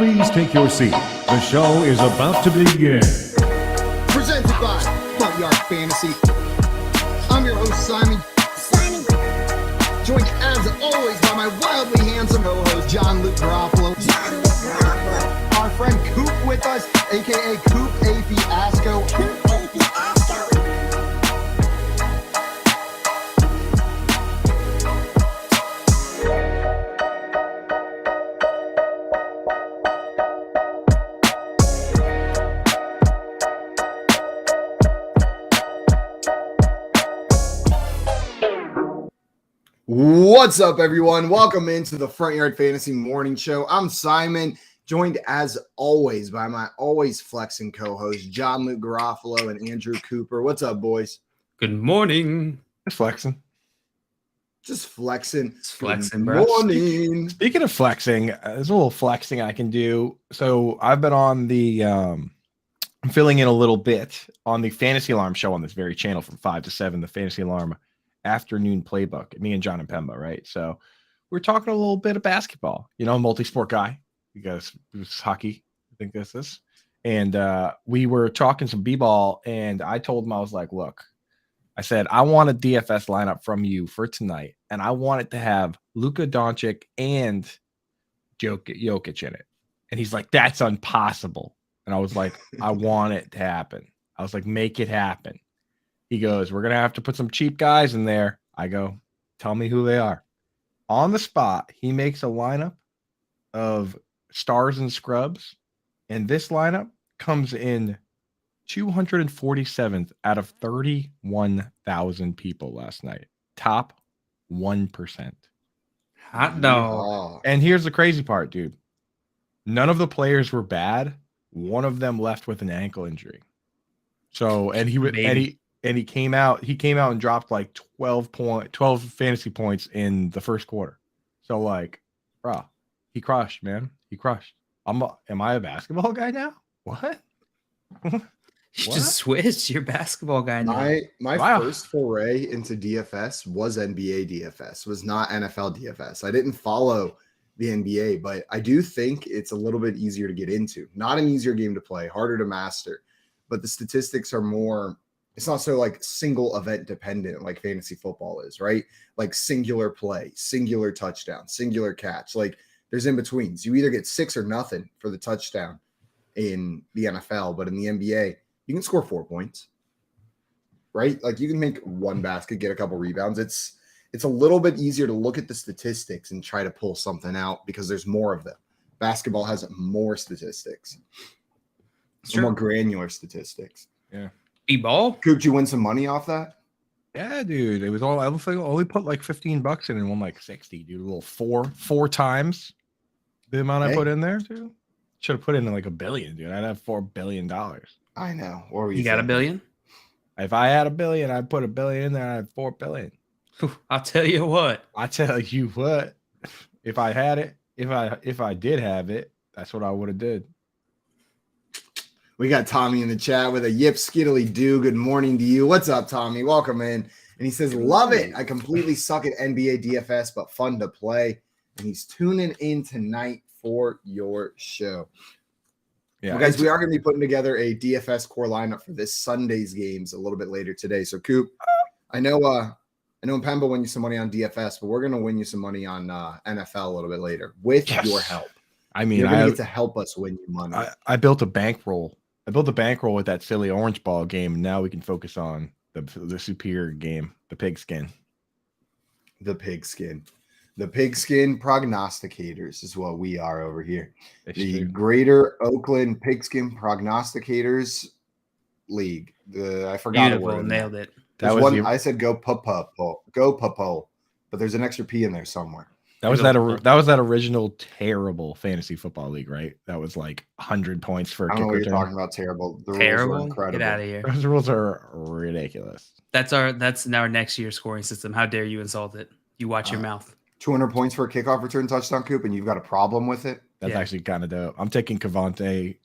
Please take your seat. The show is about to begin. Presented by Front Yard Fantasy. I'm your host, Simon. Joined as always by my wildly handsome co-host, John Luke Garofalo. Our friend Coop with us, aka Coop A. Fiasco. What's up, everyone? Welcome into the Front Yard Fantasy Morning Show. I'm Simon, joined as always by my always flexing co-host, John Luke Garofalo and Andrew Cooper. What's up, boys? Good morning. Just flexing. Just flexing. Just flexing, Good bro. morning. Speaking of flexing, there's a little flexing I can do. So I've been on the I'm filling in a little bit on the Fantasy Alarm show on this very channel from 5 to 7, the Fantasy Alarm afternoon playbook, me and John and Pemba, right? So we're talking a little bit of basketball, multi-sport guy, because it was hockey, I think this is. And we were talking some b-ball, and I told him, I was like, look, I said, I want a DFS lineup from you for tonight, and I want it to have Luka Doncic and Jokic in it. And he's like, that's impossible. And I was like, I want it to happen. I was like, make it happen. He goes, we're going to have to put some cheap guys in there. I go, tell me who they are. On the spot, he makes a lineup of stars and scrubs. And this lineup comes in 247th out of 31,000 people last night. Top 1%. Hot dog. And here's the crazy part, dude. None of the players were bad. One of them left with an ankle injury. So, and he came out and dropped like 12 fantasy points in the first quarter. So like, bro, he crushed, man. He crushed. Am I a basketball guy now? What? You just switched. You're a basketball guy now. My first foray into DFS was NBA DFS, was not NFL DFS. I didn't follow the NBA, but I do think it's a little bit easier to get into. Not an easier game to play, harder to master, but the statistics are more. It's not so like single event dependent like fantasy football is, right? Like singular play, singular touchdown, singular catch. Like there's in betweens. You either get 6 or nothing for the touchdown in the NFL, but in the NBA, you can score 4 points, right? Like you can make one basket, get a couple rebounds. It's a little bit easier to look at the statistics and try to pull something out because there's more of them. Basketball has more statistics, more granular statistics. Yeah. B-ball? Coop, did you win some money off that? Yeah, dude. It was all I only put like $15 in and won like 60, dude. A little four times the amount I put in there, dude. Should have put in like $1 billion, dude. I'd have $4 billion. I know. What were You got $1 billion? If I had $1 billion, I'd put $1 billion in there. I'd have $4 billion. I'll tell you what. If I had it, if I did have it, that's what I would have did. We got Tommy in the chat with a yip skiddly do. Good morning to you. What's up, Tommy? Welcome in. And he says, love it. I completely suck at NBA DFS, but fun to play. And he's tuning in tonight for your show. Yeah, well, guys, we are going to be putting together a DFS core lineup for this Sunday's games a little bit later today. So, Coop, I know Pemba win you some money on DFS, but we're going to win you some money on NFL a little bit later with your help. I mean, you're going to get to help us win you money. I built a bankroll. I built a bankroll with that silly orange ball game, and now we can focus on the superior game, the pigskin. The pigskin. The pigskin prognosticators is what we are over here. The Greater Oakland Pigskin Prognosticators League. I forgot the word. Nailed it. I said go papo, but there's an extra P in there somewhere. That was that original terrible fantasy football league, right? That was like 100 points for a I don't kick know what return. you're talking about. Terrible. The terrible. rules were incredible. Get out of here. Those rules are ridiculous. That's our next year's scoring system. How dare you insult it? You watch your mouth. 200 points for a kickoff return touchdown, Coop, and you've got a problem with it? That's actually kind of dope. I'm taking Cavante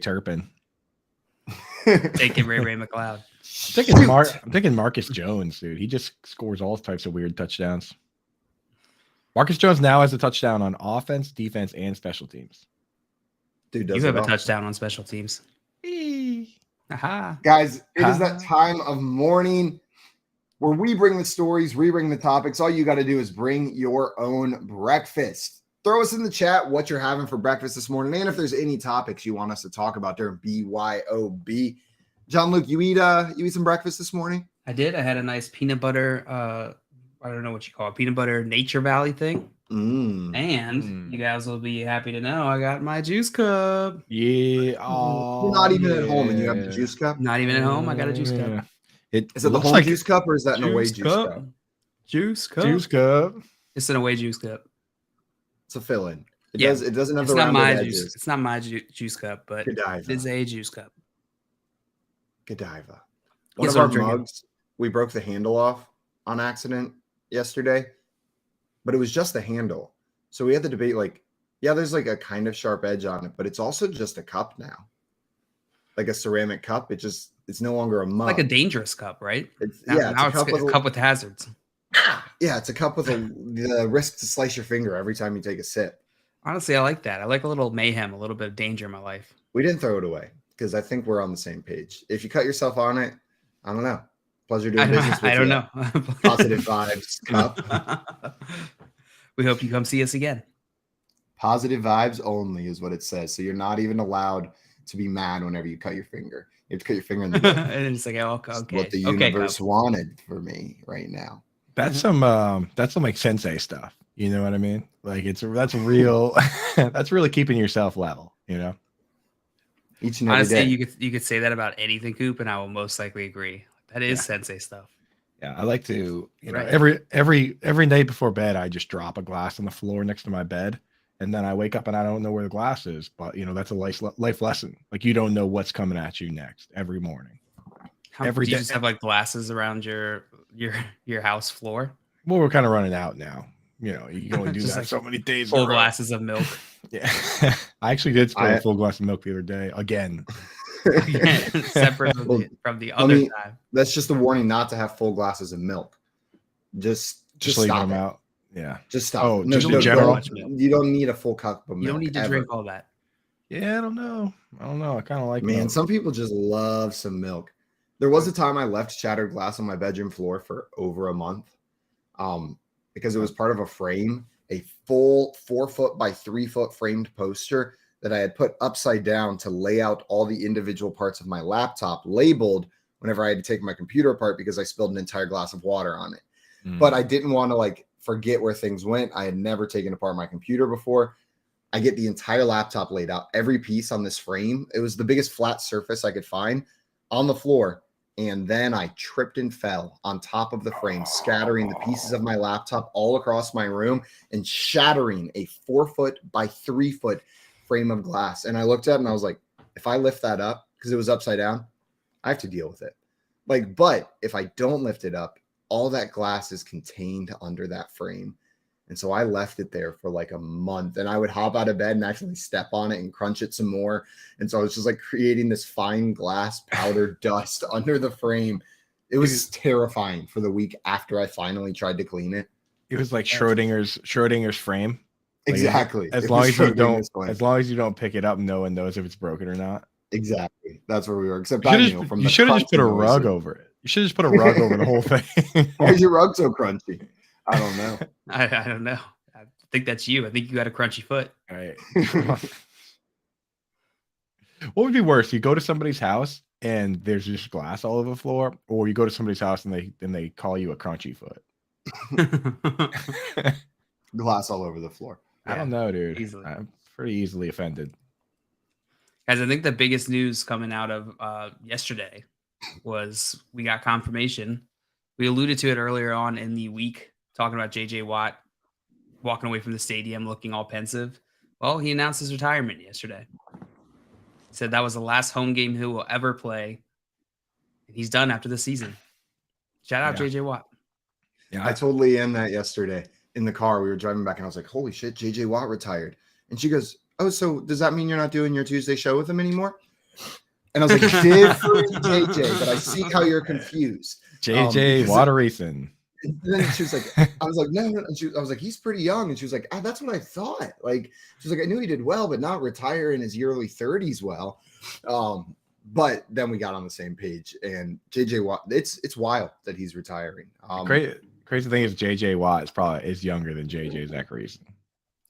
Turpin. Taking Ray McLeod. I'm taking Marcus Jones, dude. He just scores all types of weird touchdowns. Marcus Jones now has a touchdown on offense, defense, and special teams. Dude does You have it a all. touchdown on special teams. Aha. Guys, it is that time of morning where we bring the stories, we bring the topics. All you got to do is bring your own breakfast. Throw us in the chat what you're having for breakfast this morning, and if there's any topics you want us to talk about during BYOB. John Luke, you eat some breakfast this morning? I did. I had a nice peanut butter. I don't know what you call it, peanut butter Nature Valley thing. And you guys will be happy to know I got my juice cup. Yeah. Oh, You're not even at home and you have the juice cup? Not even at home. I got a juice cup. Is it the home juice cup or is that an away juice cup? Juice cup. Juice cup. It's an away juice cup. It's a fill-in. It Yeah. doesn't have It's the not rounded my edges. juice. It's not my juice cup, but Godiva. it is a juice cup. Godiva. One One of our mugs, we broke the handle off on accident yesterday, but it was just the handle. So we had the debate, like, yeah, there's like a kind of sharp edge on it, but it's also just a cup now. Like a ceramic cup. It's no longer a mug. Like a dangerous cup, right? It's a cup with hazards. Yeah, it's a cup with the risk to slice your finger every time you take a sip. Honestly, I like that. I like a little mayhem, a little bit of danger in my life. We didn't throw it away because I think we're on the same page. If you cut yourself on it, I don't know. Pleasure doing business with you. I don't know. Positive vibes cup. We hope you come see us again. Positive vibes only is what it says. So you're not even allowed to be mad whenever you cut your finger. You have to cut your finger in the middle. And it's like, oh, okay. It's what the universe wanted for me right now. That's some like sensei stuff. You know what I mean? Like that's real. That's really keeping yourself level. You know. Each and every Honestly, day. you could say that about anything, Coop, and I will most likely agree. That is sensei stuff. Yeah, I like to, Right. every night before bed, I just drop a glass on the floor next to my bed, and then I wake up and I don't know where the glass is. But that's a life lesson. Like you don't know what's coming at you next every morning. Every do you day. just have like glasses around your house floor? Well, we're kind of running out now. You can only do Just that like so many days. Full in a row. glasses of milk. Yeah, I actually did spill a full glass of milk the other day again. Separate from the other time. That's just a warning not to have full glasses of milk. Just leaving stop them it. out. Yeah. Just stop. Oh, just in general? You don't need a full cup of milk. You don't need to ever. drink all that. Yeah, I don't know. I kind of like Man, milk. some people just love some milk. There was a time I left shattered glass on my bedroom floor for over a month, because it was part of a frame, a full 4 foot by 3 foot framed poster that I had put upside down to lay out all the individual parts of my laptop labeled whenever I had to take my computer apart because I spilled an entire glass of water on it. But I didn't want to forget where things went. I had never taken apart my computer before. I get the entire laptop laid out, every piece on this frame. It was the biggest flat surface I could find on the floor. And then I tripped and fell on top of the frame, scattering the pieces of my laptop all across my room and shattering a 4 foot by 3 foot frame of glass. And I looked at it and I was like, if I lift that up, because it was upside down, I have to deal with it. But if I don't lift it up, all that glass is contained under that frame. And so I left it there for a month, and I would hop out of bed and actually step on it and crunch it some more. And so I was just creating this fine glass powder dust under the frame. It was terrifying for the week after I finally tried to clean it. It was like Schrodinger's frame. Exactly. As long as you don't pick it up, no one knows if it's broken or not. Exactly. That's where we were. Except you should have just put a rug over it. You should just put a rug over the whole thing. Why is your rug so crunchy? I don't know. I don't know. I think that's you. I think you got a crunchy foot. All right. What would be worse? You go to somebody's house and there's just glass all over the floor, or you go to somebody's house and they call you a crunchy foot. Glass all over the floor. I don't know, dude. Easily. I'm pretty easily offended. Guys, I think the biggest news coming out of yesterday was we got confirmation. We alluded to it earlier on in the week, talking about JJ Watt walking away from the stadium looking all pensive. Well, he announced his retirement yesterday. He said that was the last home game he will ever play. And he's done after the season. Shout out JJ Watt. Yeah, I totally am that yesterday in the car. We were driving back and I was like, holy shit, JJ Watt retired. And she goes, oh, so does that mean you're not doing your Tuesday show with him anymore? And I was like, different JJ, but I see how you're confused. JJ Watereason. And then she was like, I was like, no. And I was like, he's pretty young. And she was like, that's what I thought. Like, she was like, I knew he did well, but not retire in his early 30s well. But then we got on the same page, and JJ Watt, it's wild that he's retiring. Crazy thing is JJ Watt is younger than JJ Zachariason.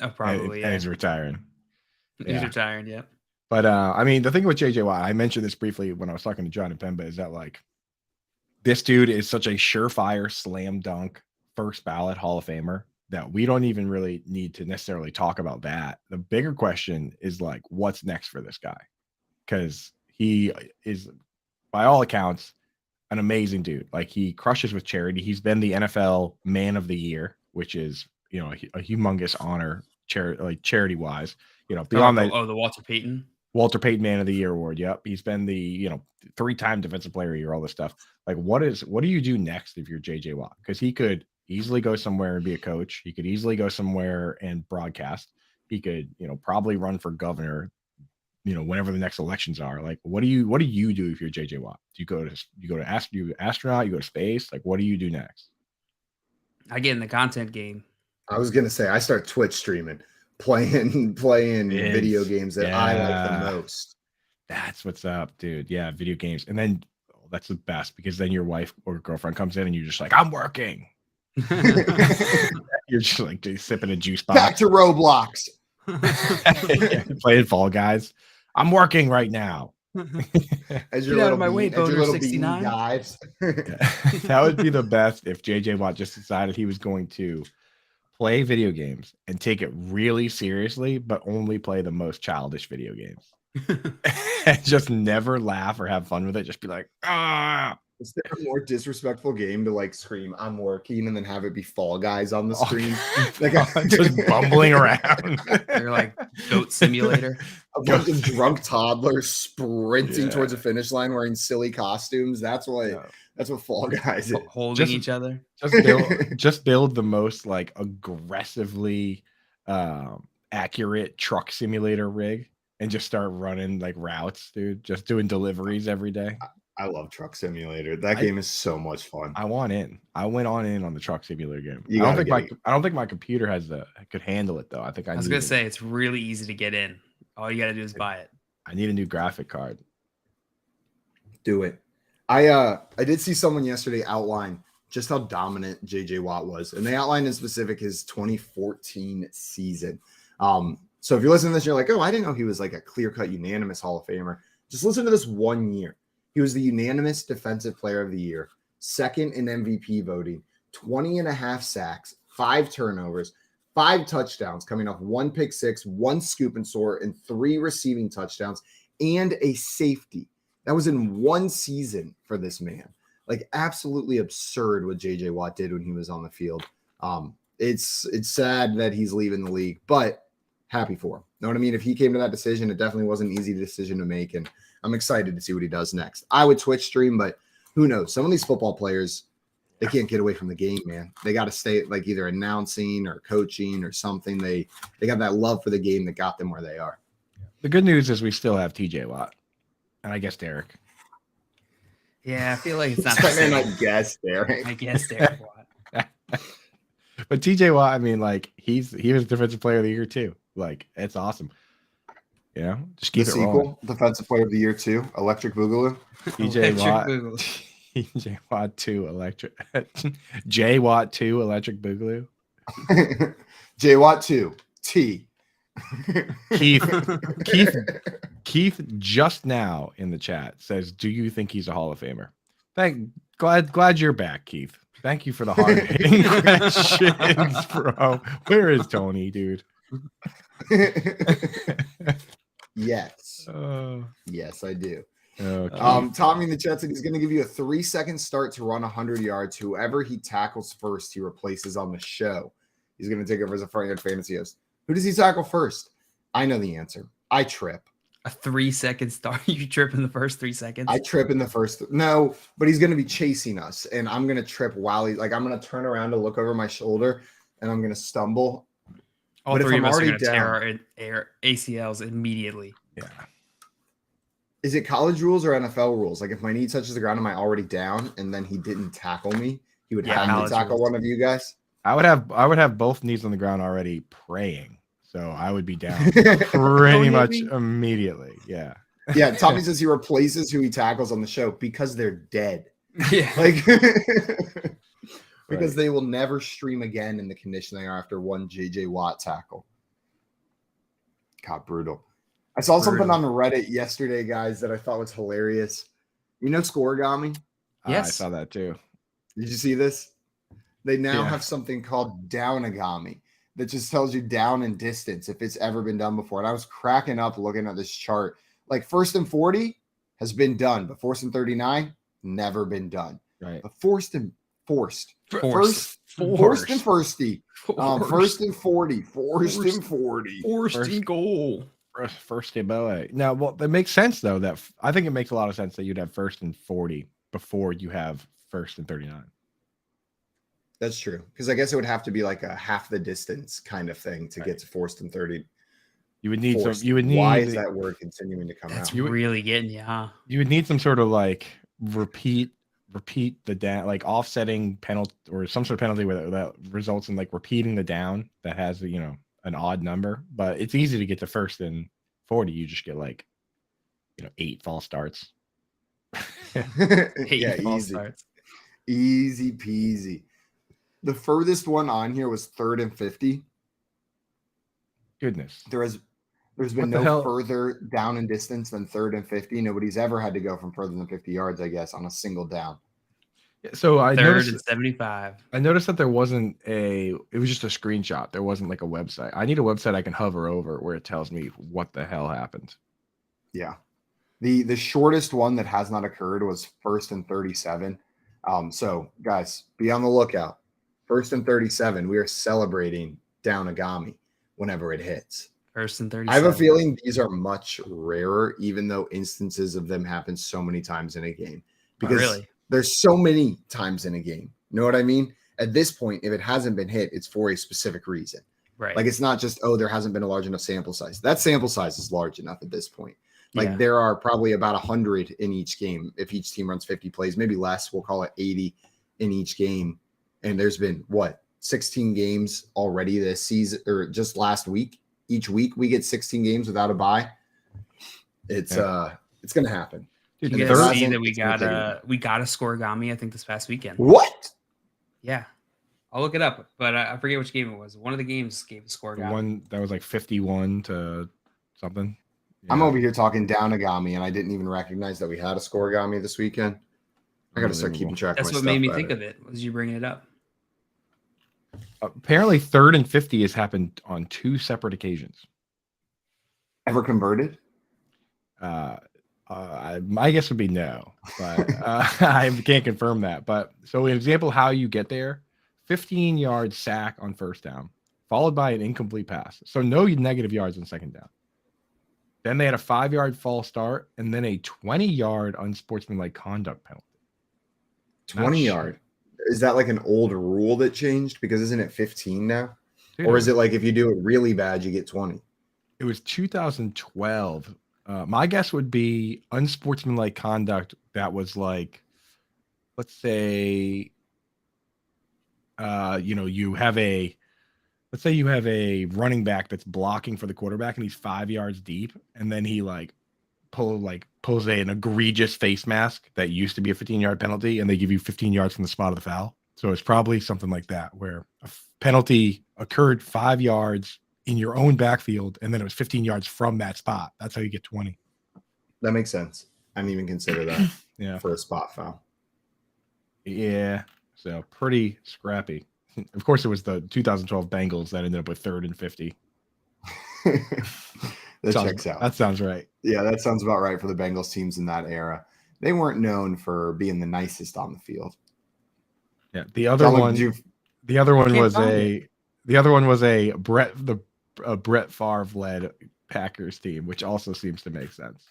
Oh, probably. And he's retiring. He's retiring, yeah. But I mean, the thing with JJ Watt, I mentioned this briefly when I was talking to John and Pemba, is that like this dude is such a surefire slam dunk first ballot Hall of Famer that we don't even really need to necessarily talk about that. The bigger question is like, what's next for this guy? Because he is, by all accounts, an amazing dude. Like, he crushes with charity. He's been the NFL Man of the Year, which is, you know, a humongous honor, charity wise. You know, beyond that. Oh, the Walter Payton Man of the Year award. Yep, he's been the, you know, 3-time defensive player of the year. All this stuff. Like, what do you do next if you're JJ Watt? Because he could easily go somewhere and be a coach. He could easily go somewhere and broadcast. He could, you know, probably run for governor, you know, whenever the next elections are. Like, what do you do if you're JJ Watt? Do you go to astronaut, you go to space? Like, what do you do next? I get in the content game. I was gonna say, I start Twitch streaming, playing video games that I like the most. That's what's up, dude. Yeah, video games. And then that's the best, because then your wife or girlfriend comes in and you're just like, I'm working. You're just like sipping a juice box. Back to Roblox. Playing Fall Guys. I'm working right now. As your Get out little of my way, Boner 69. Guys. That would be the best if JJ Watt just decided he was going to play video games and take it really seriously, but only play the most childish video games. And just never laugh or have fun with it. Just be like, ah. Is there a more disrespectful game to like scream I'm working and then have it be Fall Guys on the screen? Like just bumbling around. They're like Goat Simulator. A bunch of drunk toddlers sprinting towards the finish line wearing silly costumes. That's what Fall Guys is. Holding each other. Just build the most like aggressively accurate truck simulator rig and just start running like routes, dude. Just doing deliveries every day. I love Truck Simulator. That game is so much fun. I went on in on the Truck Simulator game. I don't think my computer could handle it though. I was gonna say it's really easy to get in. All you gotta do is buy it. I need a new graphic card. Do it. I did see someone yesterday outline just how dominant JJ Watt was, and they outlined in specific his 2014 season. So if you're listening to this, you're like, oh, I didn't know he was like a clear-cut unanimous Hall of Famer. Just listen to this 1 year. He was the unanimous Defensive Player of the Year, second in MVP voting, 20.5 sacks, 5 turnovers, 5 touchdowns, coming off 1 pick six, 1 scoop and soar, and 3 receiving touchdowns, and a safety. That was in 1 season for this man. Like, absolutely absurd what JJ Watt did when he was on the field. It's sad that he's leaving the league, but happy for him. Know what I mean? If he came to that decision, it definitely was an easy decision to make, and I'm excited to see what he does next. I would Twitch stream, but who knows? Some of these football players, they can't get away from the game, man. They got to stay like either announcing or coaching or something. They got that love for the game that got them where they are. The good news is we still have TJ Watt, and I guess Derek. Yeah, I feel like it's not the same. I guess Derek Watt. But TJ Watt, I mean, like he was Defensive Player of the Year too. Like, it's awesome. You know, just keep the it sequel, rolling. Defensive Player of the Year 2, Electric Boogaloo. TJ Watt, TJ Watt 2, Electric. J Watt 2, Electric Boogaloo. J Watt 2, T. Keith just now in the chat says, "Do you think he's a Hall of Famer?" Glad you're back, Keith. Thank you for the hard hitting questions, bro. Where is Tony, dude? Yes. Yes, I do. Okay. Tommy in the chat said he's going to give you a 3-second start to run 100 yards. Whoever he tackles first, he replaces on the show. He's going to take over as a front-yard fantasy host. Who does he tackle first? I know the answer. I trip. A 3-second start? You trip in the first 3 seconds? I trip in the first. No, but he's going to be chasing us, and I'm going to trip while he's like, I'm going to turn around to look over my shoulder, and I'm going to stumble. All three of us are going to tear our ACLs immediately. Yeah. Is it college rules or NFL rules? Like, if my knee touches the ground, am I already down? And then he didn't tackle me. He would Yeah, have to college tackle rules. one of you guys. I would have both knees on the ground already praying. So I would be down pretty hit much me. immediately. Yeah. Yeah, Tommy says he replaces who he tackles on the show because they're dead. Yeah. Like because Right. they will never stream again in the condition they are after one JJ Watt tackle. God, brutal. I saw something on Reddit yesterday, guys, that I thought was hilarious. You know Scoregami? I Yes. saw that too. Did you see this? They now Yeah. have something called Downagami that just tells you down and distance if it's ever been done before. And I was cracking up looking at this chart. Like 1st and 40 has been done, but 4th and 39 never been done. Right. But forced and Forced. firsty, Forced first and 40, forced and 40, Forced in goal. First boa. Now, well, that makes sense though. I think it makes a lot of sense that you'd have 1st and 40 before you have 1st and 39. That's true. Because I guess it would have to be like a half the distance kind of thing to get to forced and 30. You would need Forced. some. You would need. Why is that word continuing to come That's out? really getting you, huh? You would need some sort of like repeat the down, like offsetting penalty or some sort of penalty where that results in like repeating the down that has an odd number. But it's easy to get to 1st and 40. You just get like 8 false starts. Yeah, false easy. starts. Easy peasy. The furthest one on here was 3rd and 50. Goodness. There's been What the no hell? further down in distance than 3rd and 50. Nobody's ever had to go from further than 50 yards, I guess, on a single down. So I 3rd noticed. and 75. I noticed that there wasn't it was just a screenshot. There wasn't like a website. I need a website I can hover over where it tells me what the hell happened. Yeah. The shortest one that has not occurred was 1st and 37. So guys, be on the lookout. 1st and 37. We are celebrating Downagami whenever it hits. 1st and 37. I have a feeling these are much rarer, even though instances of them happen so many times in a game. Because really? there's so many times in a game. You know what I mean? At this point, if it hasn't been hit, it's for a specific reason. Right. Like it's not just, oh, there hasn't been a large enough sample size. That sample size is large enough at this point. Like Yeah. there are probably about 100 in each game. If each team runs 50 plays, maybe less, we'll call it 80 in each game. And there's been 16 games already this season or just last week. Each week we get 16 games without a bye. It's going to happen. Dude, You And guys if it see hasn't, that we it's gonna got take we got a Scoregami, I think, this past weekend. What? Yeah. I'll look it up, but I forget which game it was. One of the games gave a The Scoregami. one that was like 51 to something. I'm Yeah. over here talking Downagami, and I didn't even recognize that we had a Scoregami this weekend. I got to start keeping track That's of my what made me stuff think better. of it, was you bringing it up. Apparently 3rd and 50 has happened on 2 separate occasions. Ever converted? My guess would be no, but I can't confirm that. But so an example how you get there: 15-yard sack on 1st down, followed by an incomplete pass. So no negative yards on 2nd down. Then they had a 5-yard false start, and then a 20-yard unsportsmanlike conduct penalty. 20 yard. Is that like an old rule that changed? Because isn't it 15 now? Dude, Or is it like if you do it really bad, you get 20? It was 2012. My guess would be unsportsmanlike conduct that was like, let's say, you have a running back that's blocking for the quarterback and he's 5 yards deep, and then he pulls an egregious face mask that used to be a 15-yard penalty, and they give you 15 yards from the spot of the foul. So it's probably something like that, where a penalty occurred 5 yards in your own backfield, and then it was 15 yards from that spot. That's how you get 20. That makes sense. I didn't even consider that Yeah. for a spot foul. Yeah. So pretty scrappy. Of course, it was the 2012 Bengals that ended up with 3rd and 50. That checks out. That sounds right. Yeah, that sounds about right for the Bengals teams in that era. They weren't known for being the nicest on the field. Yeah. The other John, one was a Brett Favre led Packers team, which also seems to make sense.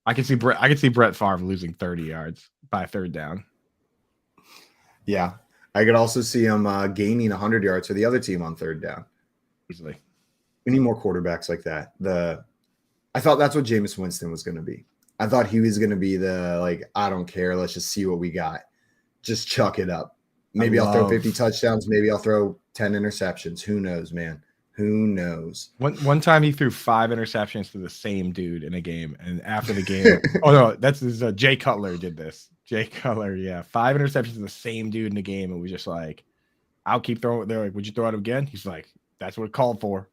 I can see Brett Favre losing 30 yards by 3rd down. Yeah. I could also see him gaining 100 yards for the other team on 3rd down. Easily. We need more quarterbacks like that. I thought that's what Jameis Winston was going to be. I thought he was going to be I don't care. Let's just see what we got. Just chuck it up. Maybe I'll throw 50 touchdowns. Maybe I'll throw 10 interceptions. Who knows, man? Who knows? One time he threw 5 interceptions to the same dude in a game, and after the game, oh no, that's Jay Cutler did this. Jay Cutler, yeah, 5 interceptions to the same dude in the game, and we just like, I'll keep throwing. They're like, would you throw it again? He's like, that's what it called for.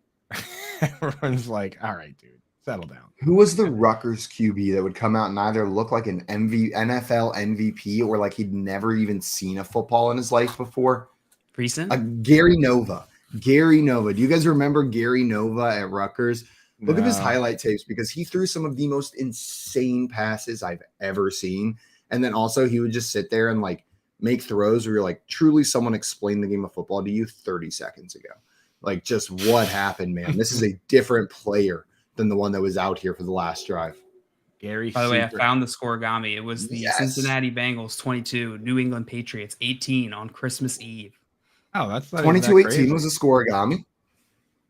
Everyone's like, all right, dude, settle down. Who was the Rutgers QB that would come out and either look like an NFL MVP or like he'd never even seen a football in his life before? Recent? Gary Nova. Gary Nova. Do you guys remember Gary Nova at Rutgers? Look at his highlight tapes because he threw some of the most insane passes I've ever seen. And then also he would just sit there and like make throws where you're like, truly someone explained the game of football to you 30 seconds ago. Like, just what happened, man? This is a different player than the one that was out here for the last drive. By the way, I found the scoregami. It was the Cincinnati Bengals 22, New England Patriots 18 on Christmas Eve. Oh, that's not 22-18 was a scoregami.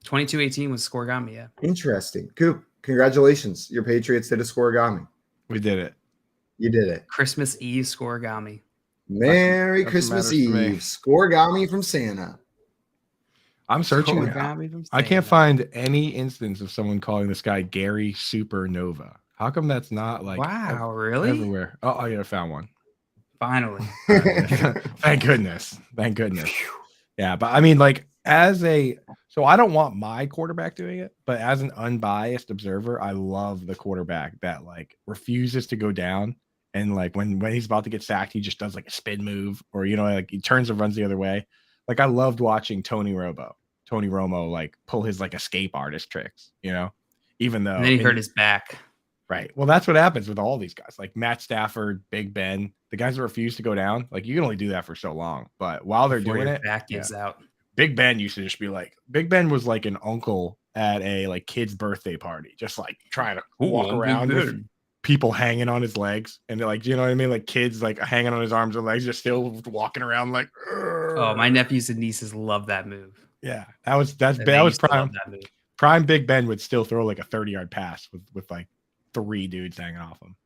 22-18 was scoregami, yeah. Interesting. Coop, congratulations. Your Patriots did a scoregami. We did it. You did it. Christmas Eve scoregami. Merry Christmas Eve. Scoregami from Santa. I'm searching. I can't find any instance of someone calling this guy Gary Supernova. How come that's not like really everywhere? Oh, yeah, I found one. Finally. Thank goodness. Thank goodness. Yeah, but I mean, like so I don't want my quarterback doing it, but as an unbiased observer, I love the quarterback that like refuses to go down. And like when he's about to get sacked, he just does like a spin move or, like he turns and runs the other way. Like I loved watching Tony Romo like pull his like escape artist tricks, even though. And then he hurt his back. Right. Well, that's what happens with all these guys like Matt Stafford, Big Ben, the guys that refuse to go down. Like you can only do that for so long. But while they're doing it, back gives out. Big Ben used to just be like, Big Ben was like an uncle at a like kid's birthday party, just like trying to walk around with people hanging on his legs. And they're like, you know what I mean? Like kids like hanging on his arms and legs, just still walking around like. Oh, my nephews and nieces love that move. Yeah, that was prime Big Ben would still throw like a 30-yard pass with like 3 dudes hanging off him.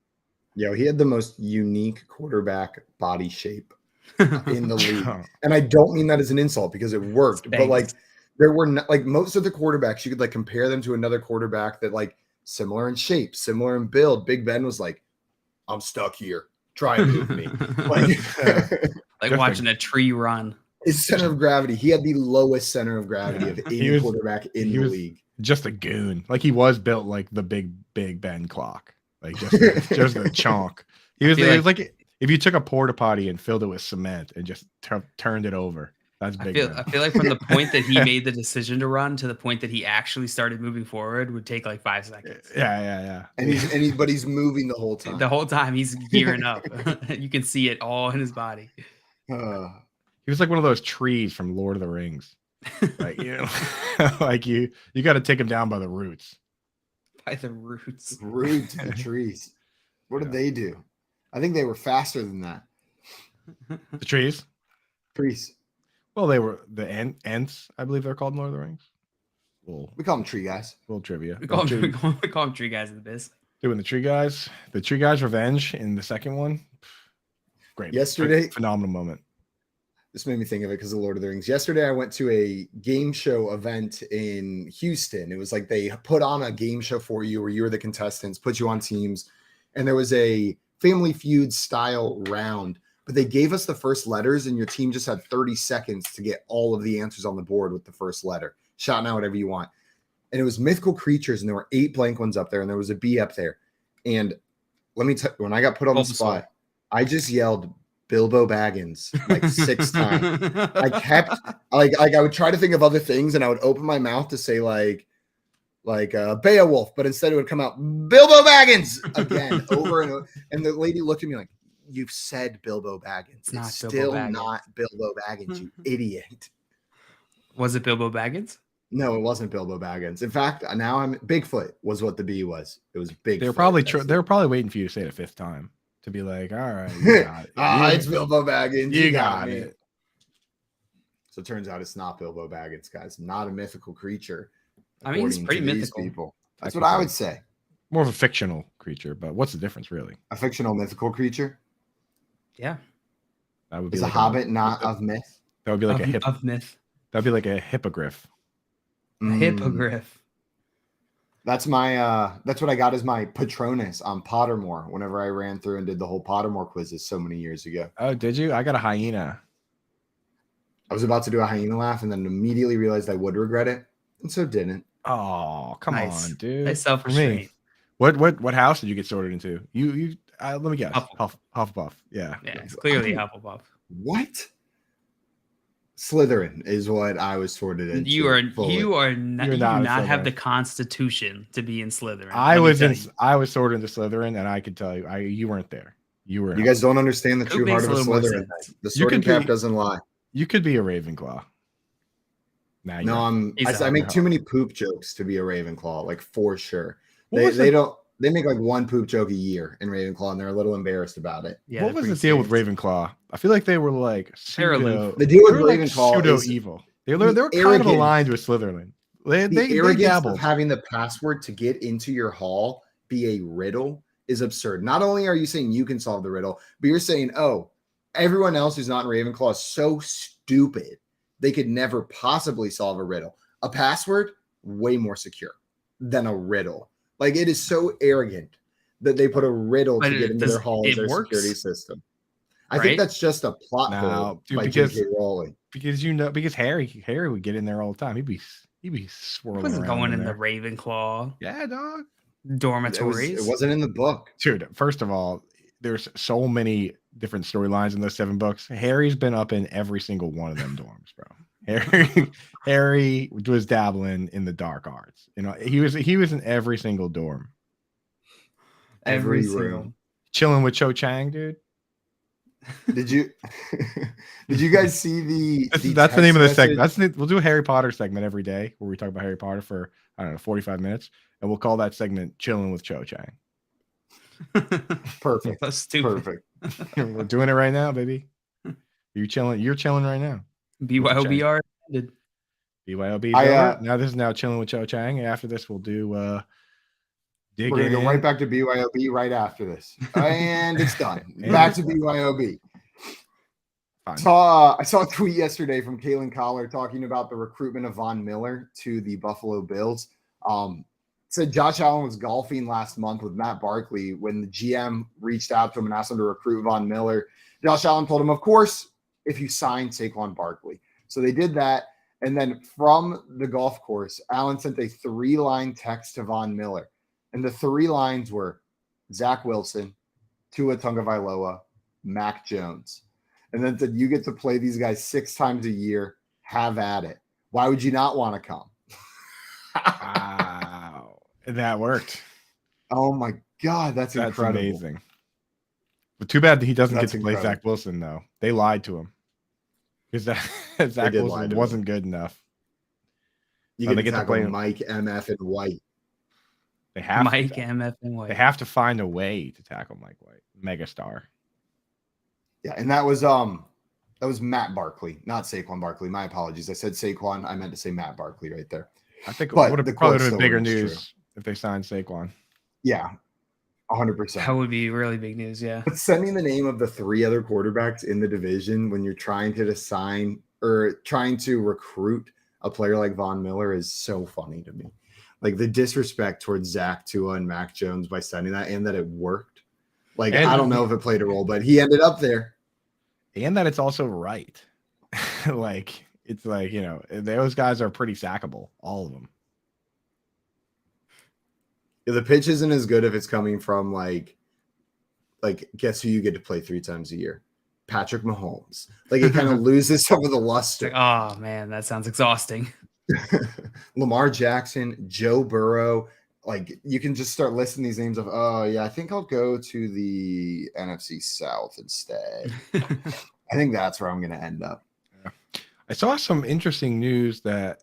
Yo, he had the most unique quarterback body shape in the league. And I don't mean that as an insult because it worked, but like there were like most of the quarterbacks, you could like compare them to another quarterback that like similar in shape, similar in build. Big Ben was like, I'm stuck here. Try and move me. Like watching a tree run. His center of gravity. He had the lowest center of gravity of any quarterback in the league. Just a goon. Like he was built like the big Ben clock. Like just a chunk. He was like if you took a porta potty and filled it with cement and just turned it over. That's big. I feel like from the point that he made the decision to run to the point that he actually started moving forward would take like 5 seconds. Yeah. And he's moving the whole time. The whole time he's gearing up. You can see it all in his body. He was like one of those trees from Lord of the Rings. Like like you got to take him down by the roots. By the roots. Roots of the trees. What did they do? I think they were faster than that. The trees? Trees. Well, they were the Ents, I believe they're called in Lord of the Rings. We call them tree guys. Little trivia. We call them tree guys in the biz. Doing the Tree Guys. The Tree Guys Revenge in the second one. Great. Yesterday. Phenomenal moment. This made me think of it because of Lord of the Rings. Yesterday, I went to a game show event in Houston. It was like they put on a game show for you where you were the contestants, put you on teams, and there was a Family Feud style round. But they gave us the first letters, and your team just had 30 seconds to get all of the answers on the board with the first letter. Shout out whatever you want. And it was mythical creatures, and there were 8 blank ones up there, and there was a B up there. And let me tell you, when I got put on the spot, I just yelled Bilbo Baggins like 6 times. I kept like I would try to think of other things, and I would open my mouth to say like Beowulf, but instead it would come out Bilbo Baggins again over and over. And the lady looked at me like, "You've said Bilbo Baggins. It's still not Bilbo Baggins, you idiot." Was it Bilbo Baggins? No, it wasn't Bilbo Baggins. In fact, now I'm Bigfoot was what the B was. It was Bigfoot. They were probably waiting for you to say it a 5th time to be like, all right, you got it. It's Bilbo Baggins. You got it. So it turns out it's not Bilbo Baggins, guys. Not a mythical creature. I mean, it's pretty mythical. People. That's what I would say. More of a fictional creature, but what's the difference really? A fictional mythical creature? Yeah. That would be Is like a hobbit not of myth? That would be like a hip. Of myth. That'd be like a hippogriff. Hippogriff. That's my that's what I got as my Patronus on Pottermore whenever I ran through and did the whole Pottermore quizzes so many years ago. Oh, did you? I got a hyena. I was about to do a hyena laugh and then immediately realized I would regret it, and so didn't. Oh, come Nice. on, dude. Nice For me. self-restraint. What house did you get sorted into? You let me guess. Hufflepuff. Yeah. Yeah, it's clearly Hufflepuff. What? Slytherin is what I was sorted into. You are You're not. You do not a not have Slytherin. the constitution to be in Slytherin. I let me was tell you. I was sorted into Slytherin, and I could tell you, you weren't there. You were. You guys don't understand the Coop true makes heart of a a little more Slytherin. sense. The You sorting could be- cap doesn't lie. You could be a Ravenclaw. Nah, No, He's I a make Hufflepuff. too many poop jokes to be a Ravenclaw, like for sure. What was They don't. They make like one poop joke a year in Ravenclaw, and they're a little embarrassed about it. Yeah, what they're was the pretty deal with serious. Ravenclaw? I feel like they were like They're pseudo. aloof. The deal with they were like Ravenclaw pseudo is evil. They were kind of arrogance- aligned with Slytherin. They the arrogance dabbled. of having the password to get into your hall be a riddle is absurd. Not only are you saying you can solve the riddle, but you're saying, oh, everyone else who's not in Ravenclaw is so stupid they could never possibly solve a riddle. A password, way more secure than a riddle. Like, it is so arrogant that they put a riddle But to get into their hall as it their works, security system. I right? think that's just a plot No, hole dude, by because- J.K. Rowling. because Harry would get in there all the time. He'd be He swirling wasn't around going in there. the Ravenclaw Yeah, dog. dormitories. It wasn't in the book. Dude, first of all, there's so many different storylines in those 7 books. Harry's been up in every single one of them dorms, bro. Harry was dabbling in the dark arts. You know, he was in every single dorm, Every single- room. chilling with Cho Chang, dude. Did you guys see the That's the name of the text segment. We'll do a Harry Potter segment every day where we talk about Harry Potter for, I don't know, 45 minutes, and we'll call that segment "Chilling with Cho Chang." Perfect. That's stupid. Perfect. We're doing it right now, baby. You're chilling right now. BYOB ended. BYOB. I, Now this is now Chilling with Cho Chang. After this, we'll do dig We're gonna in. go right back to BYOB right after this, and it's done. And Back it's to done. BYOB. Fine. I saw a tweet yesterday from Kalen Collar talking about the recruitment of Von Miller to the Buffalo Bills. Said Josh Allen was golfing last month with Matt Barkley when the GM reached out to him and asked him to recruit Von Miller. Josh Allen told him, of course, if you sign Saquon Barkley. So they did that. And then from the golf course, Allen sent a 3-line text to Von Miller. And the 3 lines were Zach Wilson, Tua Tagovailoa, Mac Jones. And then said, you get to play these guys 6 times a year. Have at it. Why would you not want to come? Wow. That worked. Oh my God, that's incredible. amazing. But too bad that he doesn't That's get to play incredible. Zach Wilson, though. They lied to him. Because Zach did lie Wilson to wasn't good enough. You Oh, get they to get to tackle play him. Mike, MF, and White. They have Mike to, MF and White. They have to find a way to tackle Mike White. Megastar. Yeah, and that was Matt Barkley, not Saquon Barkley. My apologies. I said Saquon. I meant to say Matt Barkley right there. I think it But would the have probably quote been still bigger rings news if they signed Saquon. Yeah, That 100%. would be really big news. Yeah. But sending the name of the 3 other quarterbacks in the division when you're trying to assign or trying to recruit a player like Von Miller is so funny to me. Like the disrespect towards Zach, Tua, and Mac Jones by sending that, and that it worked. Like, And I don't know if it played a role, but he ended up there. And that it's also right. It's like, those guys are pretty sackable. All of them. The pitch isn't as good if it's coming from like guess who you get to play 3 times a year? Patrick Mahomes. Like it kind of loses some of the It's luster. like, oh man, that sounds exhausting. Lamar Jackson, Joe Burrow. Like you can just start listing these names of, oh yeah, I think I'll go to the NFC South instead. I think that's where I'm going to end up. I saw some interesting news that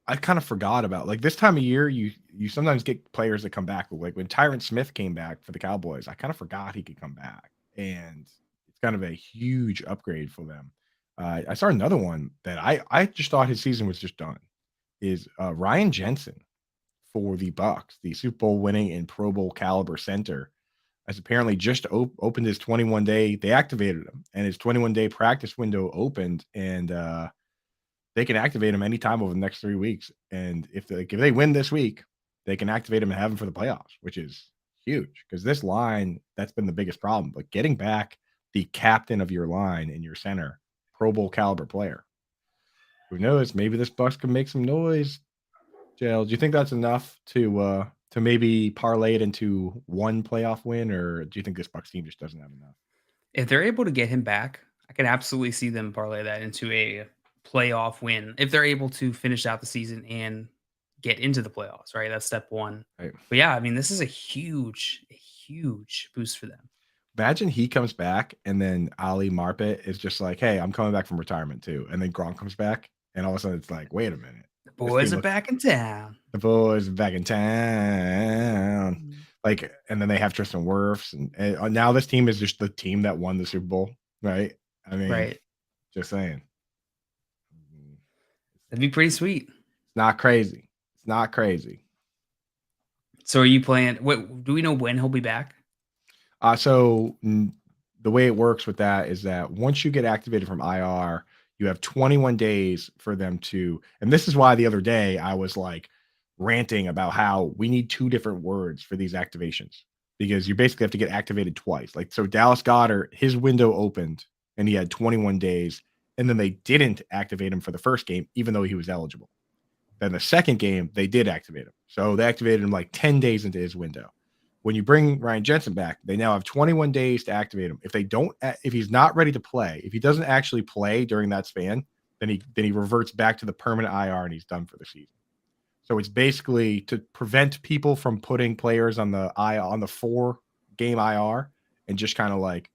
I kind of forgot about. Like this time of year, you sometimes get players that come back. Like when Tyron Smith came back for the Cowboys, I kind of forgot he could come back, and it's kind of a huge upgrade for them. I saw another one that I just thought his season was just done. Is Ryan Jensen for the Bucks, the Super Bowl winning and Pro Bowl caliber center. has apparently just opened his 21-day. They activated him, and his 21-day practice window opened, and they can activate him anytime over the next 3 weeks. And if they win this week, they can activate him and have him for the playoffs, which is huge because this line, that's been the biggest problem. But getting back the captain of your line in your center, Pro Bowl caliber player, who knows? Maybe this Bucs can make some noise. JL, do you think that's enough to maybe parlay it into one playoff win, or do you think this Bucs team just doesn't have enough? If they're able to get him back, I can absolutely see them parlay that into a playoff win if they're able to finish out the season and get into the playoffs, right? That's step one. Right. But yeah, I mean, this is a huge boost for them. Imagine he comes back and then Ali Marpet is just like, hey, I'm coming back from retirement too. And then Gronk comes back and all of a sudden it's like, wait a minute. The boys are back in town. The boys are back in town. Like, and then they have Tristan Wirfs. And now this team is just the team that won the Super Bowl, right? I mean, right. Just saying. That'd be pretty sweet. It's not crazy. It's not crazy. So are you playing? What do we know when he'll be back? So the way it works with that is that once you get activated from IR, you have 21 days for them to, and this is why the other day I was like ranting about how we need 2 different words for these activations because you basically have to get activated twice. Like, so Dallas Goedert, his window opened and he had 21 days, and then they didn't activate him for the first game, even though he was eligible. Then the second game, they did activate him. So they activated him like 10 days into his window. When you bring Ryan Jensen back, they now have 21 days to activate him. If he's not ready to play, if he doesn't actually play during that span, then he reverts back to the permanent IR and he's done for the season. So it's basically to prevent people from putting players on the 4-game IR and just kind of like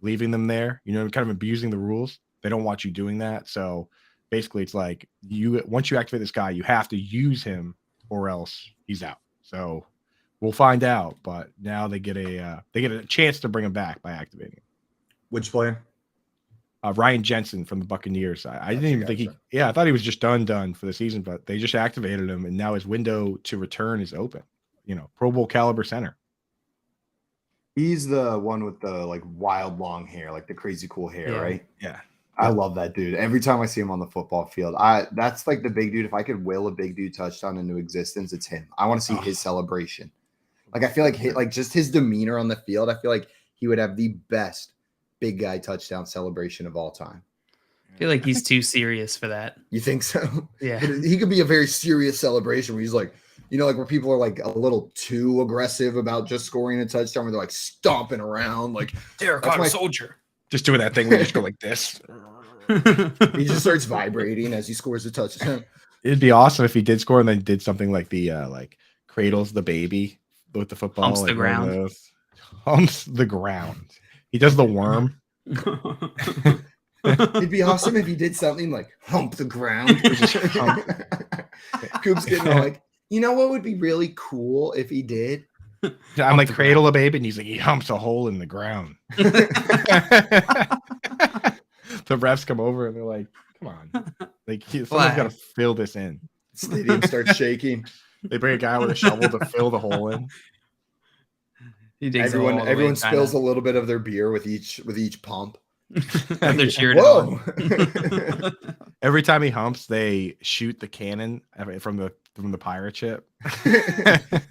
leaving them there, kind of abusing the rules. They don't want you doing that. So basically it's like once you activate this guy, you have to use him or else he's out. So we'll find out, but now they get a chance to bring him back by activating him. Which player? Ryan Jensen from the Buccaneers. I didn't even think I thought he was just done for the season, but they just activated him and now his window to return is open. Pro Bowl caliber center. He's the one with the like wild long hair, like the crazy cool hair, right? Yeah. I love that dude. Every time I see him on the football field, that's like the big dude. If I could will a big dude touchdown into existence, it's him. I want to see his celebration. Like, I feel like just his demeanor on the field, I feel like he would have the best big guy touchdown celebration of all time. I feel like he's too serious for that. You think so? Yeah. He could be a very serious celebration where he's like, like where people are like a little too aggressive about just scoring a touchdown, where they're like stomping around. Like, terracotta soldier. Just doing that thing where you just go like this. He just starts vibrating as he scores a touchdown. It'd be awesome if he did score and then did something like the like cradles the baby with the football. Humps like the ground. Humps the ground. He does the worm. It'd be awesome if he did something like hump the ground. Coop's getting like, what would be really cool if he did? I'm like cradle a baby, and he's like, he humps a hole in the ground. The refs come over and they're like, come on. Like, someone's got to fill this in. Stadium starts shaking. They bring a guy with a shovel to fill the hole in. Everyone spills a little bit of their beer with each pump. And they're cheering. Whoa! Every time he humps, they shoot the cannon from the pirate ship.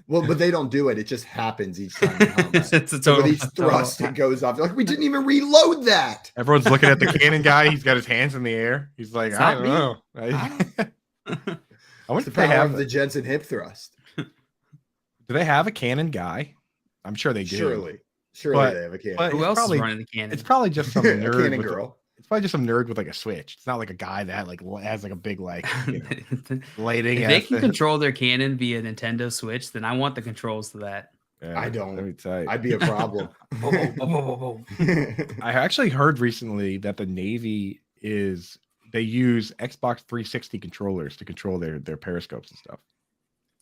Well, but they don't do it. It just happens each time he humps. It's a total. With each thrust, it goes off. They're like, we didn't even reload that. Everyone's looking at the cannon guy. He's got his hands in the air. He's like, I don't know. I wonder if they have the Jensen hip thrust. Do they have a cannon guy? I'm sure they do. Surely they have a cannon. Who else is running the cannon? It's probably just some nerd cannon girl. It's probably just some nerd with like a switch. It's not like a guy that like has like a big like lighting. If they can control their cannon via Nintendo Switch, then I want the controls to that. Yeah, I don't. Let me tell you. I'd be a problem. I actually heard recently that the Navy they use Xbox 360 controllers to control their periscopes and stuff.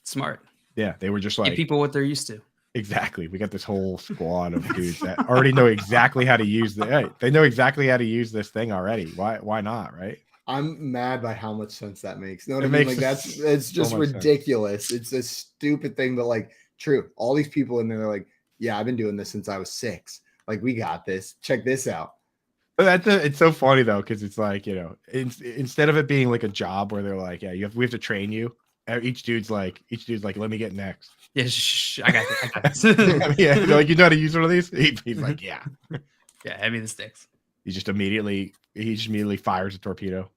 Smart. Yeah, they were just like give people what they're used to. Exactly. We got this whole squad of dudes that already know exactly how to use they know exactly how to use this thing already. Why not, right? I'm mad by how much sense that makes. You know what It I mean? makes Like it's just so much ridiculous. Sense. It's a stupid thing, but like true. All these people in there are like, yeah, I've been doing this since I was 6. Like, we got this. Check this out. But it's so funny though, because it's like, instead of it being like a job where they're like, yeah, we have to train you. Each dude's like, let me get next. Yeah, I got this. I got this. Yeah, they're like, you know how to use one of these? He's like, yeah. Yeah, hand me the sticks. He just immediately fires a torpedo.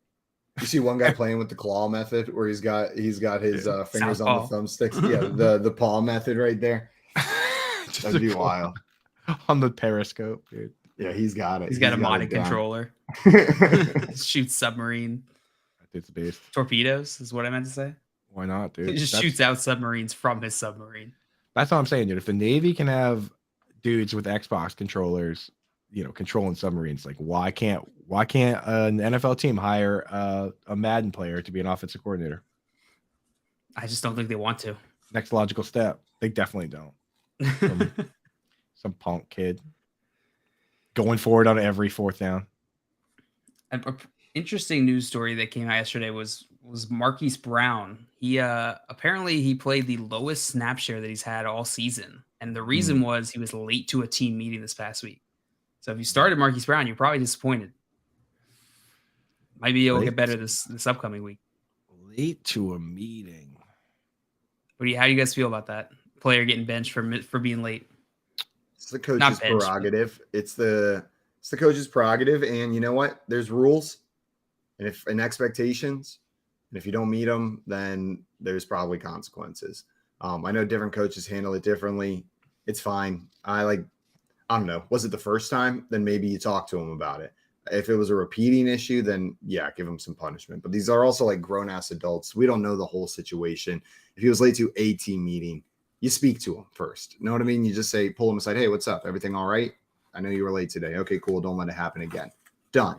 You see one guy playing with the claw method, where he's got his fingers Southpaw. on the thumbsticks. Yeah, the paw method right there. That'd be wild. On the periscope, dude. Yeah, he's got it. He's got a modded controller. Shoots submarine. It's a beast. Torpedoes is what I meant to say. Why not, dude? He just shoots out submarines from his submarine. That's what I'm saying, dude. If the Navy can have dudes with Xbox controllers, controlling submarines, like why can't an NFL team hire a Madden player to be an offensive coordinator? I just don't think they want to. Next logical step. They definitely don't. Some punk kid going forward on every 4th down. An interesting news story that came out yesterday was Marquise Brown. He apparently he played the lowest snap share that he's had all season, and the reason was he was late to a team meeting this past week. So if you started Marquise Brown, you're probably disappointed. Might be able to get better this upcoming week. Late to a meeting. How do you guys feel about that? Player getting benched for being late. It's the coach's prerogative. It's the coach's prerogative, and you know what? There's rules, and expectations, and if you don't meet them, then there's probably consequences. I know different coaches handle it differently. It's fine. I don't know. Was it the first time? Then maybe you talk to him about it. If it was a repeating issue, then yeah, give him some punishment. But these are also like grown-ass adults. We don't know the whole situation. If he was late to a team meeting, you speak to him first. You know what I mean? You just say, pull him aside. Hey, what's up? Everything all right? I know you were late today. Okay, cool. Don't let it happen again. Done.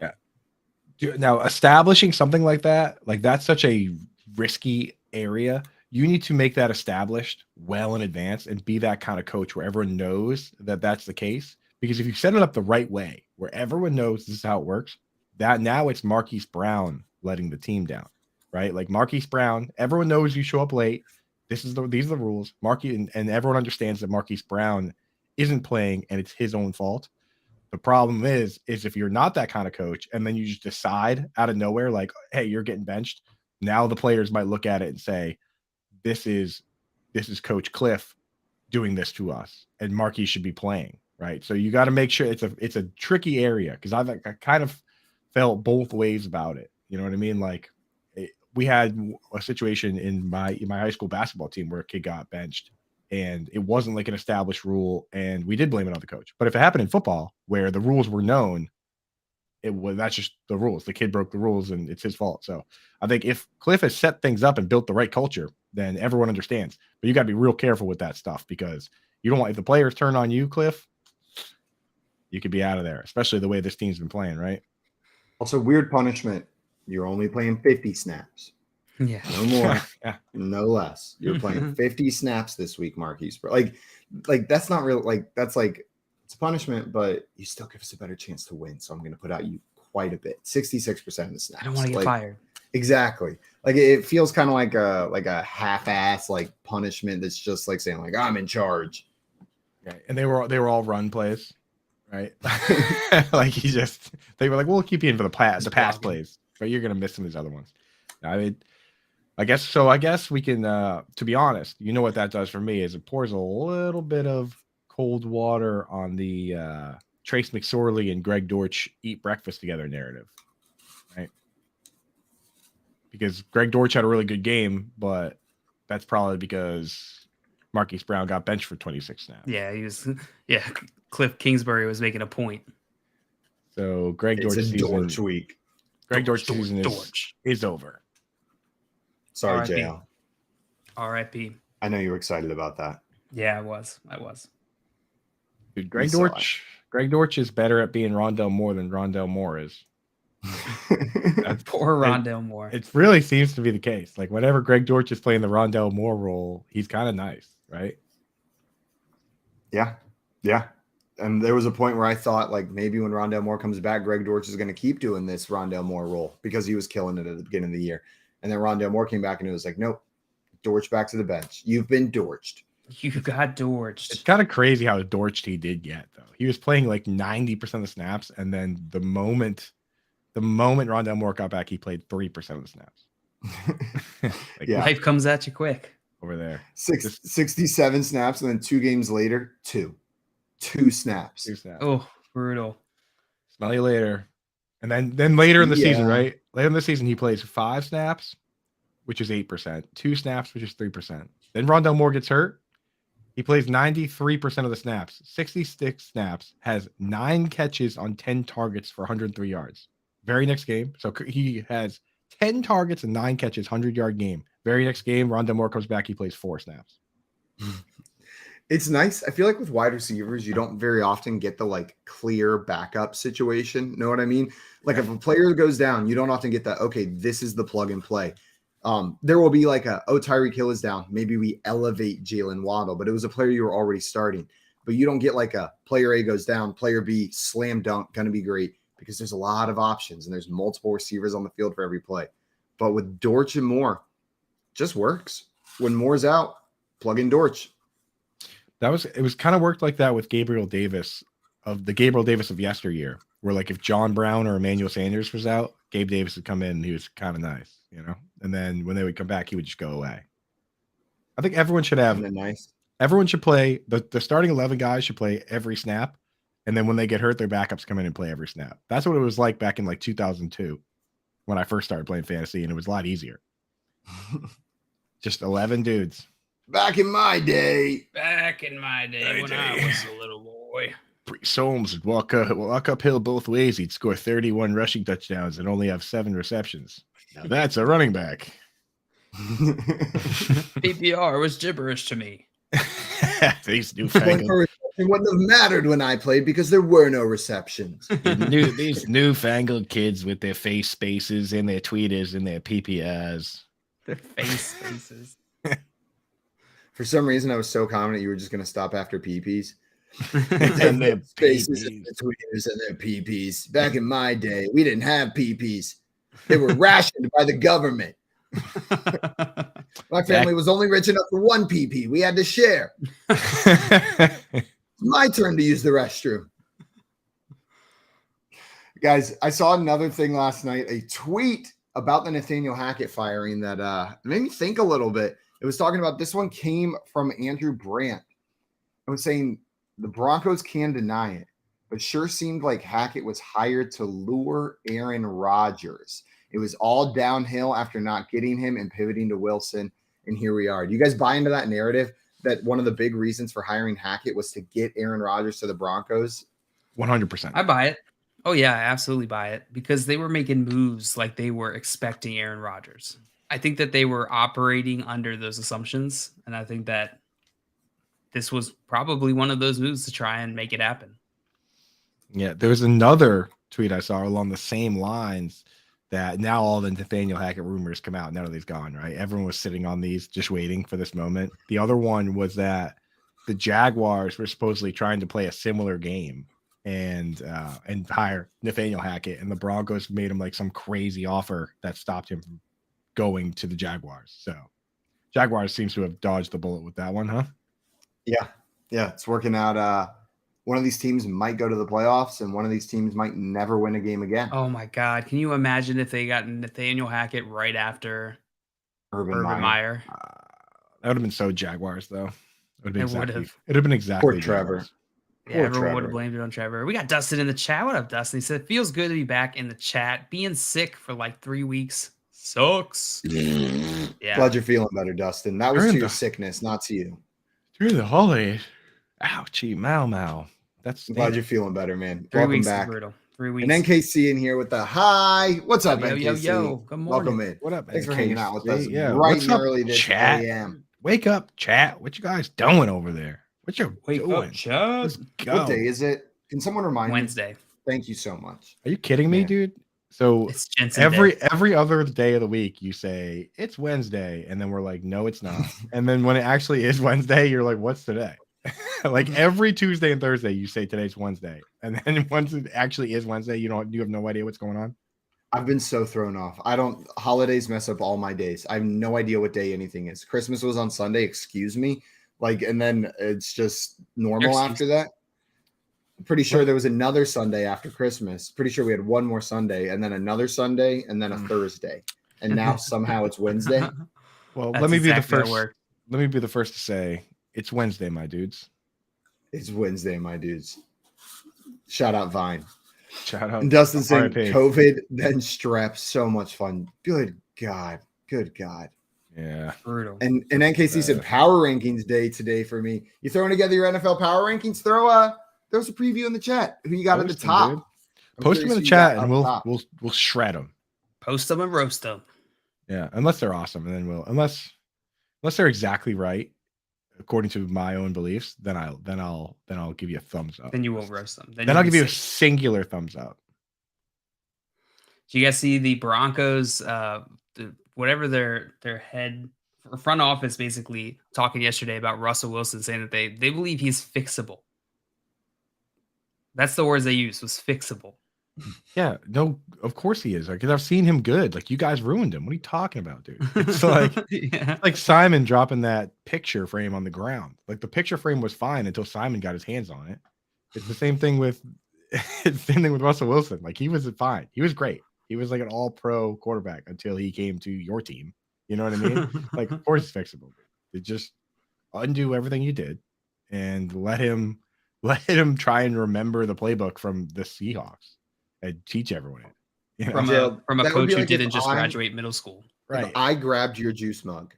Yeah. Now, establishing something like that's such a risky area. You need to make that established well in advance and be that kind of coach where everyone knows that that's the case. Because if you set it up the right way, where everyone knows this is how it works, that now it's Marquise Brown letting the team down, right? Like Marquise Brown, everyone knows you show up late. These are the rules. And everyone understands that Marquise Brown isn't playing and it's his own fault. The problem is if you're not that kind of coach and then you just decide out of nowhere, like, hey, you're getting benched. Now the players might look at it and say, this is Coach Cliff doing this to us, and Marquis should be playing, right? So you got to make sure it's a tricky area, because I kind of felt both ways about it. You know what I mean? Like we had a situation in my high school basketball team where a kid got benched, and it wasn't like an established rule, and we did blame it on the coach. But if it happened in football where the rules were known, that's just the rules. The kid broke the rules and it's his fault. So I think if Cliff has set things up and built the right culture, then everyone understands. But you got to be real careful with that stuff, because you don't want, if the players turn on you, Cliff, you could be out of there, especially the way this team's been playing, right? Also, weird punishment. You're only playing 50 snaps. Yeah. No more. Yeah. No less. You're playing 50 snaps this week, Marquise. Like that's not real. Like that's like, it's a punishment, but you still give us a better chance to win. So I'm going to put out you quite a bit. 66% of the snaps. I don't want to get fired. Exactly. Like it feels kind of like a half-ass like punishment that's just like saying like, I'm in charge. Right. And they were all run plays, right? Like they were like, we'll keep you in for the pass plays, but you're going to miss some of these other ones. I mean, I guess we can, to be honest, you know what that does for me is it pours a little bit of cold water on the Trace McSorley and Greg Dortch eat breakfast together narrative, right? Because Greg Dortch had a really good game, but that's probably because Marquise Brown got benched for 26 snaps. Yeah, Cliff Kingsbury was making a point. So Greg Dortch season is over. Sorry, JL. R.I.P. I know you were excited about that. Yeah, I was. Dude, Greg Dortch is better at being Rondell Moore than Rondell Moore is. Poor Rondell Moore. It really seems to be the case. Like whenever Greg Dortch is playing the Rondell Moore role, he's kind of nice, right? Yeah. And there was a point where I thought like maybe when Rondell Moore comes back, Greg Dortch is going to keep doing this Rondell Moore role because he was killing it at the beginning of the year. And then Rondell Moore came back and it was like, nope, Dortch back to the bench. You've been Dortched. You got It's torched. kind of crazy how dorched he did get, though. He was playing like 90% of the snaps, and then the moment Rondell Moore got back, he played 3% of the snaps. Like, Yeah. Life comes at you quick. over there. 67 snaps, and then 2 games later, two snaps. 2 snaps. Oh, brutal. Smell you later. And then later in the season, Yeah. right? Later in the season, he plays 5 snaps, which is 8%, 2 snaps, which is 3%. Then Rondell Moore gets hurt. He plays 93% of the snaps, 66 snaps, has 9 catches on 10 targets for 103 yards. Very next game. So he has 10 targets and 9 catches, 100-yard game. Very next game, Rondell Moore comes back. He plays 4 snaps. It's nice. I feel like with wide receivers, you don't very often get the like clear backup situation. Know what I mean? Like if a player goes down, you don't often get that. Okay, this is the plug and play. There will be like Tyreek Hill is down. Maybe we elevate Jalen Waddle, but it was a player you were already starting. But you don't get like a player A goes down, player B slam dunk, going to be great because there's a lot of options and there's multiple receivers on the field for every play. But with Dortch and Moore, just works. When Moore's out, plug in Dortch. It was kind of worked like that with Gabriel Davis of yesteryear, where like if John Brown or Emmanuel Sanders was out, Gabe Davis would come in and he was kind of nice, you know? And then when they would come back, he would just go away. I think everyone should have Nice. Everyone should play the starting 11 guys should play every snap. And then when they get hurt, their backups come in and play every snap. That's what it was like back in like 2002 when I first started playing fantasy, and it was a lot easier. Just 11 dudes. Back in my day. When I was a little boy. Brees Holmes would walk uphill both ways. He'd score 31 rushing touchdowns and only have 7 receptions. Now that's a running back. PPR was gibberish to me. These newfangled, It wouldn't have mattered when I played because there were no receptions. these newfangled kids with their face spaces and their tweeters and their PPRs. Their face spaces. For some reason, I was so confident you were just going to stop after PPs. And their Spaces PPs. and their tweeters and their PPs. Back in my day, we didn't have PPs. They were rationed by the government. My family was only rich enough for 1 PP. We had to share. My turn to use the restroom. Guys, I saw another thing last night, a tweet about the Nathaniel Hackett firing that made me think a little bit. It was talking about, this one came from Andrew Brandt. I was saying the Broncos can deny it, but sure seemed like Hackett was hired to lure Aaron Rodgers. It was all downhill after not getting him and pivoting to Wilson, and here we are. Do you guys buy into that narrative that one of the big reasons for hiring Hackett was to get Aaron Rodgers to the Broncos? 100%. I buy it. Oh, yeah, I absolutely buy it because they were making moves like they were expecting Aaron Rodgers. I think that they were operating under those assumptions, and I think that this was probably one of those moves to try and make it happen. Yeah, there was another tweet I saw along the same lines that now all the Nathaniel Hackett rumors come out. None of these gone, right? Everyone was sitting on these, just waiting for this moment. The other one was that the Jaguars were supposedly trying to play a similar game and hire Nathaniel Hackett, and the Broncos made him like some crazy offer that stopped him from going to the Jaguars. So Jaguars seems to have dodged the bullet with that one, huh? Yeah, it's working out. One of these teams might go to the playoffs, and one of these teams might never win a game again. Oh, my God. Can you imagine if they got Nathaniel Hackett right after Urban Meyer? That would have been so Jaguars, though. It would have been exactly Poor Trevor. Jaguars. Yeah, everyone would have blamed it on Trevor. We got Dustin in the chat. What up, Dustin? He said, feels good to be back in the chat. Being sick for like 3 weeks sucks. Yeah. Glad you're feeling better, Dustin. That was to your sickness, not to you. During the holidays. Ouchie, Mau. I'm glad you're feeling better, man. 3 Welcome weeks back. Brutal. 3 weeks. And NKC in here with the hi. What's up, NKC? Yo. Good morning. Welcome in. What up, Thanks for NKC? hanging out with us Yeah. bright What's and up, early this chat? a.m. Wake up, chat. What you guys doing over there? What you Wake doing? up, chat. Let's go. What day is it? Can someone remind Wednesday. me? Thank you so much. Are you kidding me, Yeah. dude? So It's Jensen every Day. other day of the week, you say it's Wednesday, and then we're like, no, it's not. And then when it actually is Wednesday, you're like, what's today? Like every Tuesday and Thursday, you say today's Wednesday, and then once it actually is Wednesday, you have no idea what's going on. I've been so thrown off. Holidays mess up all my days. I have no idea what day anything is. Christmas was on Sunday. Excuse me. Like, and then it's just normal Excuse- after that. I'm pretty sure there was another Sunday after Christmas. Pretty sure we had one more Sunday and then another Sunday and then a Thursday. And now somehow it's Wednesday. Well, That's let me be the exactly how it first. worked. Let me be the first to say it's Wednesday, my dudes. It's Wednesday, my dudes. Shout out Vine. Shout out. And Dustin saying RIP. COVID, then strep. So much fun. Good God. Good God. Yeah. Brutal. And NKC said power rankings day today for me. You throwing together your NFL power rankings? Throw us a preview in the chat. Who you got at the Post them, top? dude. I'm Post them curious in the who you got chat, up and top. we'll shred them. Post them and roast them. Yeah, unless they're awesome, and then unless they're exactly right according to my own beliefs, then I'll give you a thumbs up. Then you will roast them. Then I'll give you a singular thumbs up. Do you guys see the Broncos? Whatever their head front office basically talking yesterday about Russell Wilson, saying that they believe he's fixable. That's the words they used, was fixable. Yeah, no, of course he is. Because I've seen him good. Like, you guys ruined him. What are you talking about, dude? It's like Yeah. like Simon dropping that picture frame on the ground. Like, the picture frame was fine until Simon got his hands on it. It's the same thing with Russell Wilson. Like, he was fine. He was great. He was like an all-pro quarterback until he came to your team. You know what I mean? Like, of course it's fixable. It just undo everything you did and let him try and remember the playbook from the Seahawks and teach everyone it. You know? from a that would coach be who like didn't if just I- graduate middle school. Right. If I grabbed your juice mug,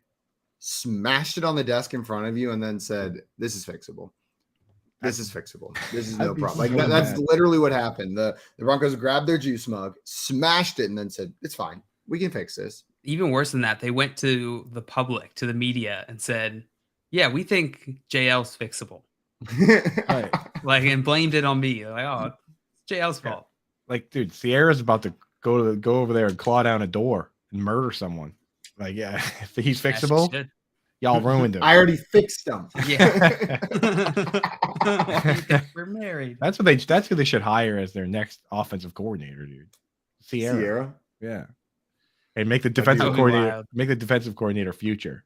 smashed it on the desk in front of you, and then said, "This is fixable. This is fixable. This is no I'd be problem." Like so that's mad. literally what happened. The Broncos grabbed their juice mug, smashed it, and then said, "It's fine. We can fix this." Even worse than that, they went to the public, to the media, and said, "Yeah, we think JL's fixable." Right. Like, and blamed it on me. Like, oh, it's JL's fault. Like, dude, Sierra's about to go over there and claw down a door and murder someone. Like, yeah, if he's Yeah, she fixable, should. y'all ruined him. I already fixed them. Yeah. We're married. That's who they should hire as their next offensive coordinator, dude. Sierra. Yeah. And make the defensive That'd be coordinator wild. make the defensive coordinator future.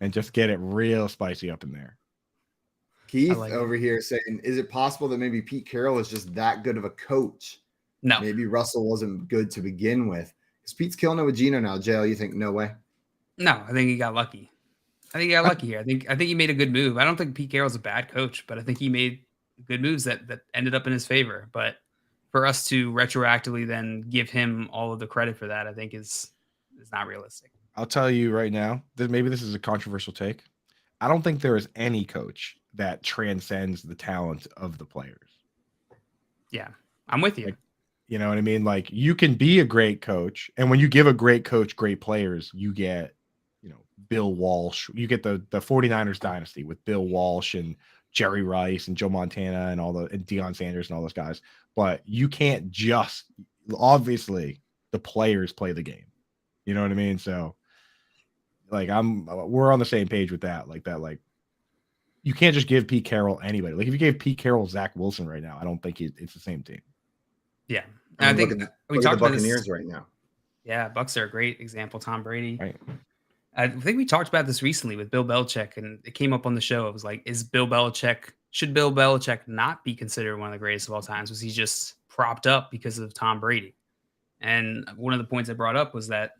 And just get it real spicy up in there. Keith like it. over here saying, "Is it possible that maybe Pete Carroll is just that good of a coach? No, Maybe Russell wasn't good to begin with." Because Pete's killing it with Gino now. JL, you think no way? no, I think he got lucky. I think he got lucky here. I think he made a good move. I don't think Pete Carroll's a bad coach, but I think he made good moves that ended up in his favor. But for us to retroactively then give him all of the credit for that, I think is not realistic. I'll tell you right now, maybe this is a controversial take. I don't think there is any coach that transcends the talent of the players. Yeah, I'm with you. Like, you know what I mean? Like, you can be a great coach, and when you give a great coach great players, you get, Bill Walsh. You get the 49ers dynasty with Bill Walsh and Jerry Rice and Joe Montana and and Deion Sanders and all those guys. But you can't just, obviously, the players play the game. You know what I mean? So, like, we're on the same page with that. Like, you can't just give Pete Carroll anybody. Like, if you gave Pete Carroll Zach Wilson right now, I don't think it's the same team. Yeah, and I think look we at talked the about this. Buccaneers right now. Yeah, Bucks are a great example. Tom Brady. Right. I think we talked about this recently with Bill Belichick, and it came up on the show. It was like, should Bill Belichick not be considered one of the greatest of all times? Was he just propped up because of Tom Brady? And one of the points I brought up was that,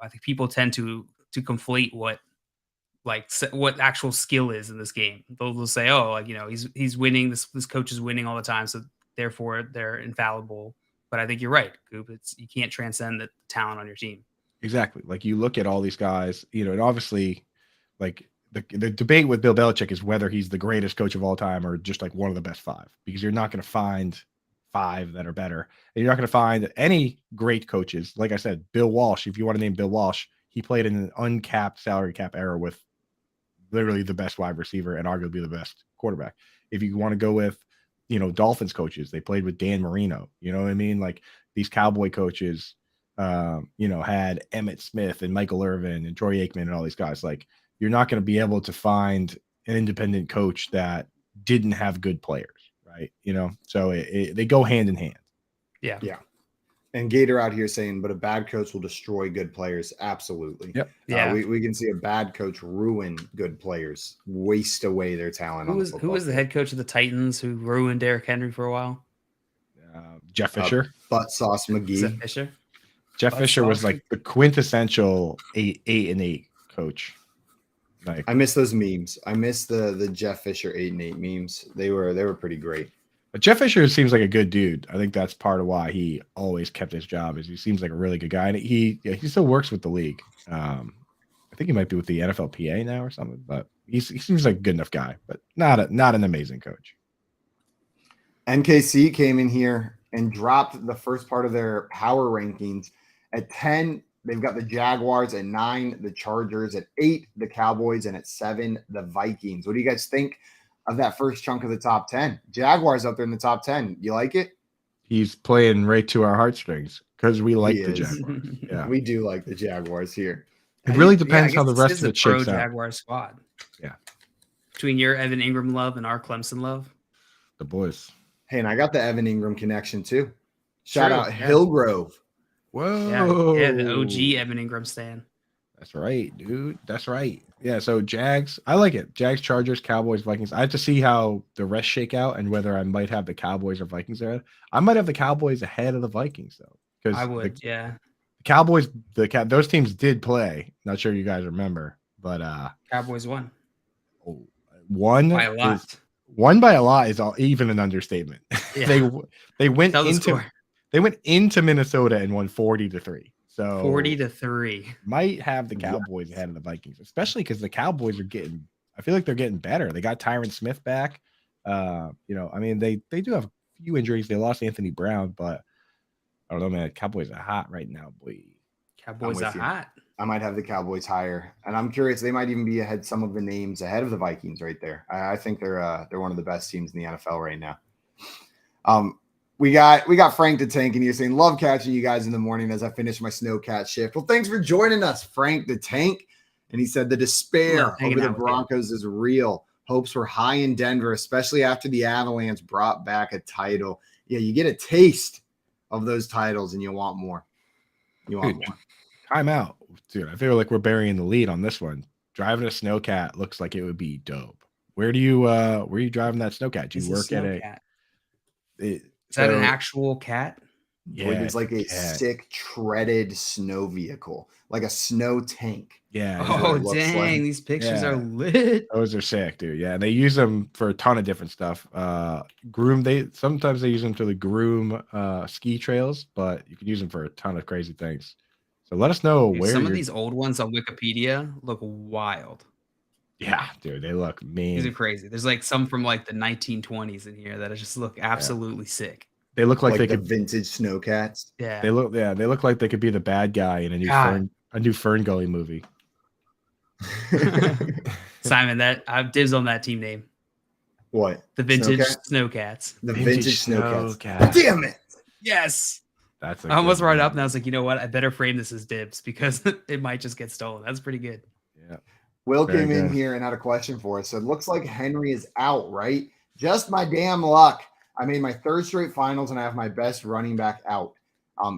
I think people tend to conflate what actual skill is in this game. They'll say, oh, like, he's winning. This coach is winning all the time, so therefore they're infallible. But I think you're right, Coop. You can't transcend the talent on your team. Exactly. Like, you look at all these guys, and obviously, like, the debate with Bill Belichick is whether he's the greatest coach of all time or just like one of the best five, because you're not going to find five that are better. And you're not going to find any great coaches. Like I said, Bill Walsh, if you want to name Bill Walsh, he played in an uncapped salary cap era with literally the best wide receiver and arguably the best quarterback. If you want to go with, Dolphins coaches, they played with Dan Marino. You know what I mean? Like, these Cowboy coaches, had Emmitt Smith and Michael Irvin and Troy Aikman and all these guys. Like, you're not going to be able to find an independent coach that didn't have good players, right? So they go hand in hand. Yeah. Yeah. And Gator out here saying, but a bad coach will destroy good players. Absolutely. Yep. Yeah. We can see a bad coach ruin good players, waste away their talent. Who was the head coach of the Titans who ruined Derrick Henry for a while? Jeff Fisher. Butt Sauce Is McGee. that Fisher? Jeff Butt Fisher was Sauce? like the quintessential 8-8 coach. Like, I miss those memes. I miss the Jeff Fisher 8-8 memes. They were pretty great. but Jeff Fisher seems like a good dude. I think that's part of why he always kept his job. Is he seems like a really good guy, and he still works with the league. I think he might be with the NFLPA now or something. But he seems like a good enough guy, but not an amazing coach. NKC came in here and dropped the first part of their power rankings. At 10, they've got the Jaguars. At 9, the Chargers. At 8, the Cowboys. And at 7, the Vikings. What do you guys think of that first chunk of the top 10? Jaguars up there in the top 10. You like it? He's playing right to our heartstrings because we like He the is. Jaguars. Yeah, We do like the Jaguars here. it really Yeah, depends I how guess the this rest is of a it shakes pro out. Jaguar squad. Yeah. Between your Evan Ingram love and our Clemson love. The boys. Hey, and I got the Evan Ingram connection too. Shout True, out yeah. Hillgrove. Whoa. Yeah, the OG Evan Ingram stan. That's right, dude. That's right. Yeah, so Jags, I like it. Jags, Chargers, Cowboys, Vikings. I have to see how the rest shake out and whether I might have the Cowboys or Vikings there. I might have the Cowboys ahead of the Vikings though, because I would, yeah. the Cowboys, those teams did play. Not sure you guys remember, but Cowboys won one by a lot. One by a lot is even an understatement. Yeah. they went Tell the into score. they went into Minnesota and won 40-3. So 40-3. might have the Cowboys ahead of the Vikings, especially because the Cowboys are I feel like they're getting better. They got Tyron Smith back. I mean, they do have a few injuries. They lost Anthony Brown, but I don't know, man. Cowboys are hot right now, boy. Cowboys with are you. hot. I might have the Cowboys higher, and I'm curious. They might even be ahead. Some of the names ahead of the Vikings right there. I think they're one of the best teams in the NFL right now. We got Frank the Tank, and you're saying love catching you guys in the morning as I finish my snowcat shift. Well, thanks for joining us, Frank the Tank. And he said the despair Love hanging over the out with you. Broncos is real. Hopes were high in Denver, especially after the Avalanche brought back a title. Yeah, you get a taste of those titles, and you want more. You want Dude, more. Time out, dude. I feel like we're burying the lead on this one. Driving a snowcat looks like it would be dope. Where are you driving that snowcat? Do It's you a work at snow a? cat. Is that an actual cat? Yeah, Believe it's like a cat. sick treaded snow vehicle, like a snow tank. Yeah. what Oh, it looks dang. like. These pictures Yeah. are lit. Those are sick, dude. Yeah, and they use them for a ton of different stuff. Sometimes they use them to groom ski trails, but you can use them for a ton of crazy things. So let us know Dude, where some of you're- these old ones on Wikipedia look wild. Yeah, dude, they look mean. These are crazy. There's like some from like the 1920s in here that just look absolutely sick. They look like they the could. vintage snowcats. Yeah. They look like they could be the bad guy in a new God. Fern Gully movie. Simon, that I've dibs on that team name. What? The vintage Snowcat? Snowcats. The vintage snowcats. Snowcat. Damn it. Yes. That's a I almost good brought it one. up and I was like, you know what? I better frame this as dibs because it might just get stolen. That's pretty good. Yeah. Will Very came in good. here and had a question for us. Said, looks like Henry is out, right? Just my damn luck. I made my third straight finals and I have my best running back out.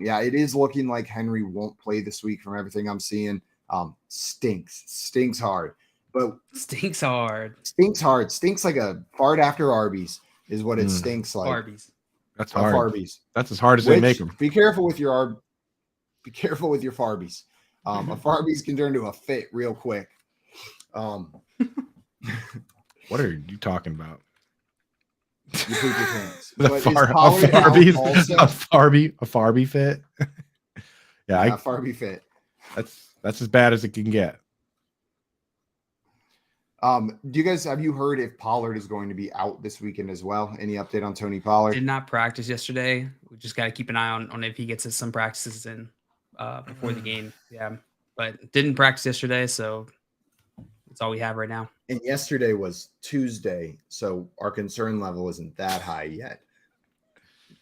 Yeah, it is looking like Henry won't play this week from everything I'm seeing. Stinks hard. But Stinks hard. stinks hard. Stinks like a fart after Arby's is what it Mm. stinks like. Arby's. That's Of hard. Arby's. That's as hard as they make them. Be careful with your Farbies. A Farbies can turn to a fit real quick. What are you talking about? You poop your pants. A But is Far- a Pollard out Farby, also? a Farby fit. Yeah, Farby fit. that's as bad as it can get. Do you guys have you heard if Pollard is going to be out this weekend as well? Any update on Tony Pollard? Did not practice yesterday. We just got to keep an eye on if he gets some practices in before the game. Yeah, but didn't practice yesterday, so that's all we have right now. And yesterday was Tuesday, so our concern level isn't that high yet.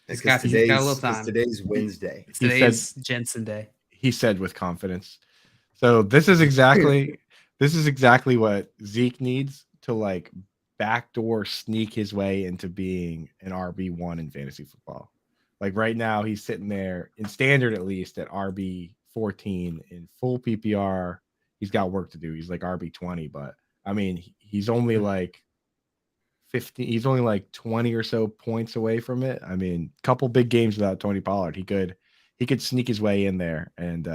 He's Because got a little time. today's Wednesday. Today's Jensen Day. He said with confidence. So this is exactly what Zeke needs to backdoor sneak his way into being an RB1 in fantasy football. Like right now, he's sitting there in standard at least at RB 14. In full PPR, he's got work to do. He's like RB 20, but I mean, he's only like 15. He's only like 20 or so points away from it. I mean, couple big games without Tony Pollard, he could sneak his way in there and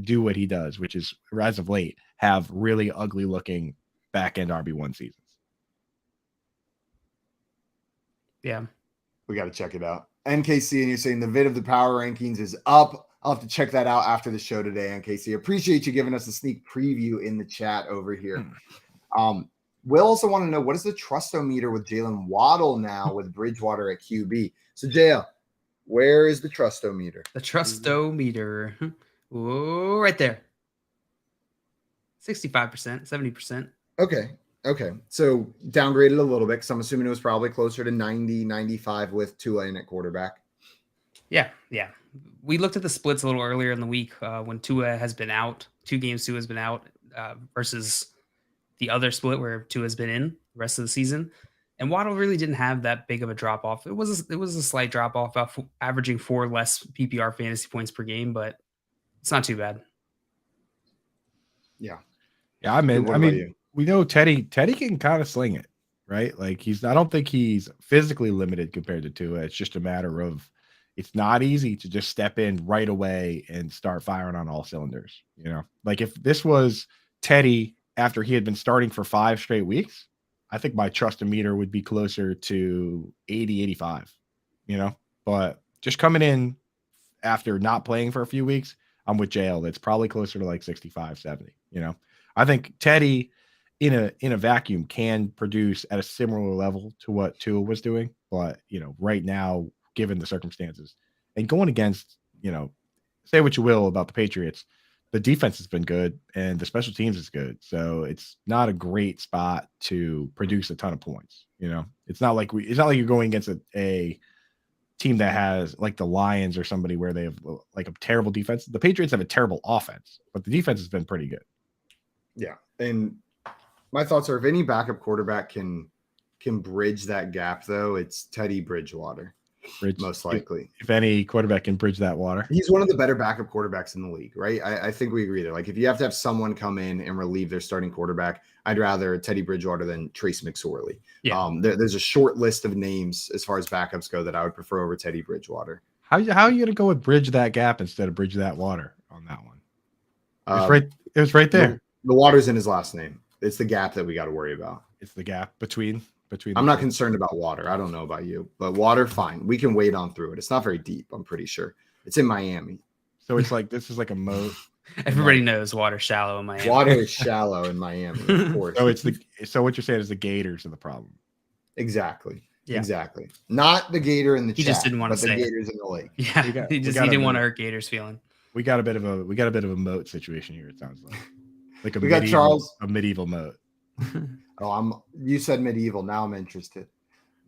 do what he does, which is, as of late, have really ugly looking back end RB1 seasons. Yeah. We got to check it out. NKC, and you're saying the vid of the power rankings is up. I'll have to check that out after the show today, NKC. Appreciate you giving us a sneak preview in the chat over here. We'll also want to know, what is the trustometer with Jalen Waddle now with Bridgewater at QB? So, JL, where is the trustometer? The trustometer. Ooh, right there. 65%, 70%. Okay. So downgraded a little bit because I'm assuming it was probably closer to 90, 95 with Tua in at quarterback. Yeah. We looked at the splits a little earlier in the week when Tua has been out. 2 games Tua has been out versus the other split where Tua has been in the rest of the season. And Waddle really didn't have that big of a drop off. It was a slight drop off, averaging 4 less PPR fantasy points per game, but it's not too bad. Yeah. I mean, we know Teddy can kind of sling it, right? Like I don't think he's physically limited compared to Tua. It's just a matter of, it's not easy to just step in right away and start firing on all cylinders. You know, like if this was Teddy after he had been starting for 5 straight weeks, I think my trust-o-meter would be closer to 80, 85, you know, but just coming in after not playing for a few weeks, I'm with JL. That's probably closer to like 65, 70, you know. I think Teddy in a vacuum can produce at a similar level to what Tua was doing, but you know, right now, given the circumstances and going against, you know, say what you will about the Patriots, the defense has been good and the special teams is good. So it's not a great spot to produce a ton of points. You know, it's not like you're going against a team that has like the Lions or somebody where they have like a terrible defense. The Patriots have a terrible offense, but the defense has been pretty good. Yeah. And my thoughts are, if any backup quarterback can bridge that gap, though, it's Teddy Bridgewater. Most likely. If any quarterback can bridge that water. He's one of the better backup quarterbacks in the league, right? I think we agree there. Like if you have to have someone come in and relieve their starting quarterback, I'd rather Teddy Bridgewater than Trace McSorley. Yeah. There's a short list of names as far as backups go that I would prefer over Teddy Bridgewater. How are you going to go with bridge that gap instead of bridge that water on that one? It was right there. The water's in his last name. It's the gap that we got to worry about. It's the gap between. I'm not concerned about water. I don't know about you, but water, fine. We can wade on through it. It's not very deep, I'm pretty sure. It's in Miami. So it's like, this is like a moat. Everybody knows water's shallow in Miami. Water is shallow in Miami, of course. So what you're saying is the Gators are the problem. Exactly. Yeah. Exactly. Not the Gator in the He chat, just didn't want to say the Gators in the lake. Yeah. He didn't want to hurt Gators' feeling. We got a bit of a moat situation here, it sounds like. Like we got Charles, a medieval moat. You said medieval. Now I'm interested.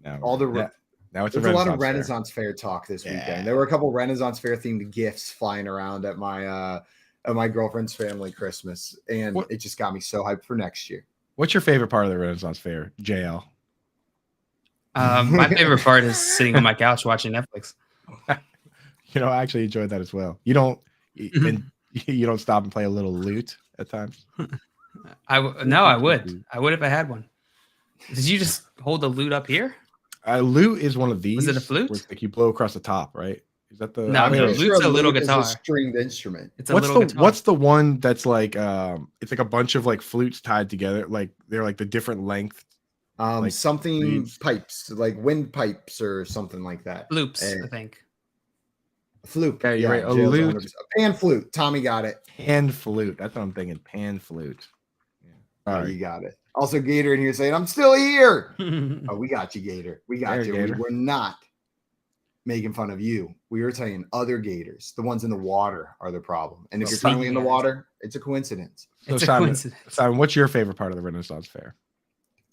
Now there's a lot of Renaissance Fair talk this weekend. There were a couple Renaissance Fair themed gifts flying around at my girlfriend's family Christmas, and it just got me so hyped for next year. What's your favorite part of the Renaissance Fair, JL? My favorite part is sitting on my couch watching Netflix. You know, I actually enjoyed that as well. You don't stop and play a little lute at times. I would if I had one. Did you just hold the lute up here? Lute is one of these. Was it a flute? Where it's like you blow across the top, right? Is that the? No, lute's a little guitar. It's a stringed instrument. It's a little guitar. What's the one that's like? It's like a bunch of like flutes tied together. Like they're like the different length. Like something reeds. Pipes, like wind pipes or something like that. Flutes, I think. Flute. Yeah, you're right. A lute. A pan flute. Tommy got it. Pan flute. That's what I'm thinking. Pan flute. All right. You got it. Also, Gator in here saying, I'm still here. Oh, we got you, Gator. We got you. Gator. We're not making fun of you. We were saying other Gators, the ones in the water, are the problem. And if you're currently in the water, it's a coincidence. It's a coincidence. Simon, what's your favorite part of the Renaissance Fair?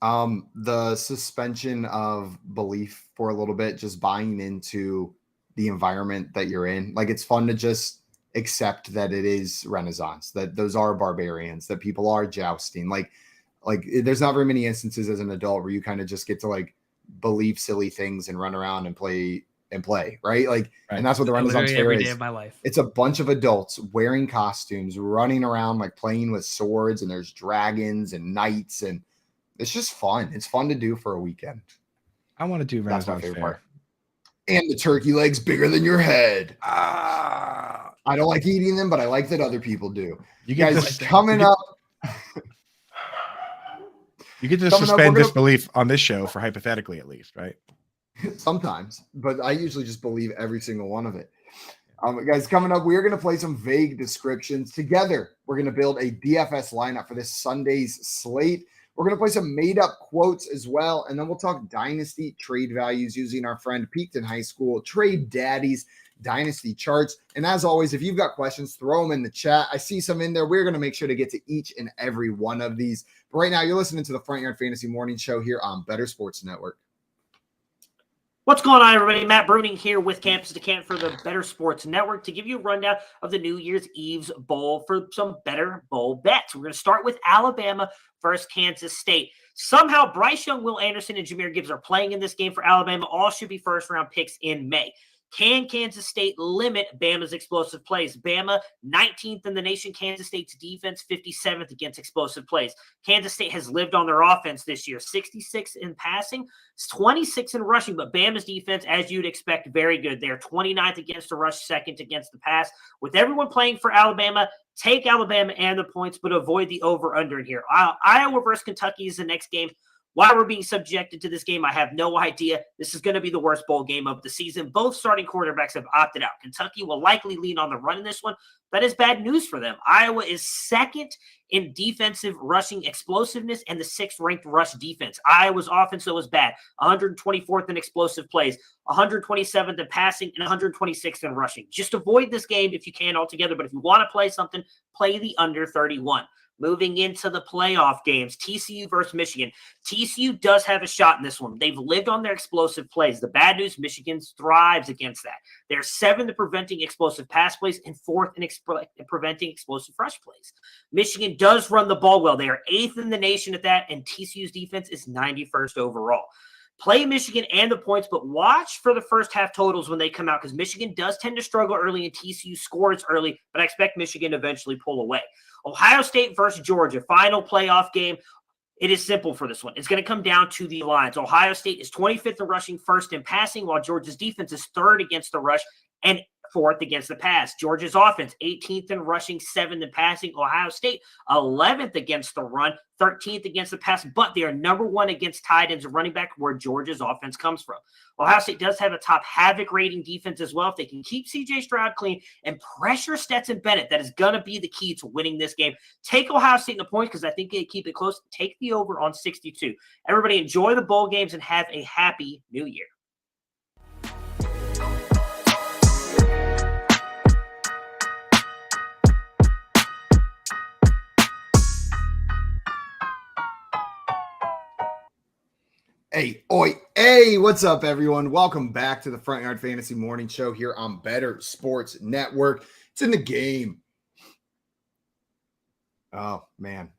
The suspension of belief for a little bit, just buying into the environment that you're in. Like, it's fun to just accept that it is Renaissance, that those are barbarians, that people are jousting. Like there's not very many instances as an adult where you kind of just get to like believe silly things and run around and play and play, right? Like, Right. and that's what the Renaissance Literally Fair every is. day of my life. It's a bunch of adults wearing costumes, running around, like playing with swords, and there's dragons and knights, and it's just fun. It's fun to do for a weekend. I want to do That's my Renaissance favorite Fair. part. And the turkey leg's bigger than your head. Ah, I don't like eating them, but I like that other people do. you get Guys, to, coming up. You get to Coming up, suspend we're gonna- disbelief on this show for hypothetically, at least, right? Sometimes, but I usually just believe every single one of it. Guys, coming up, we're going to play some vague descriptions. Together, we're going to build a DFS lineup for this Sunday's slate. We're going to play some made-up quotes as well, and then we'll talk Dynasty trade values using our friend Peaked in High School, Trade Daddy's Dynasty charts. And as always, if you've got questions, throw them in the chat. I see some in there. We're going to make sure to get to each and every one of these. But right now, you're listening to the Front Yard Fantasy Morning Show here on Better Sports Network. What's going on, everybody? Matt Bruning here with Campus to Camp for the Better Sports Network to give you a rundown of the New Year's Eve's Bowl for some better bowl bets. We're going to start with Alabama versus Kansas State. Somehow, Bryce Young, Will Anderson, and Jahmyr Gibbs are playing in this game for Alabama. All should be first-round picks in May. Can Kansas State limit Bama's explosive plays? Bama, 19th in the nation. Kansas State's defense, 57th against explosive plays. Kansas State has lived on their offense this year, 66 in passing, 26 in rushing, but Bama's defense, as you'd expect, very good. They're 29th against the rush, second against the pass. With everyone playing for Alabama, take Alabama and the points, but avoid the over-under in here. Iowa versus Kentucky is the next game. Why we're being subjected to this game, I have no idea. This is going to be the worst bowl game of the season. Both starting quarterbacks have opted out. Kentucky will likely lean on the run in this one. That is bad news for them. Iowa is second in defensive rushing explosiveness and the sixth-ranked rush defense. Iowa's offense, though, is bad. 124th in explosive plays, 127th in passing, and 126th in rushing. Just avoid this game if you can altogether, but if you want to play something, play the under 31. Moving into the playoff games, TCU versus Michigan. TCU does have a shot in this one. They've lived on their explosive plays. The bad news, Michigan thrives against that. They're 7th in preventing explosive pass plays and 4th in preventing explosive rush plays. Michigan does run the ball well. They are 8th in the nation at that, and TCU's defense is 91st overall. Play Michigan and the points, but watch for the first half totals when they come out because Michigan does tend to struggle early and TCU scores early, but I expect Michigan to eventually pull away. Ohio State versus Georgia, final playoff game. It is simple for this one. It's going to come down to the lines. Ohio State is 25th in rushing, 1st in passing, while Georgia's defense is 3rd against the rush and 4th against the pass. Georgia's offense, 18th in rushing, 7th in passing. Ohio State, 11th against the run, 13th against the pass, but they are number 1 against tight ends and running back where Georgia's offense comes from. Ohio State does have a top havoc rating defense as well. If they can keep C.J. Stroud clean and pressure Stetson Bennett, that is going to be the key to winning this game. Take Ohio State in the points because I think they keep it close. Take the over on 62. Everybody enjoy the bowl games and have a happy new year. Hey, oi, hey, what's up, everyone? Welcome back to the Front Yard Fantasy Morning Show here on Better Sports Network. It's in the game. Oh, man.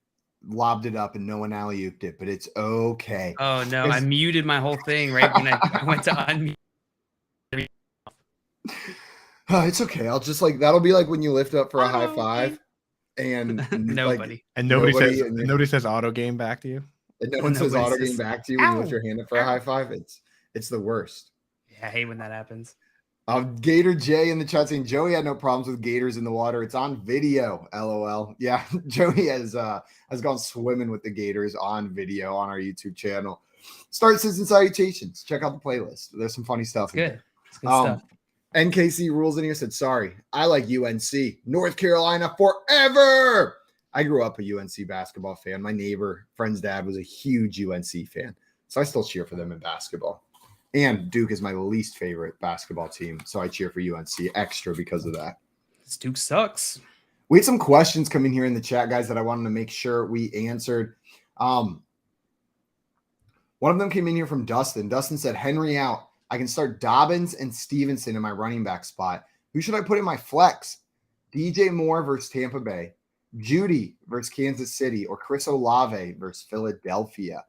Lobbed it up and no one alley-ooped it, but it's okay. Oh, no. I muted my whole thing right when I went to unmute. It's okay. I'll just that'll be like when you lift up for a high five and Nobody. And nobody nobody says auto game back to you. and no one says Nobody auto game says, back to you when you "Ow, lift your hand up for a ow." high five. It's the worst. Yeah, I hate when that happens. Gator J in the chat saying Joey had no problems with gators in the water. It's on video. LOL. Yeah, Joey has gone swimming with the gators on video on our YouTube channel. Start Citizen Salutations. Check out the playlist. There's some funny stuff. It's good. It's good Um, stuff. NKC rules in here said, sorry, I like UNC. North Carolina forever. I grew up a UNC basketball fan. My neighbor, friend's dad, was a huge UNC fan. So I still cheer for them in basketball. And Duke is my least favorite basketball team. So I cheer for UNC extra because of that. This Duke sucks. We had some questions coming here in the chat, guys, that I wanted to make sure we answered. One of them came in here from Dustin. Dustin said, Henry out. I can start Dobbins and Stevenson in my running back spot. Who should I put in my flex? DJ Moore versus Tampa Bay, Judy versus Kansas City, or Chris Olave versus Philadelphia?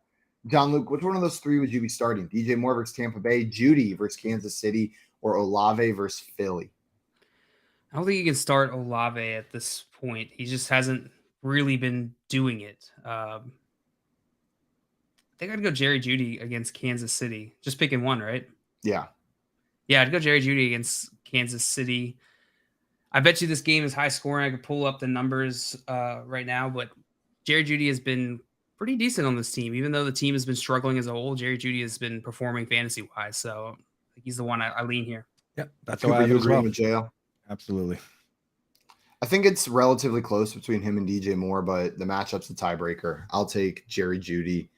John Luke, which one of those three would you be starting? DJ Moore versus Tampa Bay, Judy versus Kansas City, or Olave versus Philly? I don't think you can start Olave at this point. He just hasn't really been doing it. I think I'd go Jerry Jeudy against Kansas City. Just picking one, right? Yeah. Yeah, I'd go Jerry Jeudy against Kansas City. I bet you this game is high scoring. I could pull up the numbers right now, but Jerry Jeudy has been pretty decent on this team. Even though the team has been struggling as a whole, Jerry Jeudy has been performing fantasy-wise. So I think he's the one I lean here. Yep, that's Cooper, how I you do as agree well. with JL? Absolutely. I think it's relatively close between him and DJ Moore, but the matchup's the tiebreaker. I'll take Jerry Jeudy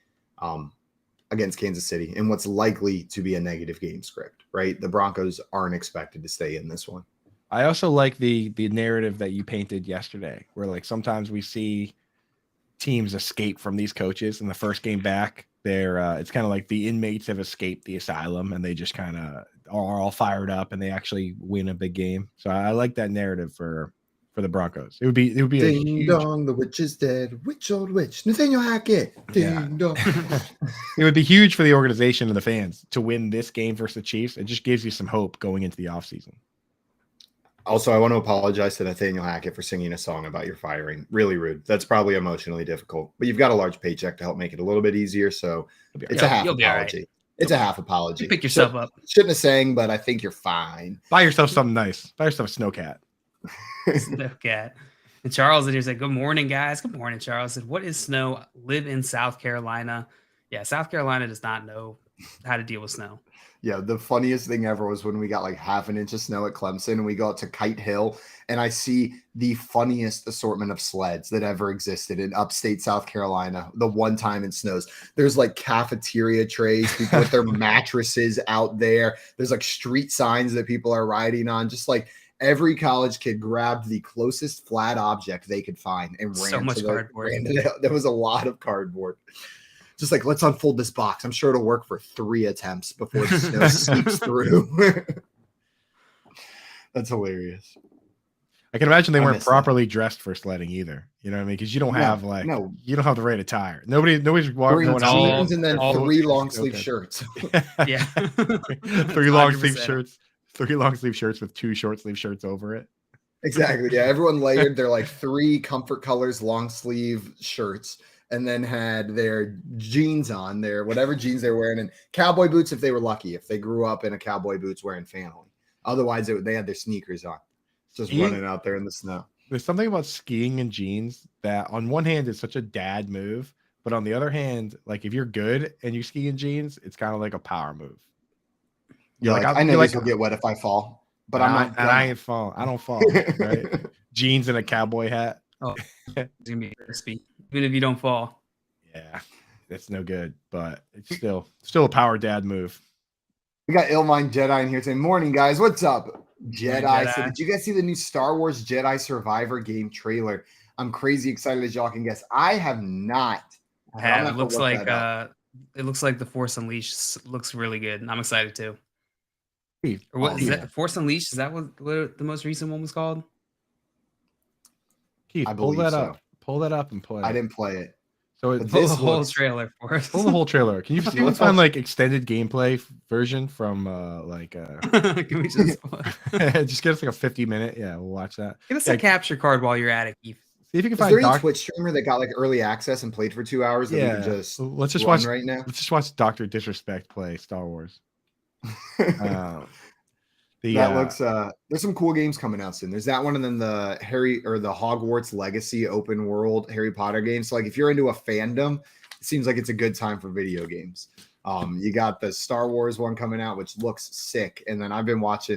against Kansas City in what's likely to be a negative game script, right? The Broncos aren't expected to stay in this one. I also like the narrative that you painted yesterday, where like sometimes we see teams escape from these coaches in the first game back. They're it's kind of like the inmates have escaped the asylum and they just kind of are all fired up and they actually win a big game. So I like that narrative for the Broncos. It would be Ding a huge, dong, the witch is dead. Witch, old witch. Nathaniel Hackett. Ding dong. it would be huge for the organization and the fans to win this game versus the Chiefs. It just gives you some hope going into the offseason. Also, I want to apologize to Nathaniel Hackett for singing a song about your firing. Really rude. That's probably emotionally difficult, but you've got a large paycheck to help make it a little bit easier. So it's a half You'll be all apology. right. It's a half apology. You pick yourself up. Shouldn't have sang, but I think you're fine. Buy yourself something nice. Buy yourself a snowcat. Snow cat. And Charles in here said, "Good morning, guys." Good morning, Charles. Said, "What is snow? Live in South Carolina." Yeah, South Carolina does not know how to deal with snow. Yeah, the funniest thing ever was when we got like half an inch of snow at Clemson and we go out to Kite Hill and I see the funniest assortment of sleds that ever existed in upstate South Carolina. The one time it snows, there's like cafeteria trays, people with their mattresses out there. There's like street signs that people are riding on. Just like every college kid grabbed the closest flat object they could find and ran. So much cardboard. There was a lot of cardboard. Just like, let's unfold this box. I'm sure it'll work for 3 attempts before the snow seeps through. That's hilarious. I can imagine they weren't that. properly dressed for sledding either. You know what I mean? Because you don't have you don't have the right attire. Nobody's Three going out jeans and then 3 long sleeve shirts. Yeah. 3 long sleeve shirts. 3 long sleeve shirts with 2 short sleeve shirts over it. Exactly. Yeah. Everyone layered their like 3 comfort colors, long sleeve shirts, and then had their jeans on, their whatever jeans they were wearing, and cowboy boots if they were lucky, if they grew up in a cowboy boots wearing family. Otherwise, they had their sneakers on, just running out there in the snow. There's something about skiing in jeans that on one hand is such a dad move, but on the other hand, like if you're good and you ski in jeans, it's kind of like a power move. You're like, I know this will get wet if I fall, but I'm not. And I ain't fall. I don't fall. Right? Jeans and a cowboy hat. Oh, it's gonna be crispy, even if you don't fall. Yeah, that's no good, but it's still a power dad move. We got Illmind Jedi in here saying, "Morning, guys. What's up, Jedi?" So did you guys see the new Star Wars Jedi Survivor game trailer? I'm crazy excited as y'all can guess. I have not. It looks like the Force Unleashed looks really good, and I'm excited too. Or what is that? Force Unleashed? Is that what the most recent one was called? Keith, pull that up. Pull that up and play. I didn't play it. So pull the whole trailer for us. Pull the whole trailer. Can you find like extended gameplay version from Can we just get us like a 50-minute? Yeah, we'll watch that. Get us a capture card while you're at it, Keith. See if you can find a Twitch streamer that got like early access and played for 2 hours. That we can just let's just watch right now. Let's just watch Dr. Disrespect play Star Wars. That looks there's some cool games coming out soon. There's that one, and then the Hogwarts Legacy open world Harry Potter game. So like if you're into a fandom, it seems like it's a good time for video games. You got the Star Wars one coming out, which looks sick. And then I've watched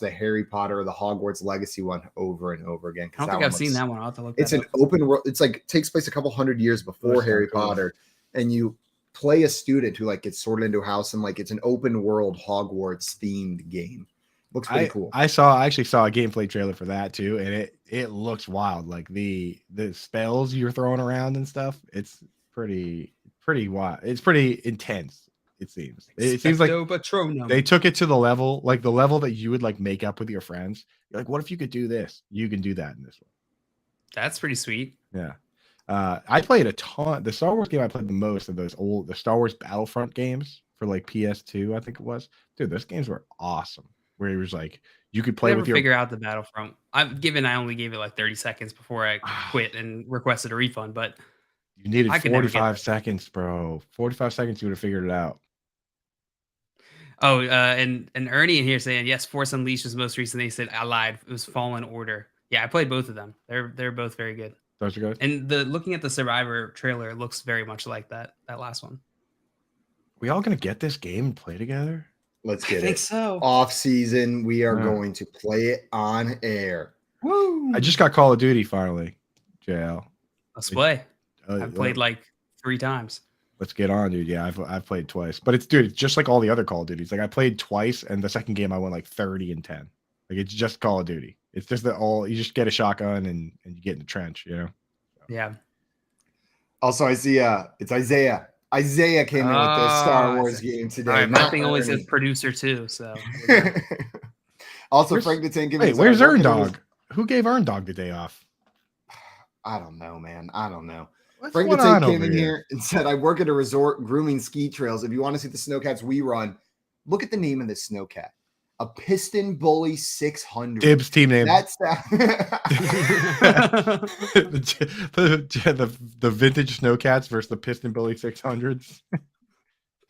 the Harry Potter, the Hogwarts Legacy one over and over again. I don't think I've seen that one. I'll have to look it's an open world. It's like takes place a couple hundred years before Harry Potter, and you play a student who like gets sorted into a house, and like it's an open world Hogwarts themed game. Looks pretty cool. I actually saw a gameplay trailer for that too, and it looks wild. Like the spells you're throwing around and stuff. It's pretty wild. It's pretty intense. It seems. It seems like they took it to the level that you would like make up with your friends. You're like, what if you could do this? You can do that in this one. That's pretty sweet. Yeah. I played a ton. The Star Wars game I played the most of the Star Wars Battlefront games for like PS2, I think it was. Dude, those games were awesome. where it was like you could I play never with your. figure out the Battlefront. I only gave it like 30 seconds before I quit and requested a refund, but You needed I could never get 45 that. seconds, bro. 45 seconds, you would have figured it out. Oh, and Ernie in here saying yes, Force Unleashed was most recent. They said I lied. It was Fallen Order. Yeah, I played both of them. They're both very good. Those are good. And looking at the Survivor trailer, it looks very much like that last one. We all gonna get this game and play together? Let's I get think it. so. Off season, we are Yeah. going to play it on air. Woo! I just got Call of Duty finally, JL. Let's play. Uh, I've played like 3 times. Let's get on, dude. Yeah, I've played twice, but it's just like all the other Call of Duties. Like I played twice, and the second game I went like 30-10. Like it's just Call of Duty. It's just you just get a shotgun and you get in the trench, you know. Yeah. Also, I see it's Isaiah. Isaiah came in with the Star Wars Isaiah. game today. All right, my not thing only says Ernie. producer too. So Also, Where's- Frank the Tank. Wait, where's Earn Dog? Who gave Earn Dog the day off? I don't know, man. I don't know. What's Frank the going on Tank came over in here and said, I work at a resort grooming ski trails. If you want to see the snowcats we run, look at the name of this snowcat. A Piston Bully 600. Dibs team name. That's the vintage Snowcats versus the Piston Bully 600s.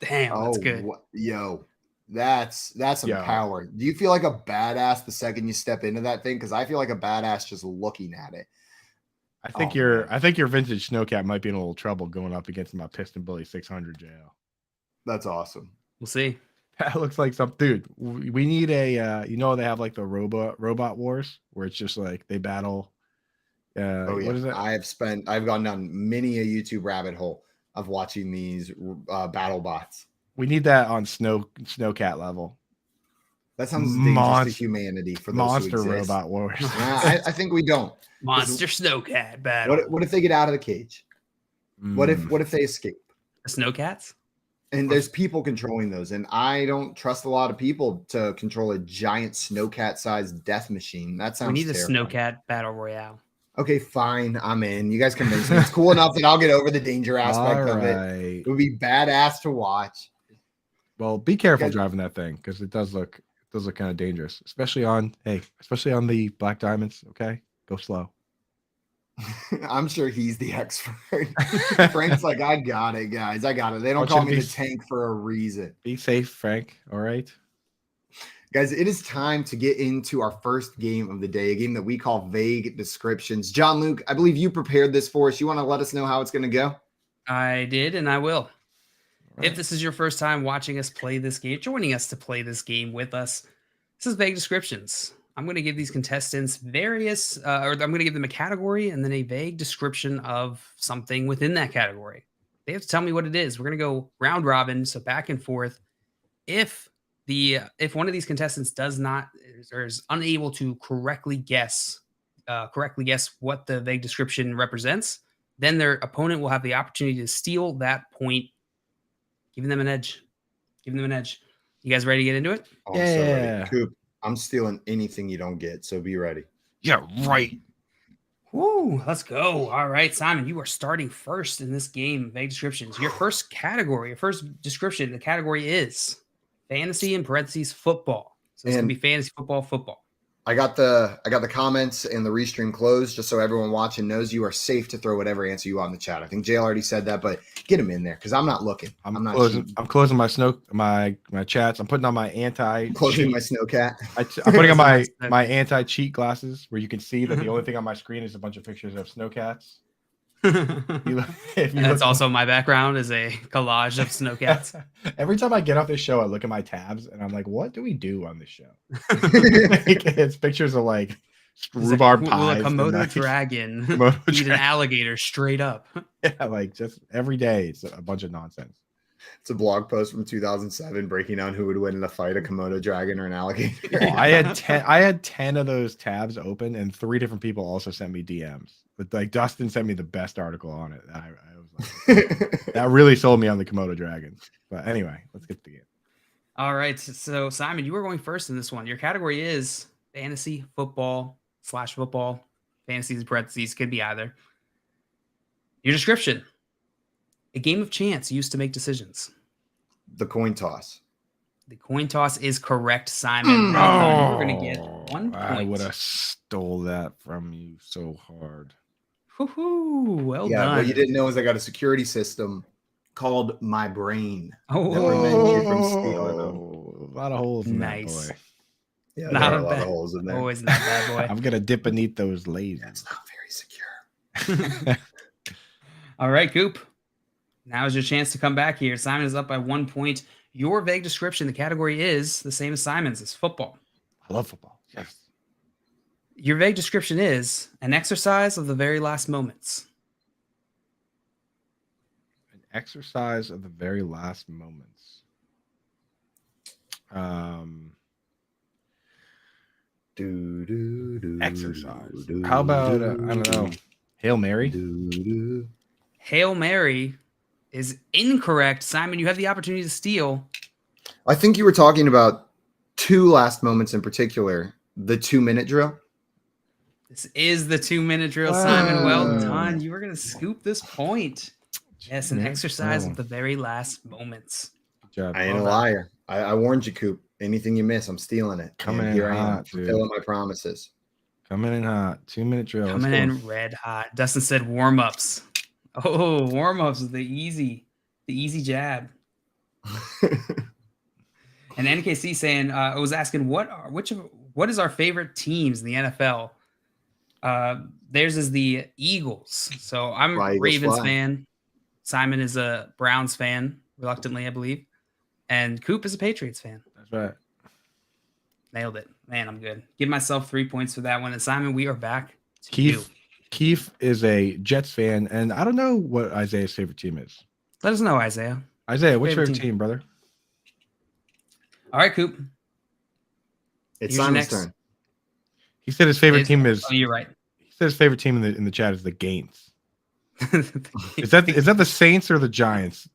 damn, that's good. Yo, that's some Yo. power. Do you feel like a badass the second you step into that thing? Because I feel like a badass just looking at it. I think man. I think your vintage Snowcat might be in a little trouble going up against my Piston Bully 600 JL. That's awesome. We'll see. That looks like some dude. We need a they have like the robot wars where it's just like they battle. Oh yeah, What is it? I've gone down many a YouTube rabbit hole of watching these battle bots. We need that on Snowcat level. That sounds dangerous to humanity for those Monster who exist. robot wars. I think we don't. Monster Snowcat battle. What if they get out of the cage? What if they escape? The Snowcats? And there's people controlling those, and I don't trust a lot of people to control a giant snowcat-sized death machine. That sounds. We need a terrifying. Snowcat battle royale. Okay, fine, I'm in. You guys convince me. It's cool enough that I'll get over the danger aspect of it. Right. It would be badass to watch. Well, be careful Guys- driving that thing because it does look kind of dangerous, especially on the Black Diamonds. Okay, go slow. I'm sure he's the expert. Frank's like, I got it, guys. I got it. They don't Want call you to me be the tank for a reason. Be safe, Frank. All right. Guys, it is time to get into our first game of the day, a game that we call Vague Descriptions. John Luke, I believe you prepared this for us. You want to let us know how it's going to go? I did, and I will. All If right. this is your first time watching us play this game, joining us to play this game with us, this is Vague Descriptions. I'm going to give these contestants various, or I'm going to give them a category and then a vague description of something within that category. They have to tell me what it is. We're going to go round robin, so back and forth. If one of these contestants does not or is unable to correctly guess what the vague description represents, then their opponent will have the opportunity to steal that point, giving them an edge. You guys ready to get into it? Oh, I'm so Yeah. ready. Coop, I'm stealing anything you don't get, so be ready. Yeah, right. Woo, let's go. All right, Simon, you are starting first in this game, vague descriptions. Your first category, your first description, the category is fantasy in parentheses football. So it's going to be fantasy football. I got the comments and the restream closed just so everyone watching knows you are safe to throw whatever answer you want in the chat. I think Jay already said that, but get him in there because I'm not looking. I'm not cheating. I'm closing my my chats. I'm putting on my Closing my snowcat. I'm putting on my anti-cheat glasses where you can see that the only thing on my screen is a bunch of pictures of snowcats. That's also my background is a collage of snowcats. Every time I get off this show, I look at my tabs and I'm like, what do we do on this show? It's pictures of like rhubarb Will pies. a Komodo and, like, dragon Komodo eat an dragon. alligator straight up? Yeah, like just every day it's a bunch of nonsense. It's a blog post from 2007 breaking down who would win in a fight, a Komodo dragon or an alligator. Well, I had 10 of those tabs open and 3 different people also sent me DMs. But like Dustin sent me the best article on it. I was like, that really sold me on the Komodo dragons. But anyway, let's get to the game. All right. So Simon, you are going first in this one. Your category is fantasy football /football. Fantasies in parentheses could be either. Your description: a game of chance used to make decisions. The coin toss. The coin toss is correct, Simon. Well done. You're going to get 1 point. I would have stole that from you so hard. Woo-hoo, well Yeah, done. what you didn't know is I got a security system called my brain. Oh, that prevents you from stealing them. A lot of holes in Nice. that boy. Yeah, Not there are a a lot bad- of holes in there. always not bad, boy. I'm gonna dip beneath those lasers. That's not very secure. All right, Coop. Now is your chance to come back here. Simon is up by 1 point. Your vague description, the category is the same as Simon's. It's football. I love football. Yes. Your vague description is an exercise of the very last moments. An exercise of the very last moments. Exercise. How about I don't know, Hail Mary? Hail Mary is incorrect. Simon, you have the opportunity to steal. I think you were talking about 2 last moments in particular. The 2-minute drill. This is the 2-minute drill, Simon. Well Wow. done. You were going to scoop this point. Yes, an Yeah. exercise Oh. of the very last moments. Good job. I ain't a Well done. liar. I warned you, Coop. Anything you miss, I'm stealing it. Coming And in here I am, hot, dude. fulfilling my promises. Coming in hot. 2-minute drill. Let's Coming go. in red hot. Dustin said warm-ups. Oh, warm-ups is the easy jab. And NKC saying, I was asking what is our favorite teams in the NFL? Theirs is the Eagles. So I'm Fly, a Eagles, Ravens fly. fan. Simon is a Browns fan, reluctantly, I believe. And Coop is a Patriots fan. That's right. Nailed it. Man, I'm good. Give myself 3 points for that one. And Simon, we are back to you. Keith is a Jets fan, and I don't know what Isaiah's favorite team is. Let us know, Isaiah. Isaiah, what's your Favorite favorite team, brother? All right, Coop. It's Here's your Simon's next- turn. He said his favorite team is. Oh, you're right. He said his favorite team in the chat is the Gaints. Is that the Saints or the Giants?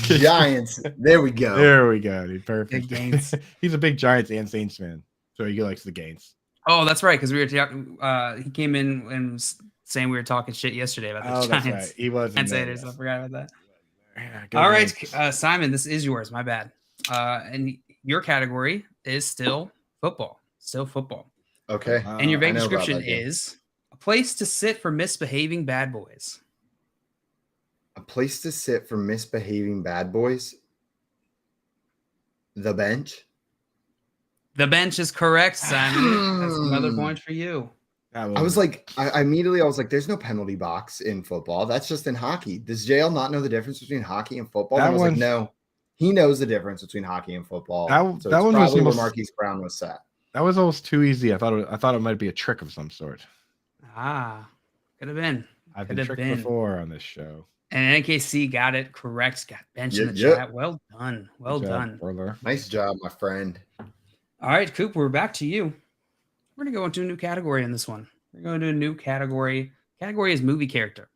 Giants. There we go. There we go, dude. Perfect. Big Gaints. He's a big Giants and Saints fan, so he likes the Gaints. Oh, that's right. Because we were talking. He came in and was saying we were talking shit yesterday about the Oh, that's Giants. right. He was. And Satyrs. I forgot about that. Yeah, go All right, Gaints. Simon, this is yours. My bad. And your category is still football. Still football. Okay. And your vague I know about description that game. is a place to sit for misbehaving bad boys. A place to sit for misbehaving bad boys. The bench. The bench is correct, Simon. That's another point for you. I was like, I immediately was like, there's no penalty box in football. That's just in hockey. Does JL not know the difference between hockey and football? That And I was like, one- no, he knows the difference between hockey and football. That- so that it's one was probably where almost- Marquise Brown was set. that was almost too easy. I thought it might be a trick of some sort. Could have been. I've Could been have tricked been. before on this show. And NKC got it correct. Got bench in the Yep. chat. Well done. Well Good job, done. brother. Nice job, my friend. All right, Coop, we're back to you. We're going to go into a new category in this one. We're going to a new category. Category is movie character.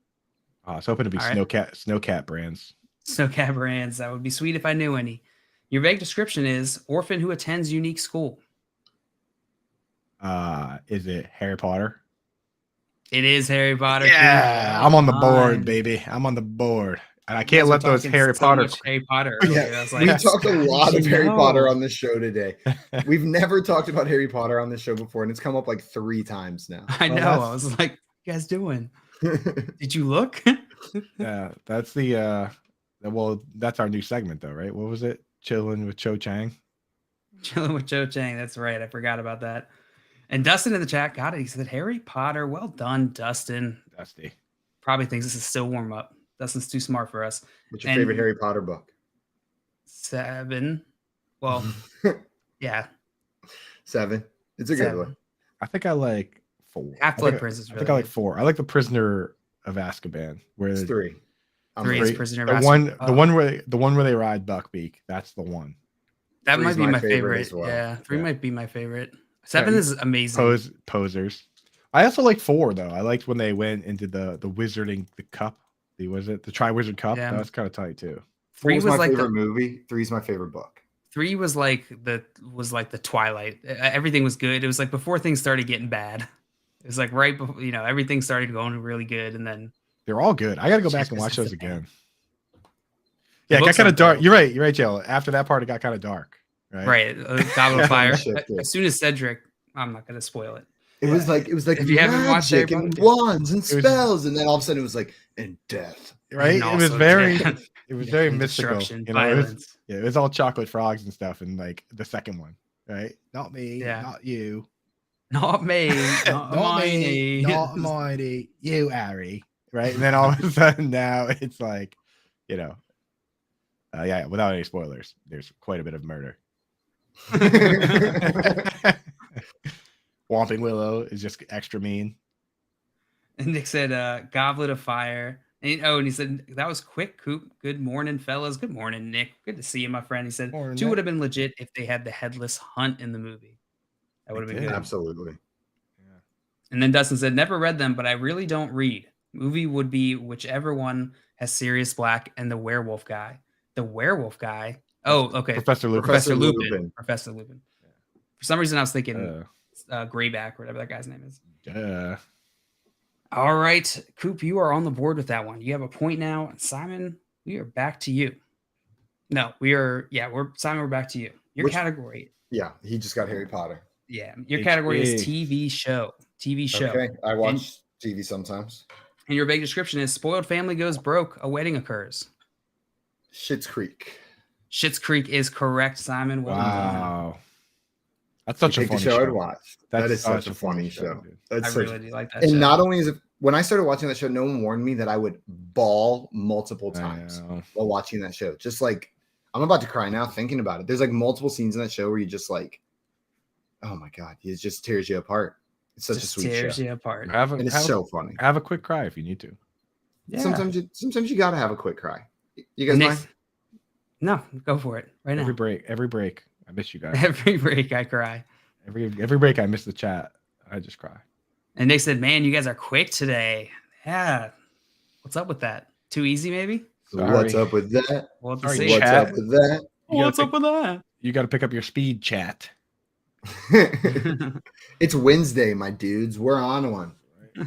I was hoping to be All right. Snowcat brands. Snowcat brands. That would be sweet if I knew any. Your vague description is orphan who attends unique school. Is it Harry Potter? It is Harry Potter. Yeah, Coop. I'm on the Fine. board, baby. I'm on the board, and I You can't guys let were those talking Harry so Potter. much Harry Potter. Yeah, earlier. I was we like, talked a lot of you Harry know? Potter on this show today. We've never talked about Harry Potter on this show before, and it's come up like 3 times now. I know. that's- I was like, what you guys doing? Did you look? Yeah, that's the. Well, that's our new segment, though, right? What was it? Chilling with Cho Chang. Chilling with Cho Chang. That's right. I forgot about that. And Dustin in the chat got it. He said, Harry Potter. Well done, Dustin. Dusty. Probably thinks this is still warm up. Dustin's too smart for us. What's your And- favorite Harry Potter book? 7. Well, yeah. 7. It's a good 7. one. I think I like 4. Half-Blood I think- Prince is I really think I like good. 4. I like the Prisoner of Azkaban, where It's 3. I'm 3 with is you. Prisoner of the Azkaban. one where they ride Buckbeak. That's the one. That 3 might is be my my favorite favorite. as well. Yeah, 3 Yeah. might be my favorite. 7 Yeah, is amazing. Posers. I also like 4 though. I liked when they went into the wizarding the cup. The Tri-Wizard Cup. Yeah. That was kind of tight too. 3 was was my like favorite the movie. 3 is my favorite book. 3 was like the Twilight. Everything was good. It was like before things started getting bad. It was like right before, everything started going really good, and then They're all good. I got to go It's back just and watch those consistent, man. again. Yeah, it got books kind of aren't dark. though. You're right, Joe. After that part, it got kind of dark. Right. Right. Goblet of Fire. Shifted. As soon as Cedric, I'm not going to spoil it. It was like If you haven't watched magic Harry and Potter, wands and was- spells, and then all of a sudden it was like and death. Right. And It was also very. death. It was very And mystical. destruction, You know, it was, violence. yeah, it was all chocolate frogs and stuff, and like the second one, right? Not me. Yeah. Not you. Not me. Not me. mine. Not Hermione. You, Harry. Right. And then all of a sudden now it's like, you know, yeah. Without any spoilers, there's quite a bit of murder. Whomping Willow is just extra mean. And Nick said, Goblet of Fire. And he said, that was quick, Coop. Good morning, fellas. Good morning, Nick. Good to see you, my friend. He said, Morning, 2 Nick. would have been legit if they had the headless hunt in the movie. That would have been did. good. Absolutely. And then Dustin said, never read them, but I really don't read. Movie would be whichever one has Sirius Black and the werewolf guy. The werewolf guy? Oh, okay. Professor Lupin. Professor Lupin. Lupin. Professor Lupin. For some reason, I was thinking Grayback, or whatever that guy's name is. All right, Coop, you are on the board with that one. You have a point now. Simon, we are back to you. No, Simon, we're back to you. Your category. Yeah, he just got Harry Potter. Yeah, your category is HB. TV show. TV show. Okay, I watch TV sometimes. And your vague description is spoiled family goes broke, a wedding occurs. Schitt's Creek. Schitt's Creek is correct, Simon. Well done. Wow. That's such a Pick the funny show show. I'd watch. That is such a funny show, show. dude. That's I such, really do like that and show. not only is it when I started watching that show, no one warned me that I would bawl multiple times know. while watching that show. Just like I'm about to cry now thinking about it. There's like multiple scenes in that show where you just like, oh my god, it just tears you apart. It's such Just a sweet tears show, you apart. Have and it's so funny. have a quick cry if you need to. Yeah. Sometimes you gotta have a quick cry. You guys Nick- mind? No, go for it right now. Every break. I miss you guys. Every break I cry. Every break I miss the chat. I just cry. And Nick said, man, you guys are quick today. Yeah. What's up with that? Too easy, maybe? Sorry. What's up with that? We'll have to Sorry, see. What's chat. up with that? What's up with that? You got to pick up your speed, chat. It's Wednesday, my dudes. We're on one.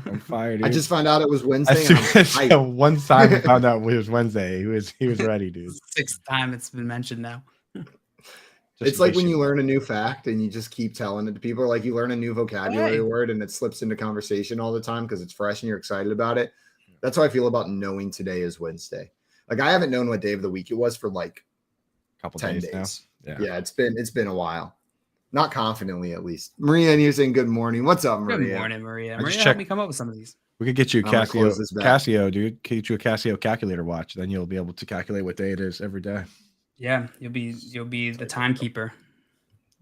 On fire, dude. I just found out it was as Wednesday. soon and I'm as hyped. one Simon found out it was Wednesday, he was ready, dude. Sixth time it's been mentioned now. Just It's like when wishing. you learn a new fact and you just keep telling it to people. Like you learn a new vocabulary Hey. word and it slips into conversation all the time because it's fresh and you're excited about it. That's how I feel about knowing today is Wednesday. Like I haven't known what day of the week it was for like couple 10 days days. now. Yeah, it's been a while. Not confidently, at least. Maria, and you're saying good morning. What's up, Maria? Good morning, Maria. I just Maria, checked- help me come up with some of these. We could get you a I'm gonna close this back. Casio, dude. Get you a Casio calculator watch. Then you'll be able to calculate what day it is every day. Yeah, you'll be the timekeeper,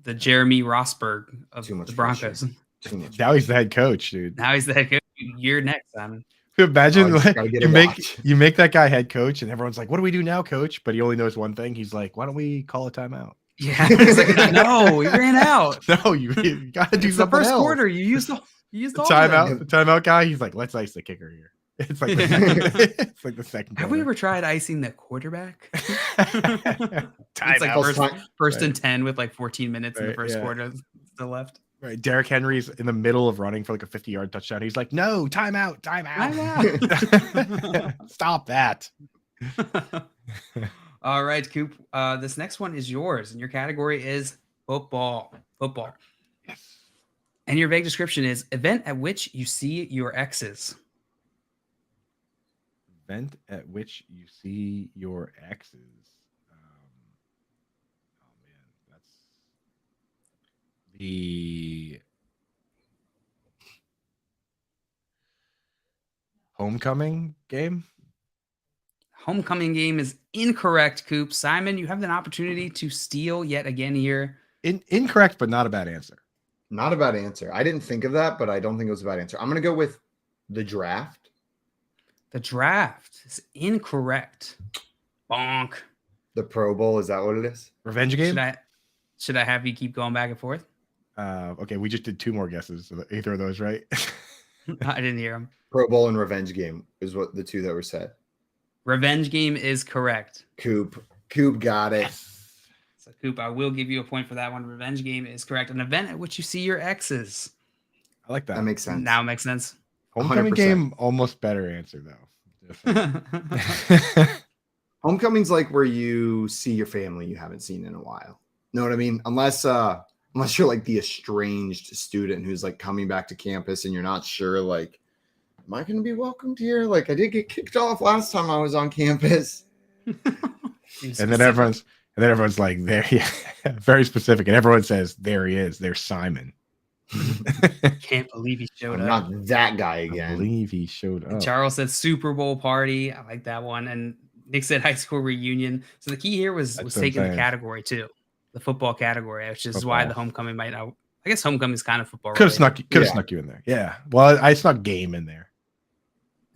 the Jeremy Rosberg of Too much the Broncos. Too much. Now he's the head coach, dude. Now he's the head coach. You're next, Simon. Imagine Oh, I just like, gotta get you a make watch. you make that guy head coach, and everyone's like, "What do we do now, coach?" But he only knows one thing. He's like, "Why don't we call a timeout?" Yeah, he's like, no, he ran out. No, you got to do It's the something first else. quarter. You used all The of them. timeout guy. He's like, "Let's ice the kicker here." It's like the second, it's like the second. Have we quarter. ever tried icing the quarterback? Timeout. It's like Timeout. first Right. and 10 with like 14 minutes in the Right, first yeah. quarter still left. Right, Derrick Henry's in the middle of running for like a 50-yard touchdown. He's like, "No, timeout. Stop that." All right, Coop. This next one is yours, and your category is football. Football. Yes. And your vague description is event at which you see your exes. Event at which you see your exes. Oh man, that's the homecoming game. Homecoming game is incorrect, Coop. Simon, you have an opportunity to steal yet again here. Incorrect, but not a bad answer. Not a bad answer. I didn't think of that, but I don't think it was a bad answer. I'm gonna go with the draft. The draft is incorrect. Bonk. The Pro Bowl, is that what it is? Revenge game. Should I have you keep going back and forth? Okay, we just did 2 more guesses. So either of those, right? I didn't hear him. Pro Bowl and revenge game is what the two that were said. Revenge game is correct. Coop got it. So, Coop, I will give you a point for that one. Revenge game is correct. An event at which you see your exes. I like that. That makes sense. Now it makes sense. Homecoming 100%. game, almost better answer though. Homecoming's like where you see your family you haven't seen in a while. Know what I mean? Unless you're like the estranged student who's like coming back to campus and you're not sure, like, am I going to be welcomed here? Like, I did get kicked off last time I was on campus. And then everyone's like, there, yeah, very specific. And everyone says, there he is. There's Simon. Can't believe he showed I'm up. not that guy I again. believe he showed up. Charles said Super Bowl party. I like that one. And Nick said high school reunion. So the key here was That's taking the insane. category too, the football category, which is why the homecoming might not. I guess homecoming is kind of football. Could have related. snuck you in there. Yeah. Well, I snuck game in there.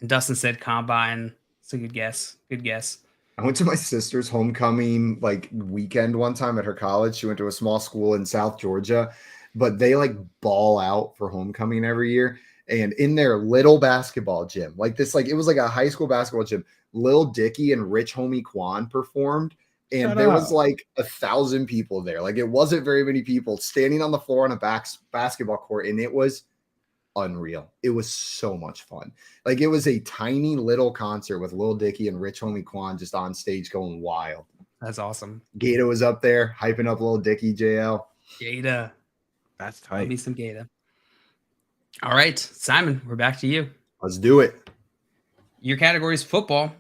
And Dustin said combine. It's a good guess. Good guess. I went to my sister's homecoming like weekend one time at her college. She went to a small school in South Georgia, but they like ball out for homecoming every year. And in their little basketball gym, like this, like it was like a high school basketball gym, Lil Dicky and Rich Homie Quan performed. And Shut there up. was like 1,000 people there. Like it wasn't very many people standing on the floor on a basketball court. And it was unreal. It was so much fun. Like it was a tiny little concert with Lil Dicky and Rich Homie Quan just on stage going wild. That's awesome. Gata was up there hyping up Lil Dicky, JL. Gata. That's Give tight. me some Gata. All right, Simon, we're back to you. Let's do it. Your category is football.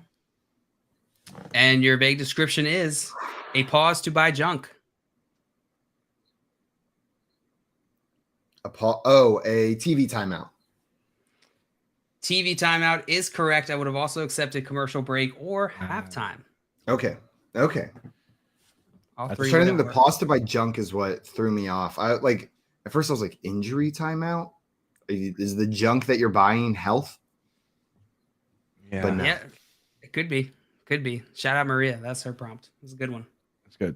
And your vague description is a pause to buy junk. A TV timeout. TV timeout is correct. I would have also accepted commercial break or halftime. Okay. All I'm three. trying to would think the work. pause to buy junk is what threw me off. I like at first I was like injury timeout. Is the junk that you're buying health? Yeah. But no. Yeah, it could be. Could be. Shout out Maria. That's her prompt. It's a good one. That's good.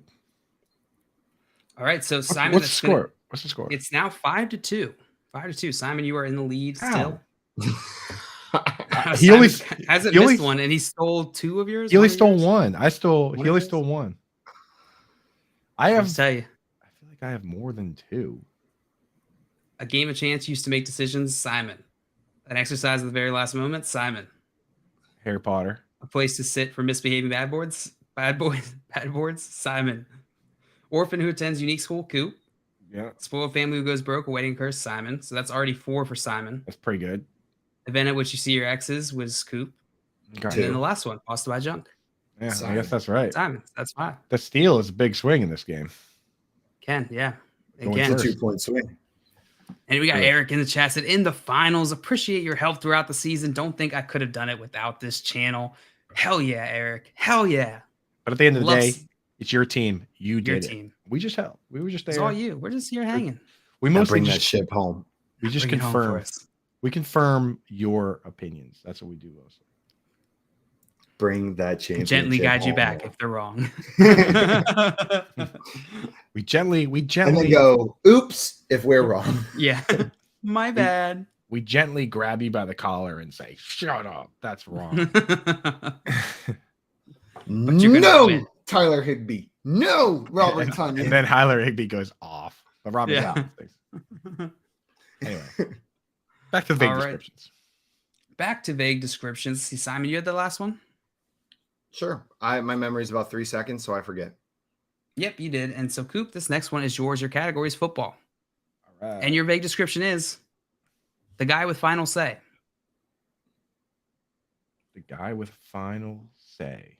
All right. So Simon, What's the that's score? What's the score? It's now 5-2. 5-2. Simon, you are in the lead still. He only- Simon hasn't he only- missed one, and he stole two of yours. He only one of stole yours? one. He only yours? stole one. I I'll have. just tell you, I feel like I have more than two. a game of chance used to make decisions. Simon, an exercise at the very last moment. Simon, Harry Potter. a place to sit for misbehaving bad boys. Simon, orphan who attends unique school. Coop. Yeah, Spoiled family who goes broke. A wedding curse. Simon. So that's already 4 for Simon. that's pretty good. Event at which you see your exes was Coop. Okay. And then the last one, pause to buy junk. Yeah, I Simon. guess that's right. Simon, that's fine. The steal is a big swing in this game. Ken, yeah. Going Again. It's a first. 2-point swing. And we got Yeah. Eric in the chat said, in the finals, appreciate your help throughout the season. Don't think I could have done it without this channel. Hell yeah, Eric. Hell yeah. But at the end of the Loves day, it's your team. You your did it. team. We just helped. We were just there. It's all you. We're just here hanging. We Now mostly bring that just ship home. we just Bring it home for confirm. us. We confirm your opinions. That's what we do mostly. Bring that championship Gently guide you home. back if they're wrong. We gently And then go, oops, if we're wrong. Yeah. My bad. we gently grab you by the collar and say, "Shut up. That's wrong." you're gonna No, win. Tyler Higbee. No, Robert Tunyon. And then Hyler Higby goes off. But Robert's Yeah. out. Anyway, back to the big All right. descriptions. Back to vague descriptions. See, Simon, you had the last one? Sure. My memory is about 3 seconds, so I forget. Yep, you did. And so, Coop, this next one is yours. Your category is football. All right. And your vague description is the guy with final say. The guy with final say.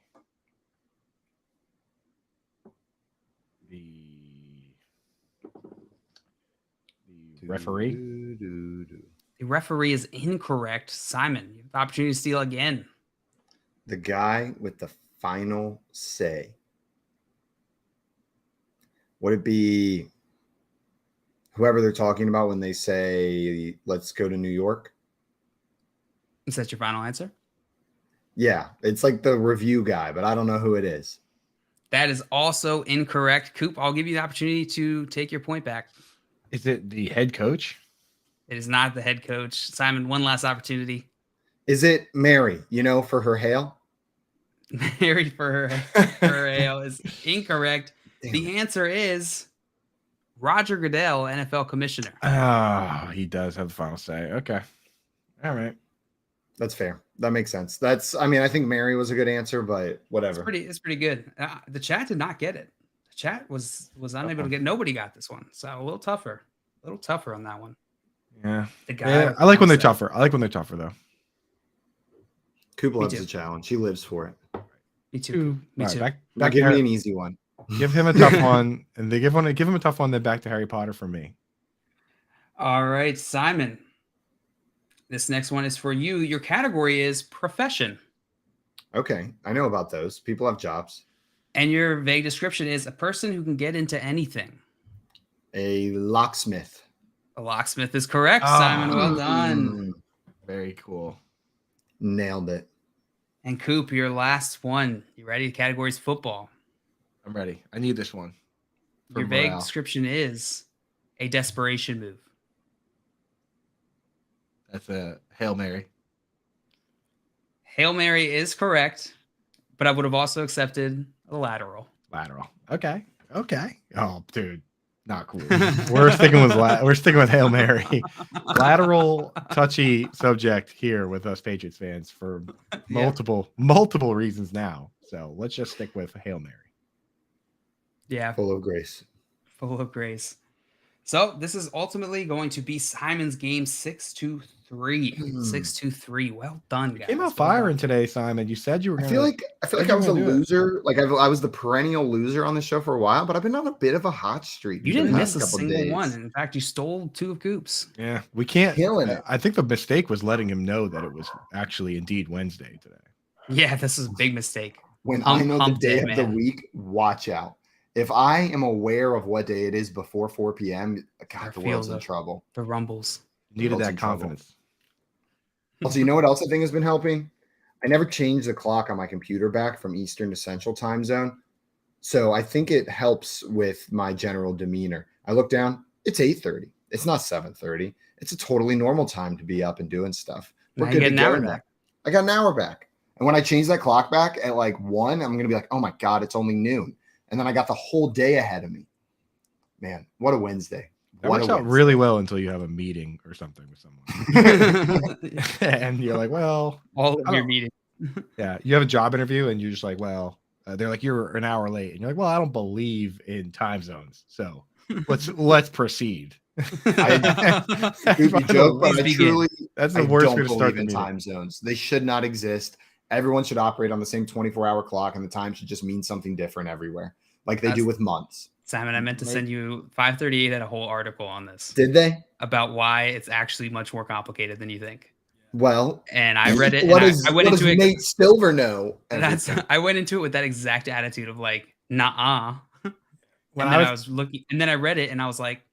The referee. The referee is incorrect. Simon, you have the opportunity to steal again. The guy with the final say. Would it be whoever they're talking about when they say, let's go to New York? Is that your final answer? Yeah, it's like the review guy, but I don't know who it is. That is also incorrect. Coop, I'll give you the opportunity to take your point back. Is it the head coach? It is not the head coach. Simon, one last opportunity. Is it Mary, for her hail? Married for her ale is incorrect. Damn The answer is Roger Goodell, NFL commissioner. Oh, he does have the final say. Okay. All right. That's fair. That makes sense. I mean, I think Mary was a good answer, but whatever. It's pretty good. The chat did not get it. The chat was unable to get. Nobody got this one, so a little tougher on that one. Yeah. The guy. I like when they're tougher. I like when they're tougher though. Coop loves the challenge. He lives for it. Me too. Me too. Back give me an easy one. Give him a tough one, and give him a tough one. Then back to Harry Potter for me. All right, Simon. This next one is for you. Your category is profession. Okay, I know about those. People have jobs. And your vague description is a person who can get into anything. A locksmith. A locksmith is correct, Simon. Well done. Very cool. Nailed it. And Coop, your last one. You ready? The category is football. I'm ready. I need this one. Your vague description is a desperation move. That's a Hail Mary. Hail Mary is correct, but I would have also accepted a lateral. Okay. Oh, dude, not cool. We're sticking with Hail Mary. Lateral, touchy subject here with us Patriots fans for multiple reasons now. So let's just stick with Hail Mary. Yeah, full of grace. So this is ultimately going to be Simon's game 6-3. 6-3. Well done, guys. Came out firing today, Simon. You said you were. I feel like I was a loser. Like I was the perennial loser on the show for a while, but I've been on a bit of a hot streak. You didn't miss a single one. In fact, you stole 2 of Coop's. Yeah, we can't. Killing it. I think the mistake was letting him know that it was actually indeed Wednesday today. Yeah, this is a big mistake. When I know the day of the week, watch out. If I am aware of what day it is before 4 p.m., God, the world's in trouble. The rumbles. Needed that confidence. Also, you know what else I think has been helping? I never changed the clock on my computer back from Eastern to Central time zone. So I think it helps with my general demeanor. I look down, it's 8:30. It's not 7:30. It's a totally normal time to be up and doing stuff. We're good to go now. I got an hour back. And when I change that clock back at like 1, I'm going to be like, oh my God, it's only noon. And then I got the whole day ahead of me. Man, what a Wednesday. That works out really well until you have a meeting or something with someone. And you're like, well. All of your meetings. Yeah. You have a job interview and you're just like, well, they're like, you're an hour late. And you're like, well, I don't believe in time zones. So let's proceed. I joke, but I truly that's the worst way to start in time zones. They should not exist. Everyone should operate on the same 24-hour clock, and the time should just mean something different everywhere, like they do with months. Simon, I meant to send you 538 had a whole article on this. Did they? About why it's actually much more complicated than you think. Well, and I read it. I went into it. Nate Silver know. I went into it with that exact attitude of like, nah. When I was looking, and then I read it, and I was like,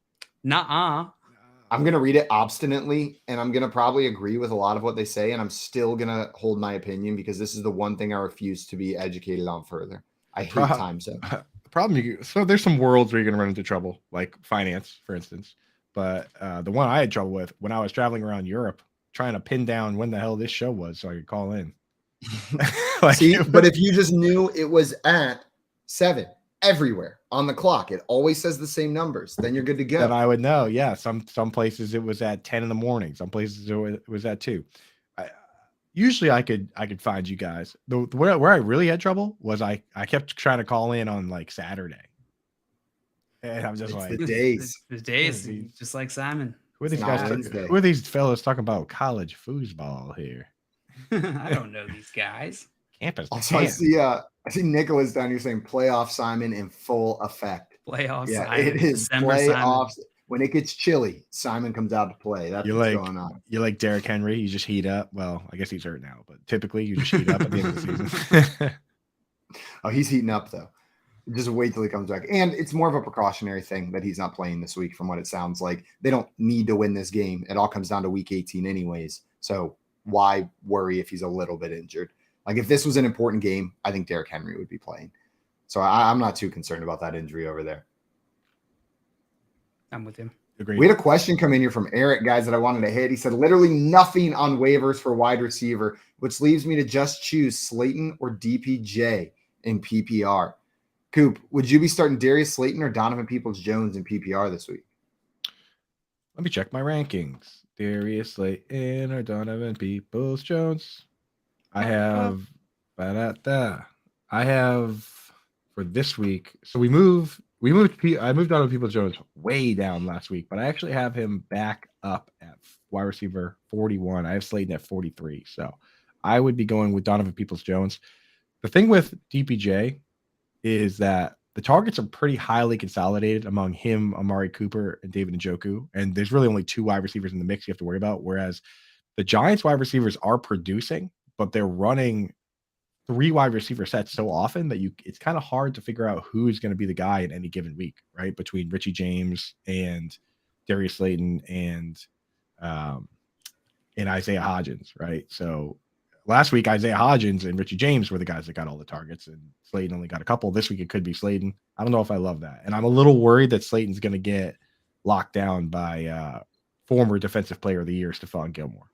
nah. I'm going to read it obstinately, and I'm going to probably agree with a lot of what they say, and I'm still going to hold my opinion because this is the one thing I refuse to be educated on further. I hate time zones. The problem, so there's some worlds where you're going to run into trouble, like finance, for instance. But the one I had trouble with when I was traveling around Europe, trying to pin down when the hell this show was so I could call in. See, but if you just knew it was at 7 everywhere on the clock, it always says the same numbers, then you're good to go. Then I would know. Yeah, some places it was at 10 in the morning, some places it was at 2. Usually I could find you guys. Where I really had trouble was I kept trying to call in on like Saturday, and I'm just like the days, just like Simon. Who are these guys? Who are these fellas talking about college foosball here? I don't know these guys. Campus. Also, I see Nicholas down here saying playoff Simon in full effect. Playoffs. Yeah, Simon, it is December playoffs. Simon. When it gets chilly, Simon comes out to play. That's what's going on. You're like Derrick Henry. You just heat up. Well, I guess he's hurt now, but typically you just heat up at the end of the season. Oh, he's heating up though. Just wait till he comes back. And it's more of a precautionary thing that he's not playing this week, from what it sounds like. They don't need to win this game. It all comes down to week 18 anyways. So why worry if he's a little bit injured? Like if this was an important game, I think Derrick Henry would be playing. So I'm not too concerned about that injury over there. I'm with him. Agreed. We had a question come in here from Eric, guys, that I wanted to hit. He said, literally nothing on waivers for wide receiver, which leaves me to just choose Slayton or DPJ in PPR. Coop, would you be starting Darius Slayton or Donovan Peoples-Jones in PPR this week? Let me check my rankings. Darius Slayton or Donovan Peoples-Jones. I have I have for this week. So I moved Donovan Peoples-Jones way down last week, but I actually have him back up at wide receiver 41. I have Slayton at 43. So I would be going with Donovan Peoples-Jones. The thing with DPJ is that the targets are pretty highly consolidated among him, Amari Cooper, and David Njoku. And there's really only 2 wide receivers in the mix you have to worry about. Whereas the Giants wide receivers are producing, but they're running 3 wide receiver sets so often that it's kind of hard to figure out who's going to be the guy in any given week, right? Between Richie James and Darius Slayton and Isaiah Hodgins, right? So last week, Isaiah Hodgins and Richie James were the guys that got all the targets, and Slayton only got a couple. This week, it could be Slayton. I don't know if I love that. And I'm a little worried that Slayton's going to get locked down by former Defensive Player of the Year, Stephon Gilmore.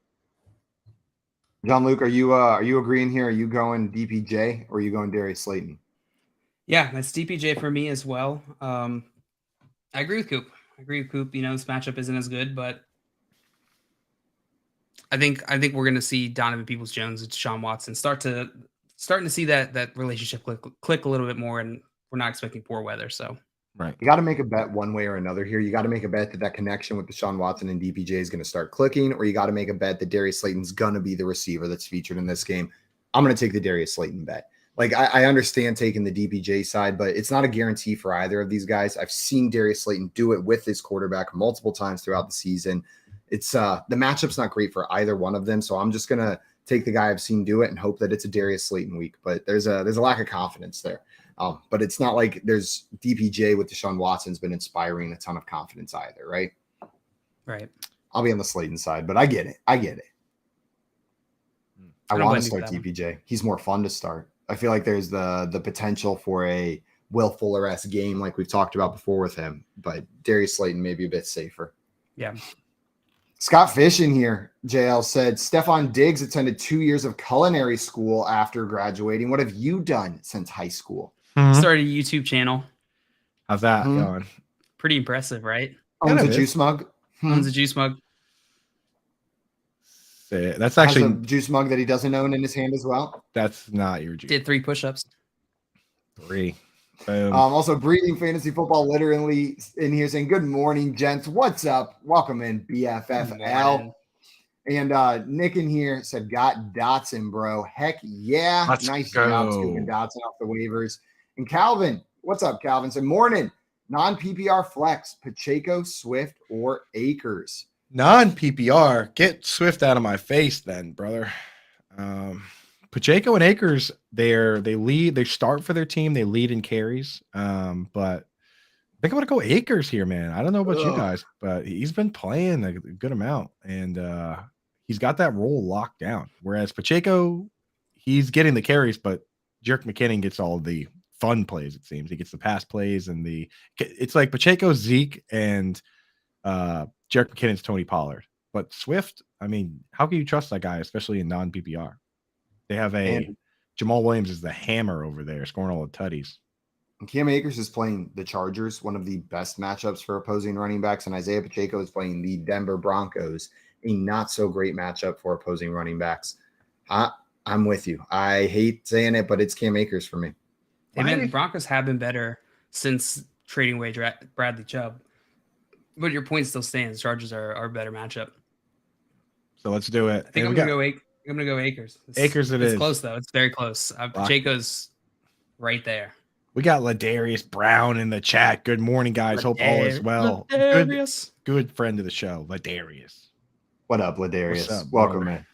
John Luke, are you agreeing here? Are you going DPJ or are you going Darius Slayton? Yeah, that's DPJ for me as well. I agree with Coop. You know, this matchup isn't as good, but I think we're going to see Donovan Peoples-Jones and Deshaun Watson starting to see that relationship click a little bit more, and we're not expecting poor weather. So right, you got to make a bet one way or another here. You got to make a bet that connection with Deshaun Watson and DPJ is going to start clicking, or you got to make a bet that Darius Slayton's going to be the receiver that's featured in this game. I'm going to take the Darius Slayton bet. Like, I understand taking the DPJ side, but it's not a guarantee for either of these guys. I've seen Darius Slayton do it with his quarterback multiple times throughout the season. It's the matchup's not great for either one of them, so I'm just gonna take the guy I've seen do it and hope that it's a Darius Slayton week. But there's a lack of confidence there. But it's not like there's DPJ with Deshaun Watson's been inspiring a ton of confidence either, right? Right. I'll be on the Slayton side, but I get it. I want to start DPJ. He's more fun to start. I feel like there's the potential for a Will Fuller-esque game like we've talked about before with him, but Darius Slayton may be a bit safer. Yeah. Scott Fish in here, JL said, Stephon Diggs attended 2 years of culinary school after graduating. What have you done since high school? Started a YouTube channel. How's that going? Pretty impressive, right? Owns a juice mug. Owns a juice mug. That's actually has a juice mug that he doesn't own in his hand as well. That's not your juice. Did 3 push-ups. 3. Boom. Also, Breathing Fantasy Football literally in here saying, good morning, gents. What's up? Welcome in, BFFL. And Nick in here said, got Dotson, bro. Heck yeah. Let's nice go. job scooping Dotson off the waivers. And Calvin, what's up, Calvin? Said, morning. Non-PPR flex, Pacheco, Swift, or Akers? Non-PPR. Get Swift out of my face then, brother. Pacheco and Akers, they start for their team. They lead in carries. But I think I'm going to go Akers here, man. I don't know about you guys, but he's been playing a good amount, and he's got that role locked down. Whereas Pacheco, he's getting the carries, but Jerick McKinnon gets all the fun plays, it seems. He gets the pass plays, and it's like Pacheco's Zeke and Jerick McKinnon's Tony Pollard. But Swift, I mean, how can you trust that guy, especially in non-PPR? They have Jamal Williams is the hammer over there, scoring all the tutties. Cam Akers is playing the Chargers, one of the best matchups for opposing running backs, and Isaiah Pacheco is playing the Denver Broncos, a not so great matchup for opposing running backs. I'm with you. I hate saying it, but it's Cam Akers for me. Hey, man, the Broncos have been better since trading away Bradley Chubb. But your point still stands. Chargers are a better matchup. So let's do it. I think I'm going to go Akers. Akers it's close, though. It's very close. Pacheco's right there. We got Ladarius Brown in the chat. Good morning, guys. Hope all is well. Good friend of the show, Ladarius. What up, Ladarius? What's up, welcome in.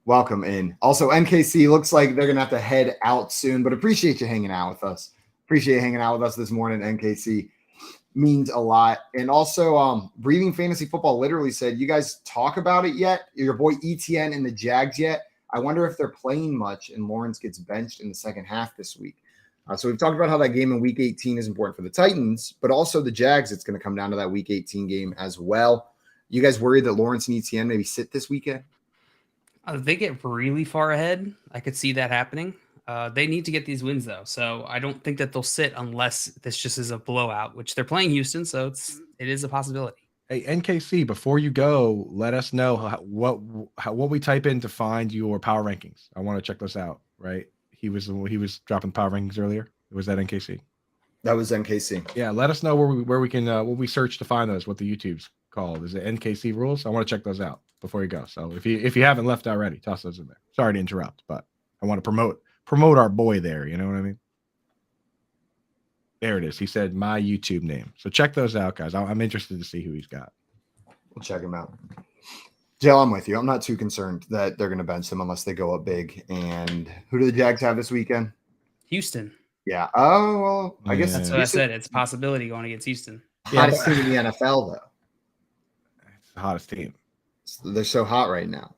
Welcome in. Also, NKC looks like they're going to have to head out soon, but appreciate you hanging out with us. Appreciate you hanging out with us this morning, NKC. Means a lot. And also, Breathing Fantasy Football literally said, you guys talk about it yet? Your boy ETN and the Jags yet? I wonder if they're playing much and Lawrence gets benched in the second half this week. So we've talked about how that game in Week 18 is important for the Titans, but also the Jags, it's going to come down to that Week 18 game as well. You guys worried that Lawrence and ETN maybe sit this weekend? If they get really far ahead, I could see that happening. They need to get these wins, though. So I don't think that they'll sit unless this just is a blowout, which they're playing Houston, so it is a possibility. Hey, NKC, before you go, let us know what we type in to find your power rankings. I want to check this out. Right? He was dropping power rankings earlier. Was that NKC? That was NKC. Yeah, let us know where we can what we search to find those. What the YouTube's called. Is it NKC rules? I want to check those out before you go. So if you haven't left already, toss those in there. Sorry to interrupt, but I want to promote our boy there. You know what I mean? There it is. He said my YouTube name. So check those out, guys. I'm interested to see who he's got. We'll check him out. Jill, I'm with you. I'm not too concerned that they're going to bench him unless they go up big. And who do the Jags have this weekend? Houston. Yeah. Oh, well, I guess That's what I said. It's a possibility going against Houston. Hottest team in the NFL, though. It's the hottest team. They're so hot right now.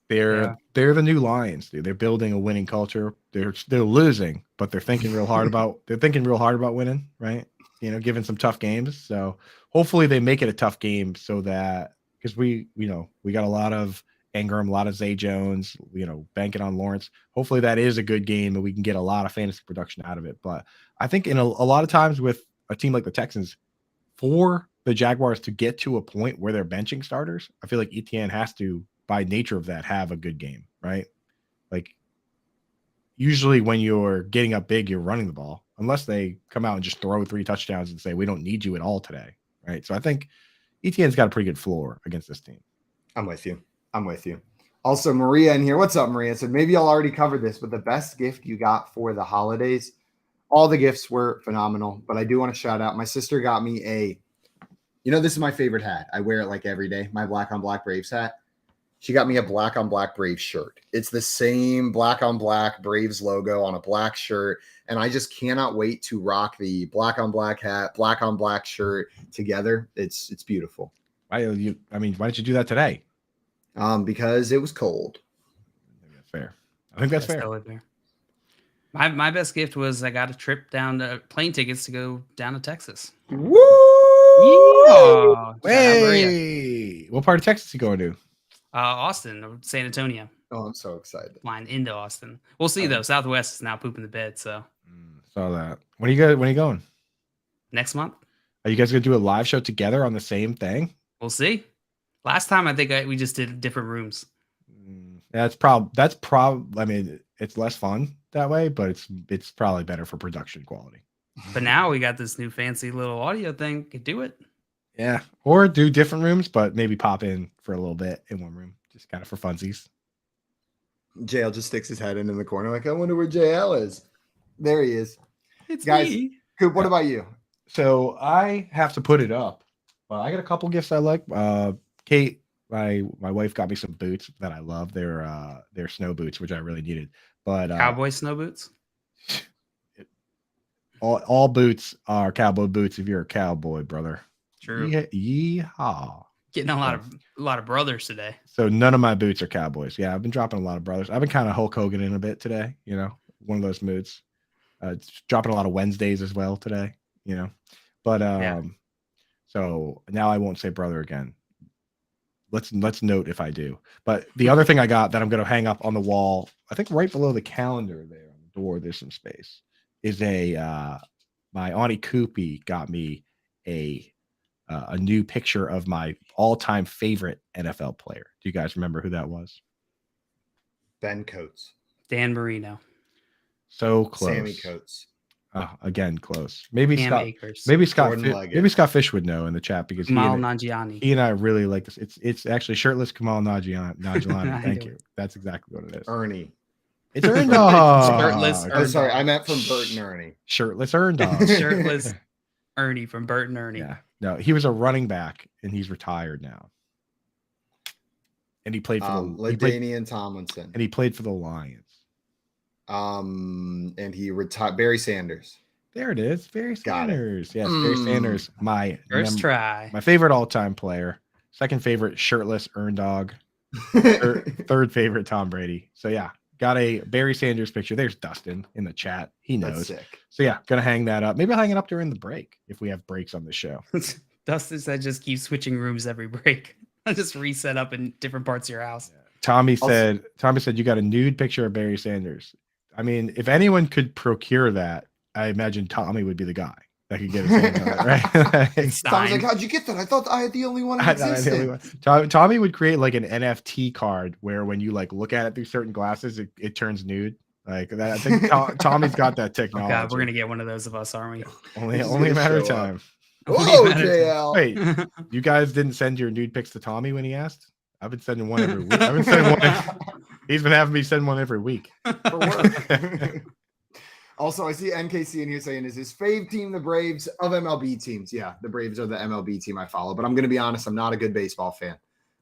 They're the new Lions, dude. They're building a winning culture. They're losing, but they're thinking real hard about winning, right? You know, giving some tough games. So hopefully they make it a tough game so that because we got a lot of Ingram, a lot of Zay Jones, banking on Lawrence. Hopefully that is a good game and we can get a lot of fantasy production out of it. But I think in a lot of times with a team like the Texans, for the Jaguars to get to a point where they're benching starters, I feel like ETN has to, by nature of that, have a good game, right? Like usually when you're getting up big, you're running the ball, unless they come out and just throw 3 touchdowns and say, we don't need you at all today, right? So I think ETN's got a pretty good floor against this team. I'm with you. Also, Maria in here. What's up, Maria? So maybe y'all already covered this, but the best gift you got for the holidays, all the gifts were phenomenal, but I do want to shout out. My sister got me this is my favorite hat. I wear it like every day. My black on black Braves hat. She got me a black on black Braves shirt. It's the same black on black Braves logo on a black shirt. And I just cannot wait to rock the black on black hat, black on black shirt together. It's beautiful. Why didn't you do that today? Because it was cold. That's fair. I think that's fair. Totally fair. My best gift was I got a trip down to plane tickets to go down to Texas. Woo! Yeah. Hey, what part of Texas you going to? Austin or San Antonio. Oh, I'm so excited. Flying into Austin. We'll see though. Southwest is now pooping the bed. So Saw that. When are you going? next month, Are you guys gonna do a live show together on the same thing? we'll see. Last time I think we just did different rooms. That's I mean, it's less fun that way, but it's probably better for production quality. But now we got this new fancy little audio thing. Could do it. Yeah, or do different rooms, but maybe pop in for a little bit in one room, just kind of for funsies. JL just sticks his head in the corner like, I wonder where JL is. There he is. It's Guys, me. Coop, what about you? So I have to put it up. I got a couple gifts I like. Kate, my wife got me some boots that I love. They're snow boots, which I really needed. But Cowboy snow boots. all boots are cowboy boots if you're a cowboy, brother. True. Yeehaw. Getting a lot of brothers today. So none of my boots are cowboys. Yeah, I've been dropping a lot of brothers. I've been kind of Hulk Hogan in a bit today, one of those moods. It's dropping a lot of Wednesdays as well today, But so now I won't say brother again. Let's note if I do. But the other thing I got that I'm going to hang up on the wall, I think right below the calendar there on the door, there's some space, is my auntie Coopy got me a new picture of my all-time favorite NFL player. Do you guys remember who that was? Ben Coates. Dan Marino. So close. Sammy Coates. Again, close. Maybe Cam Scott. Akers. Maybe Scott. Jordan Leggett. Maybe Scott Fish would know in the chat because Kamal Nanjiani. he and I really like this. It's actually shirtless Kamal Nanjiani. I Thank knew you. That's exactly what it is. Ernie. It's Earn Dog. Shirtless Oh, sorry. I meant from Bert and Ernie. Shirtless Earn Dog. Shirtless Ernie from Bert and Ernie. Yeah. No, he was a running back and he's retired now. And he played for LaDainian Tomlinson. And he played for the Lions. And he retired. Barry Sanders. There it is. Barry Got it. Sanders. Yes, Barry Sanders. My First try. My favorite all-time player. Second favorite shirtless Earn Dog. Third favorite Tom Brady. So yeah, got a Barry Sanders picture. There's Dustin in the chat. He knows. That's sick. So yeah, gonna hang that up. Maybe I'll hang it up during the break if we have breaks on the show. Dustin said just keep switching rooms every break. Just reset up in different parts of your house. Tommy said you got a nude picture of Barry Sanders. I mean, if anyone could procure that, I imagine Tommy would be the guy. that could get his hands on it, right? Tommy's like, how'd you get that? I thought I had the only one in I thought I had the only existence. one. Tommy would create like an NFT card where when you like look at it through certain glasses, it turns nude. Like that. I think Tommy's got that Oh technology. God, we're gonna get one of those of us, aren't we? only He's a gonna matter of show up. time. Whoa, JL. Wait, you guys didn't send your nude pics to Tommy when he asked? I've been sending one every week. I've been sending one. He's been having me send one every week. For work. Also, I see NKC in here saying, is his fave team the Braves of MLB teams? Yeah, the Braves are the MLB team I follow, but I'm going to be honest, I'm not a good baseball fan.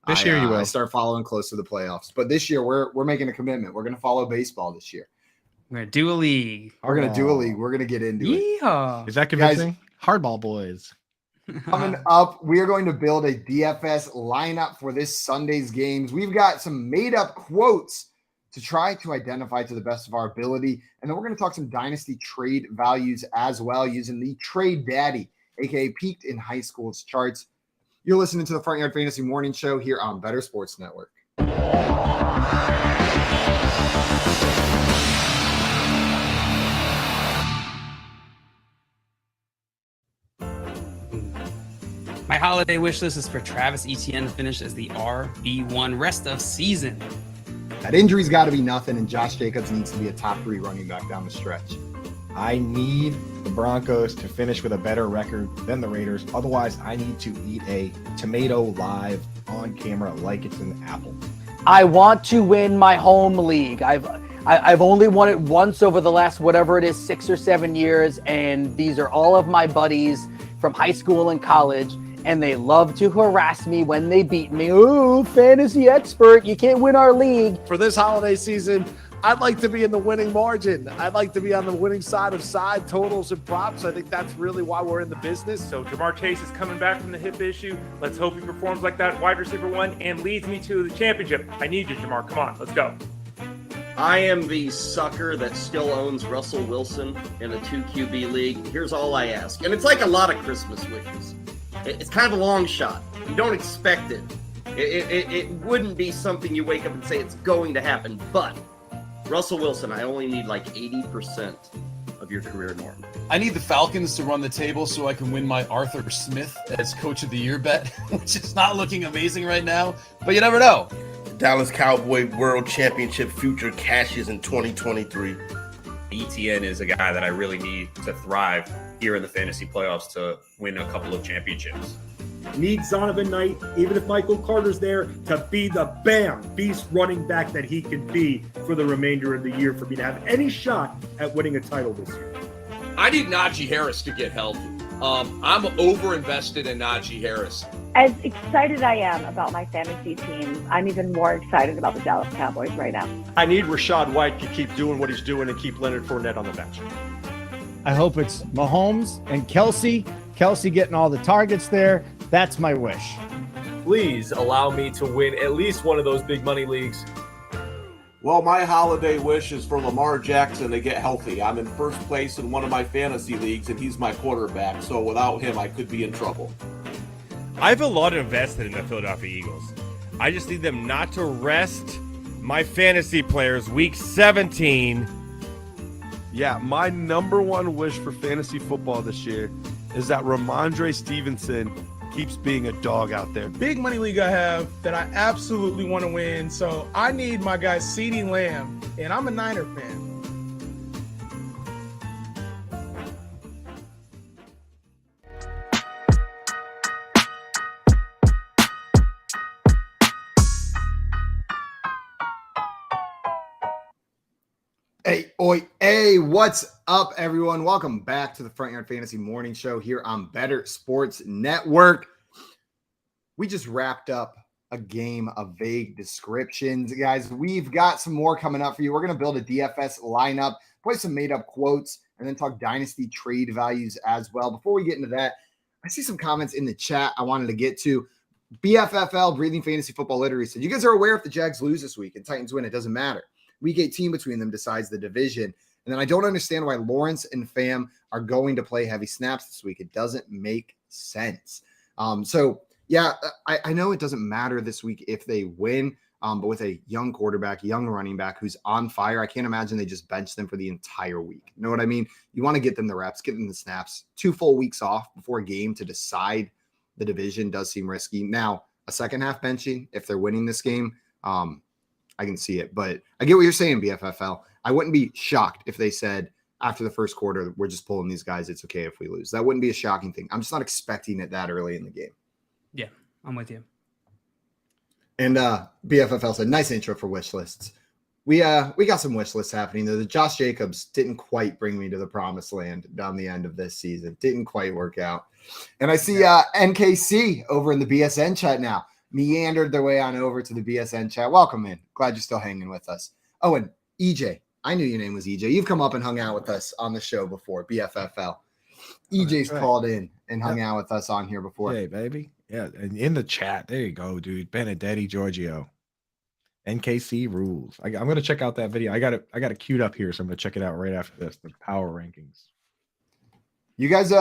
This year you will. I start following close to the playoffs, but this year we're making a commitment. We're going to follow baseball this year. We're gonna do a league. We're going to do a league. We're going to get into it. Yeehaw. Is that convincing? Hardball boys. Coming up, we are going to build a DFS lineup for this Sunday's games. We've got some made-up quotes to try to identify to the best of our ability. And then we're going to talk some Dynasty trade values as well using the Trade Daddy, aka Peaked in High School's charts. You're listening to the Front Yard Fantasy Morning Show here on Better Sports Network. My holiday wish list is for Travis Etienne to finish as the RB1 rest of season. That injury's got to be nothing, and Josh Jacobs needs to be a top 3 running back down the stretch. I need the Broncos to finish with a better record than the Raiders. Otherwise, I need to eat a tomato live on camera like it's an apple. I want to win my home league. I've only won it once over the last whatever it is 6 or 7 years, and these are all of my buddies from high school and college, and they love to harass me when they beat me. Ooh, fantasy expert, you can't win our league. For this holiday season, I'd like to be in the winning margin. I'd like to be on the winning side of side totals and props. I think that's really why we're in the business. So Jamar Chase is coming back from the hip issue. Let's hope he performs like that wide receiver one and leads me to the championship. I need you, Jamar. Come on, let's go. I am the sucker that still owns Russell Wilson in a 2 QB league. Here's all I ask. And it's like a lot of Christmas wishes. It's kind of a long shot. You don't expect it. It wouldn't be something you wake up and say it's going to happen. But Russell Wilson, I only need like 80% of your career norm. I need the Falcons to run the table so I can win my Arthur Smith as Coach of the Year bet, which is not looking amazing right now, but you never know. The Dallas Cowboy World Championship future cashes in 2023. ETN is a guy that I really need to thrive here in the fantasy playoffs to win a couple of championships. Need Zonovan Knight, even if Michael Carter's there, to be the beast running back that he can be for the remainder of the year for me to have any shot at winning a title this year. I need Najee Harris to get healthy. I'm over-invested in Najee Harris. As excited I am about my fantasy team, I'm even more excited about the Dallas Cowboys right now. I need Rachaad White to keep doing what he's doing and keep Leonard Fournette on the bench. I hope it's Mahomes and Kelsey getting all the targets there. That's my wish. Please allow me to win at least one of those big money leagues. Well, my holiday wish is for Lamar Jackson to get healthy. I'm in first place in one of my fantasy leagues, and he's my quarterback. So without him, I could be in trouble. I have a lot invested in the Philadelphia Eagles. I just need them not to rest my fantasy players week 17. Yeah, my number one wish for fantasy football this year is that Ramondre Stevenson keeps being a dog out there. Big money league I have that I absolutely want to win. So I need my guy CeeDee Lamb, and I'm a Niner fan. Hey, what's up, everyone? Welcome back to the Front Yard Fantasy Morning Show here on Better Sports Network. We just wrapped up a game of vague descriptions. Guys, we've got some more coming up for you. We're going to build a DFS lineup, play some made-up quotes, and then talk Dynasty trade values as well. Before we get into that, I see some comments in the chat I wanted to get to. BFFL, Breathing Fantasy Football Literary, said, you guys are aware if the Jags lose this week and Titans win, it doesn't matter. Week 18 between them decides the division. And then I don't understand why Lawrence and Fam are going to play heavy snaps this week. It doesn't make sense. I know it doesn't matter this week if they win. But with a young quarterback, young running back who's on fire, I can't imagine they just bench them for the entire week. You know what I mean? You want to get them the reps, get them the snaps. 2 full weeks off before a game to decide the division does seem risky. Now, a second half benching, if they're winning this game, I can see it. But I get what you're saying, BFFL. I wouldn't be shocked if they said after the first quarter, we're just pulling these guys. It's okay if we lose. That wouldn't be a shocking thing. I'm just not expecting it that early in the game. Yeah, I'm with you. And BFFL said, nice intro for wish lists. We got some wish lists happening, though. The Josh Jacobs didn't quite bring me to the promised land down the end of this season. Didn't quite work out. And I see NKC over in the BSN chat now. Meandered their way on over to the BSN chat. Welcome in. Glad you're still hanging with us. Oh, and EJ. I knew your name was EJ. You've come up and hung out with us on the show before, BFFL. EJ's called in and hung out with us on here before. Hey, baby. Yeah, and in the chat, there you go, dude. Benedetti Giorgio. NKC rules. I'm going to check out that video. I got it queued up here, so I'm going to check it out right after this, the power rankings. You guys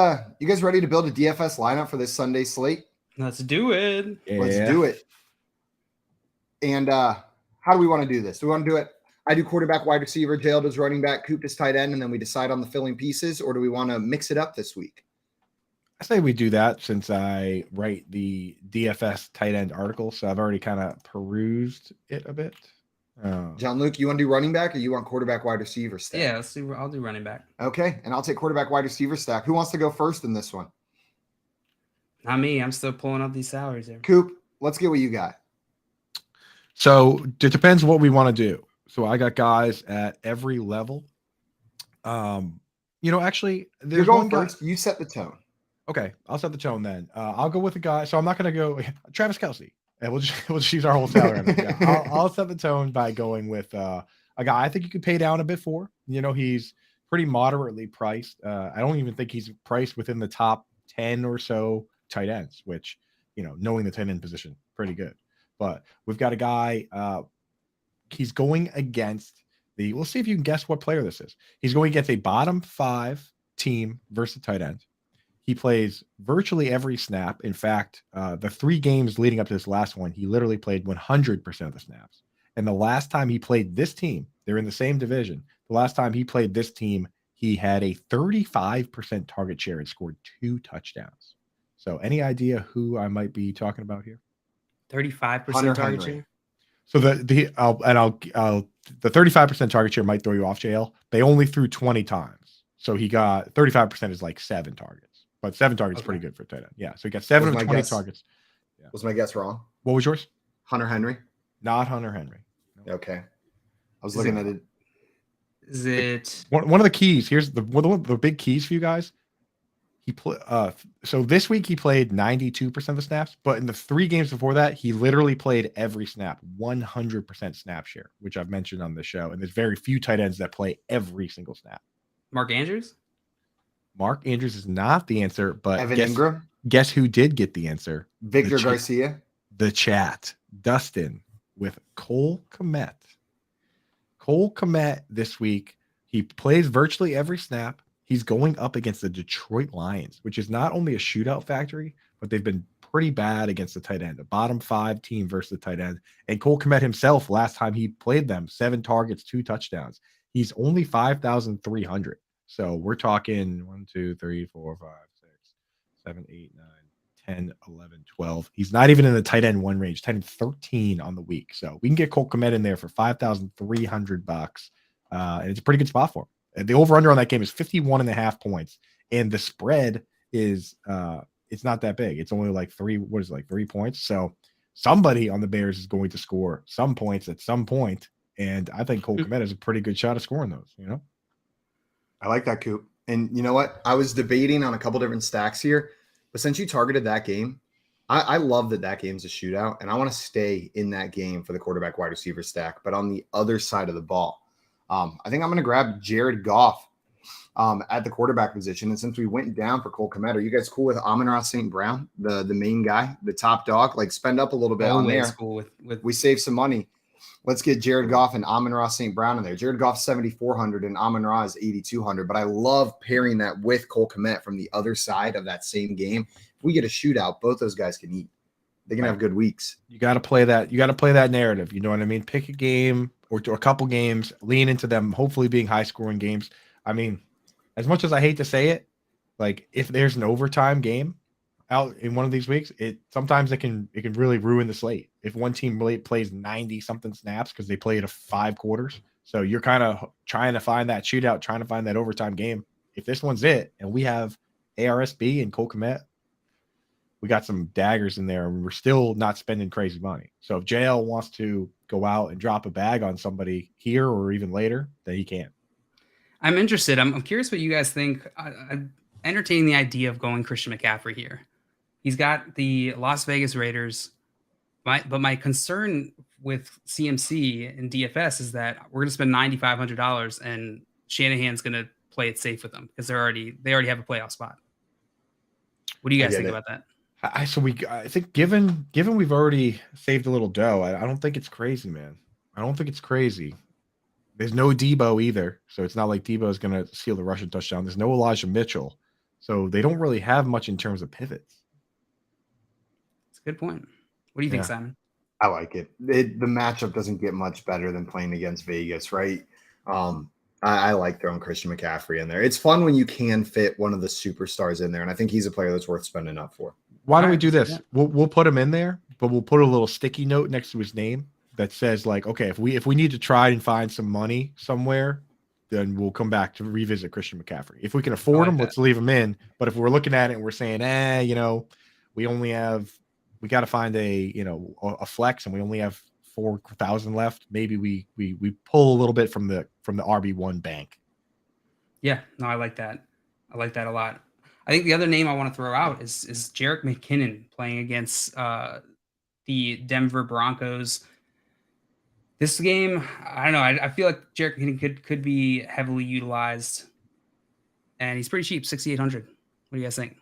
ready to build a DFS lineup for this Sunday slate? Let's do it. Yeah. Let's do it. And how do we want to do this? Do we want to do it? I do quarterback, wide receiver, Jail does running back, Coop does tight end, and then we decide on the filling pieces, or do we want to mix it up this week? I say we do that since I write the DFS tight end article, so I've already kind of perused it a bit. John Luke, you want to do running back or you want quarterback, wide receiver stack? Yeah, let's do. I'll do running back. Okay, and I'll take quarterback, wide receiver stack. Who wants to go first in this one? Not me. I'm still pulling up these salaries here. Coop, let's get what you got. So it depends what we want to do. So I got guys at every level. Actually, there's You're going one first. You set the tone. Okay, I'll set the tone then. I'll go with a guy. So I'm not going to go Travis Kelce, and we'll just use our whole salary. On it. Yeah, I'll set the tone by going with a guy I think you could pay down a bit for. He's pretty moderately priced. I don't even think he's priced within the top 10 or so tight ends, which, knowing the tight end position, pretty good. But we've got a guy. He's going against we'll see if you can guess what player this is. He's going against a bottom 5 team versus tight end. He plays virtually every snap. In fact, the 3 games leading up to this last one, he literally played 100% of the snaps. And the last time he played this team, they're in the same division. The last time he played this team, he had a 35% target share and scored 2 touchdowns. So any idea who I might be talking about here? 35% target share. So the 35% target share might throw you off, JL. They only threw 20 times. So he got 35% is like 7 targets. But 7 targets is pretty good for a tight end. Yeah. So he got 7 of 20 targets. Yeah. Was my guess wrong? What was yours? Hunter Henry. Not Hunter Henry. No. Okay. I was looking at it. Is it one of the keys? Here's the big keys for you guys. So this week he played 92% of the snaps, but in the 3 games before that, he literally played every snap, 100% snap share, which I've mentioned on the show. And there's very few tight ends that play every single snap. Mark Andrews? Mark Andrews is not the answer, but Evan Ingram? Guess who did get the answer? Victor Garcia? The chat. Dustin with Cole Kmet. Cole Kmet this week, he plays virtually every snap. He's going up against the Detroit Lions, which is not only a shootout factory, but they've been pretty bad against the tight end, a bottom 5 team versus the tight end. And Cole Kmet himself, last time he played them, 7 targets, 2 touchdowns. He's only 5,300. So we're talking 1, 2, 3, 4, 5, 6, 7, 8, 9, 10, 11, 12. He's not even in the tight end 1 range, 10 and 13 on the week. So we can get Cole Kmet in there for $5,300. And it's a pretty good spot for him. The over-under on that game is 51.5 points. And the spread is it's not that big. It's only like 3 points. So somebody on the Bears is going to score some points at some point. And I think Cole Kmet has a pretty good shot of scoring those, I like that, Coop. And you know what? I was debating on a couple different stacks here, but since you targeted that game, I love that game's a shootout, and I want to stay in that game for the quarterback wide receiver stack. But on the other side of the ball, I think I'm going to grab Jared Goff at the quarterback position. And since we went down for Cole Kmet, are you guys cool with Amon-Ra St. Brown, the main guy, the top dog? Like spend up a little bit on there. Cool with we save some money. Let's get Jared Goff and Amon-Ra St. Brown in there. Jared Goff's 7,400 and Amon-Ra is 8,200. But I love pairing that with Cole Kmet from the other side of that same game. If we get a shootout, both those guys can eat. They can have good weeks. You got to play that. You got to play that narrative. You know what I mean? Pick a game or a couple games, lean into them, hopefully being high scoring games. I mean, as much as I hate to say it, like if there's an overtime game out in one of these weeks, sometimes it can really ruin the slate. If one team really plays 90 something snaps because they played 5 quarters. So you're kind of trying to find that shootout, trying to find that overtime game. If this one's it, and we have ARSB and Cole Kmet, we got some daggers in there, and we're still not spending crazy money. So if JL wants to go out and drop a bag on somebody here or even later, then he can. I'm interested. I'm curious what you guys think. I'm entertaining the idea of going Christian McCaffrey here. He's got the Las Vegas Raiders. But my concern with CMC and DFS is that we're going to spend $9,500 and Shanahan's going to play it safe with them because they already have a playoff spot. What do you guys think about that? I think given we've already saved a little dough, I don't think it's crazy, man. I don't think it's crazy. There's no Debo either, so it's not like Debo is going to seal the rushing touchdown. There's no Elijah Mitchell, so they don't really have much in terms of pivots. That's a good point. What do you think, Simon? I like it. The matchup doesn't get much better than playing against Vegas, right? I like throwing Christian McCaffrey in there. It's fun when you can fit one of the superstars in there, and I think he's a player that's worth spending up for. Why don't we do this? We'll put him in there, but we'll put a little sticky note next to his name that says, like, okay, if we need to try and find some money somewhere, then we'll come back to revisit Christian McCaffrey. If we can afford him, let's leave him in. But if we're looking at it and we're saying, we got to find a flex and we only have 4,000 left, maybe we pull a little bit from the RB1 bank. Yeah, no, I like that. I like that a lot. I think the other name I want to throw out is Jerick McKinnon playing against the Denver Broncos. This game, I don't know. I feel like Jerick McKinnon could be heavily utilized, and he's pretty cheap, 6,800. What do you guys think?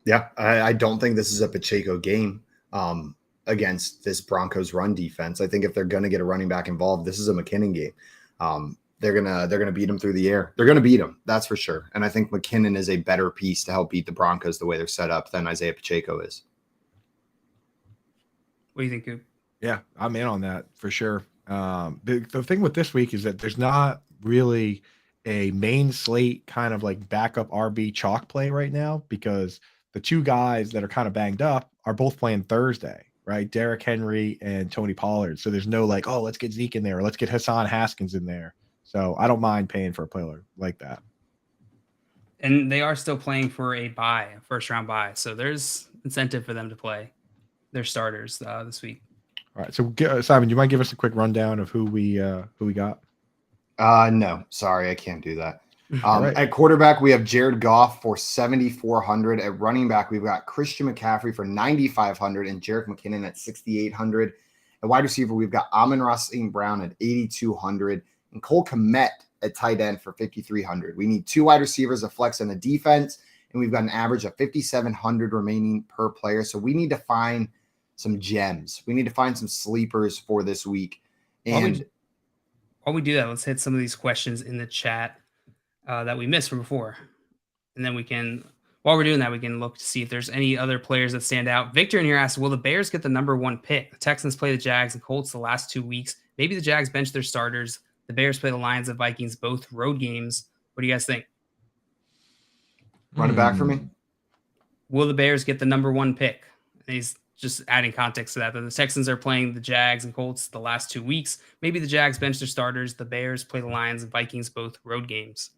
Yeah, I don't think this is a Pacheco game against this Broncos run defense. I think if they're going to get a running back involved, this is a McKinnon game. They're gonna beat him through the air. They're gonna beat him, that's for sure. And I think McKinnon is a better piece to help beat the Broncos the way they're set up than Isaiah Pacheco is. What do you think, Coop? Yeah, I'm in on that for sure. The thing with this week is that there's not really a main slate kind of like backup RB chalk play right now because the two guys that are kind of banged up are both playing Thursday, right? Derrick Henry and Tony Pollard. So there's no like, oh, let's get Zeke in there or let's get Hassan Haskins in there. So I don't mind paying for a player like that. And they are still playing for a first round bye. So there's incentive for them to play their starters this week. All right. So Simon, you might give us a quick rundown of who we got? No, sorry, I can't do that. Right. At quarterback, we have Jared Goff for 7,400. At running back, we've got Christian McCaffrey for 9,500 and Jerick McKinnon at 6,800. At wide receiver, we've got Amon-Ra St. Brown at 8,200 and Cole Kmet at tight end for 5,300. We need 2 wide receivers, a flex, and a defense, and we've got an average of 5,700 remaining per player. So we need to find some gems. We need to find some sleepers for this week. And while we do that, let's hit some of these questions in the chat that we missed from before. And then while we're doing that, we can look to see if there's any other players that stand out. Victor in here asks, will the Bears get the number 1 pick? The Texans play the Jags and Colts the last 2 weeks. Maybe the Jags bench their starters. The Bears play the Lions and Vikings, both road games. What do you guys think? Run it back for me. Will the Bears get the number 1 pick? And he's just adding context to that. The Texans are playing the Jags and Colts the last 2 weeks. Maybe the Jags bench their starters. The Bears play the Lions and Vikings, both road games.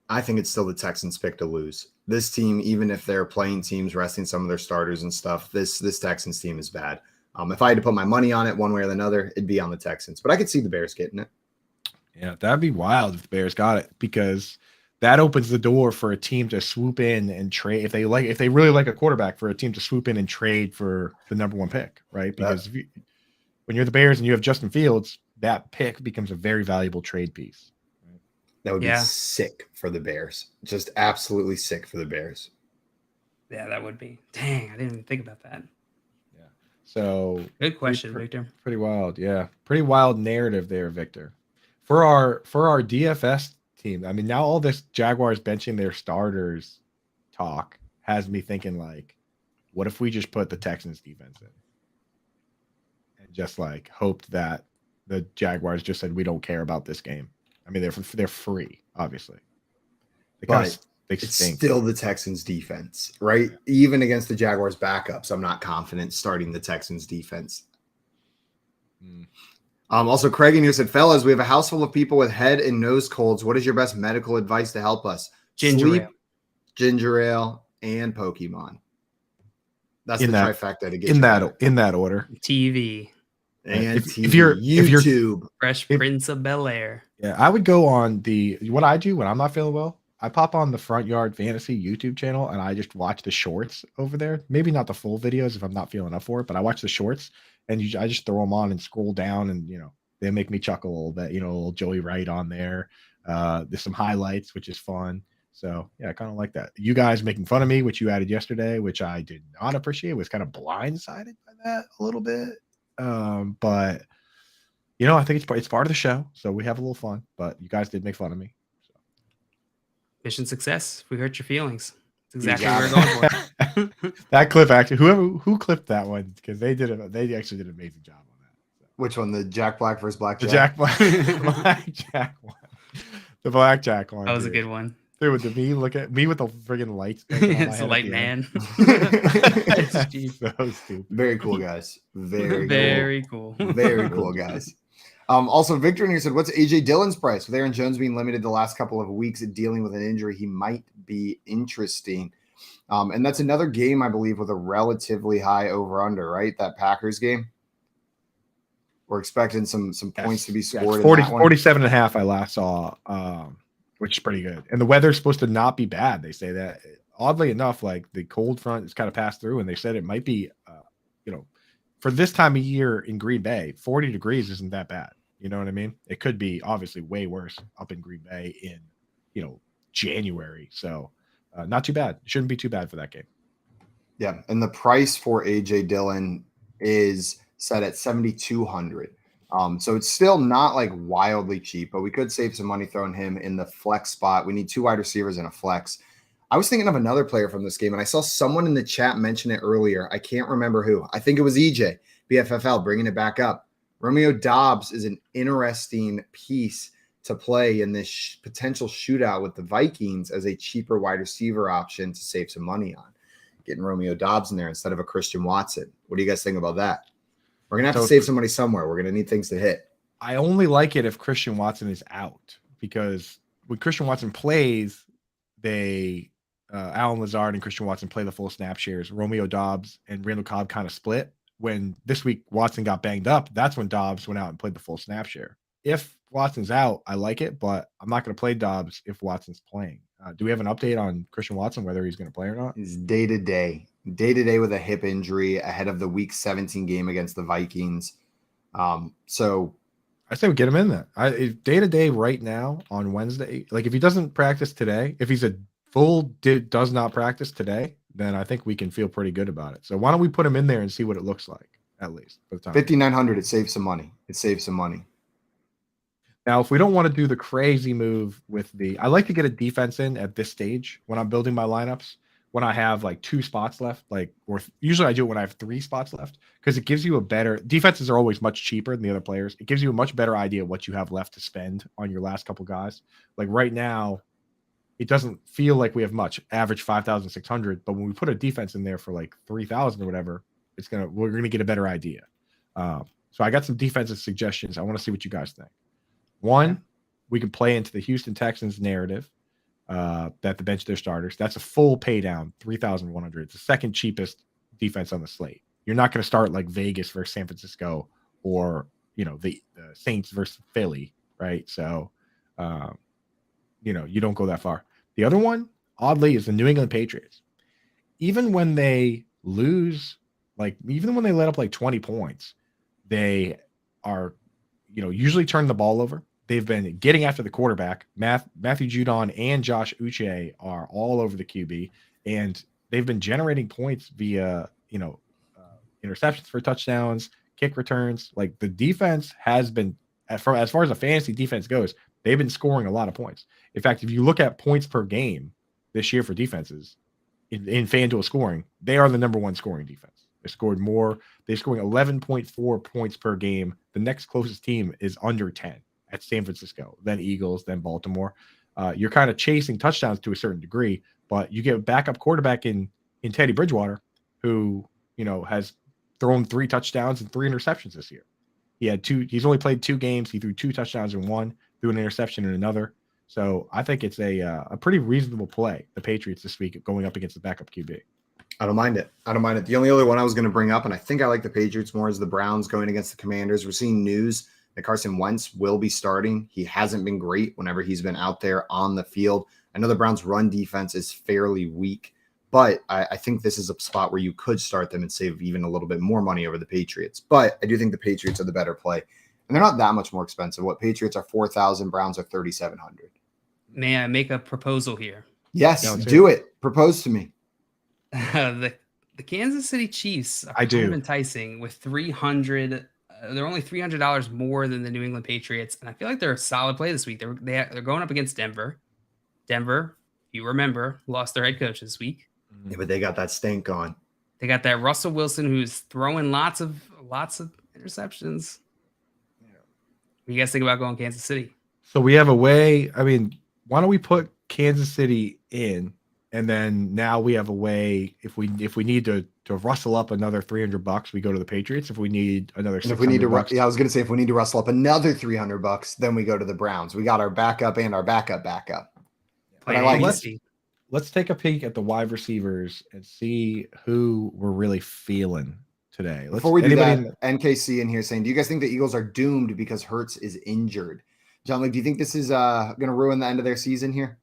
I think it's still the Texans' pick to lose. This team, even if they're playing teams, resting some of their starters and stuff, this Texans team is bad. If I had to put my money on it one way or another, it'd be on the Texans. But I could see the Bears getting it. Yeah, that'd be wild if the Bears got it because that opens the door for a team to swoop in and trade. If they really like a quarterback, for a team to swoop in and trade for the number 1 pick, right? Because when you're the Bears and you have Justin Fields, that pick becomes a very valuable trade piece. That would be sick for the Bears. Just absolutely sick for the Bears. Yeah, that would be. Dang, I didn't even think about that. Yeah. So good question, Victor. Pretty wild. Yeah. Pretty wild narrative there, Victor. For our DFS team, I mean, now all this Jaguars benching their starters talk has me thinking like, What if we just put the Texans defense in and just like hoped that the Jaguars just said we don't care about this game? I mean, they're free, obviously. But it's still the Texans defense, right? Even against the Jaguars backups, I'm not confident starting the Texans defense. Also, Craig and you said, fellas, we have a house full of people with head and nose colds. What is your best medical advice to help us? Ginger ale. Ginger ale, and Pokemon. That's In the that- trifecta to get in that order. TV. And If you're YouTube. Fresh Prince of Bel-Air. Yeah, I would go on what I do when I'm not feeling well. I pop on the Front Yard Fantasy YouTube channel and I just watch the shorts over there. Maybe not the full videos if I'm not feeling up for it, but I watch the shorts and I just throw them on and scroll down, and they make me chuckle a little bit. A little Joey Wright on there. There's some highlights, which is fun. So yeah, I kind of like that. You guys making fun of me, which you added yesterday, which I did not appreciate. Was kind of blindsided by that a little bit. But I think it's part of the show, so we have a little fun. But you guys did make fun of me. Mission success. We hurt your feelings. That's exactly what we're going for. That clip, actually, who clipped that one, because they actually did an amazing job on that. Which one? The Jack Black versus Black Jack? The Jack Black, Blackjack one. The Blackjack one. That was a good one. Dude, with me, look at me with the friggin' lights. It's a light man. So stupid. Very cool, guys. Very cool. Very cool, guys. Also, Victor in here said, what's AJ Dillon's price? With Aaron Jones being limited the last couple of weeks and dealing with an injury, he might be interesting. And that's another game, I believe, with a relatively high over-under, right? That Packers game. We're expecting some points to be scored. 47 and a half I last saw, which is pretty good. And the weather's supposed to not be bad. They say that. Oddly enough, like the cold front has kind of passed through, and they said it might be, for this time of year in Green Bay, 40 degrees isn't that bad. You know what I mean? It could be obviously way worse up in Green Bay in, January. So not too bad. It shouldn't be too bad for that game. Yeah. And the price for AJ Dillon is set at 7,200. So it's still not like wildly cheap, but we could save some money throwing him in the flex spot. We need 2 wide receivers and a flex. I was thinking of another player from this game, and I saw someone in the chat mention it earlier. I can't remember who. I think it was EJ, BFFL, bringing it back up. Romeo Doubs is an interesting piece to play in this potential shootout with the Vikings as a cheaper wide receiver option to save some money on. Getting Romeo Doubs in there instead of a Christian Watson. What do you guys think about that? We're going to have to save some money somewhere. We're going to need things to hit. I only like it if Christian Watson is out, because when Christian Watson plays, Alan Lazard and Christian Watson play the full snap shares. Romeo Doubs and Randall Cobb kind of split. When this week Watson got banged up, that's when Doubs went out and played the full snap share. If Watson's out, I like it, but I'm not going to play Doubs if Watson's playing. Do we have an update on Christian Watson, whether he's going to play or not? He's day-to-day with a hip injury ahead of the Week 17 game against the Vikings. So I say we get him in there. Day-to-day right now on Wednesday. Like if he doesn't practice today, if he's does not practice today, then I think we can feel pretty good about it. So why don't we put him in there and see what it looks like, at least for the time. 5,900, it saves some money. Now, if we don't want to do the crazy move with I like to get a defense in at this stage when I'm building my lineups, when I have like 2 spots left, or usually I do it when I have 3 spots left, because it gives you defenses are always much cheaper than the other players. It gives you a much better idea of what you have left to spend on your last couple guys. Like right now, it doesn't feel like we have much, average 5,600, but when we put a defense in there for like 3,000 or whatever, we're going to get a better idea. So I got some defensive suggestions. I want to see what you guys think. One, we can play into the Houston Texans narrative that the bench their starters. That's a full pay down, 3,100. It's the second cheapest defense on the slate. You're not going to start like Vegas versus San Francisco or, the Saints versus Philly, right? So, you don't go that far. The other one, oddly, is the New England Patriots. Even when they lose, even when they let up like 20 points, they are, usually turn the ball over. They've been getting after the quarterback. Matthew Judon and Josh Uche are all over the QB, and they've been generating points via, interceptions for touchdowns, kick returns. Like the defense has been, as far as the fantasy defense goes, they've been scoring a lot of points. In fact, if you look at points per game this year for defenses, in FanDuel scoring, they are the number one scoring defense. They scored more. They're scoring 11.4 points per game. The next closest team is under 10 at San Francisco, then Eagles, then Baltimore. You're kind of chasing touchdowns to a certain degree, but you get a backup quarterback in Teddy Bridgewater, who, has thrown 3 touchdowns and 3 interceptions this year. He's only played 2 games. He threw 2 touchdowns in one, threw an interception in another. So I think it's a pretty reasonable play, the Patriots this week, going up against the backup QB. I don't mind it. The only other one I was going to bring up, and I think I like the Patriots more, is the Browns going against the Commanders. We're seeing news that Carson Wentz will be starting. He hasn't been great whenever he's been out there on the field. I know the Browns' run defense is fairly weak, but I think this is a spot where you could start them and save even a little bit more money over the Patriots. But I do think the Patriots are the better play. And they're not that much more expensive. What, Patriots are $4,000, Browns are $3,700. May I make a proposal here? Yes, do it. Propose to me. The Kansas City Chiefs are kind of enticing with 300. They're only $300 more than the New England Patriots, and I feel like they're a solid play this week. They're going up against Denver. Denver, you remember, lost their head coach this week. Yeah, but they got that stink on. They got that Russell Wilson who's throwing lots of interceptions. What do you guys think about going Kansas City? So we have a way. I mean, why don't we put Kansas City in, and then now we have a way. If we need to rustle up another $300, we go to the Patriots. If we need another, if we need to, I was going to say if we need to rustle up another $300, then we go to the Browns. We got our backup and our backup. But I like let's take a peek at the wide receivers and see who we're really feeling today. Before we do that, NKC in here saying, do you guys think the Eagles are doomed because Hurts is injured? John, do you think this is going to ruin the end of their season here?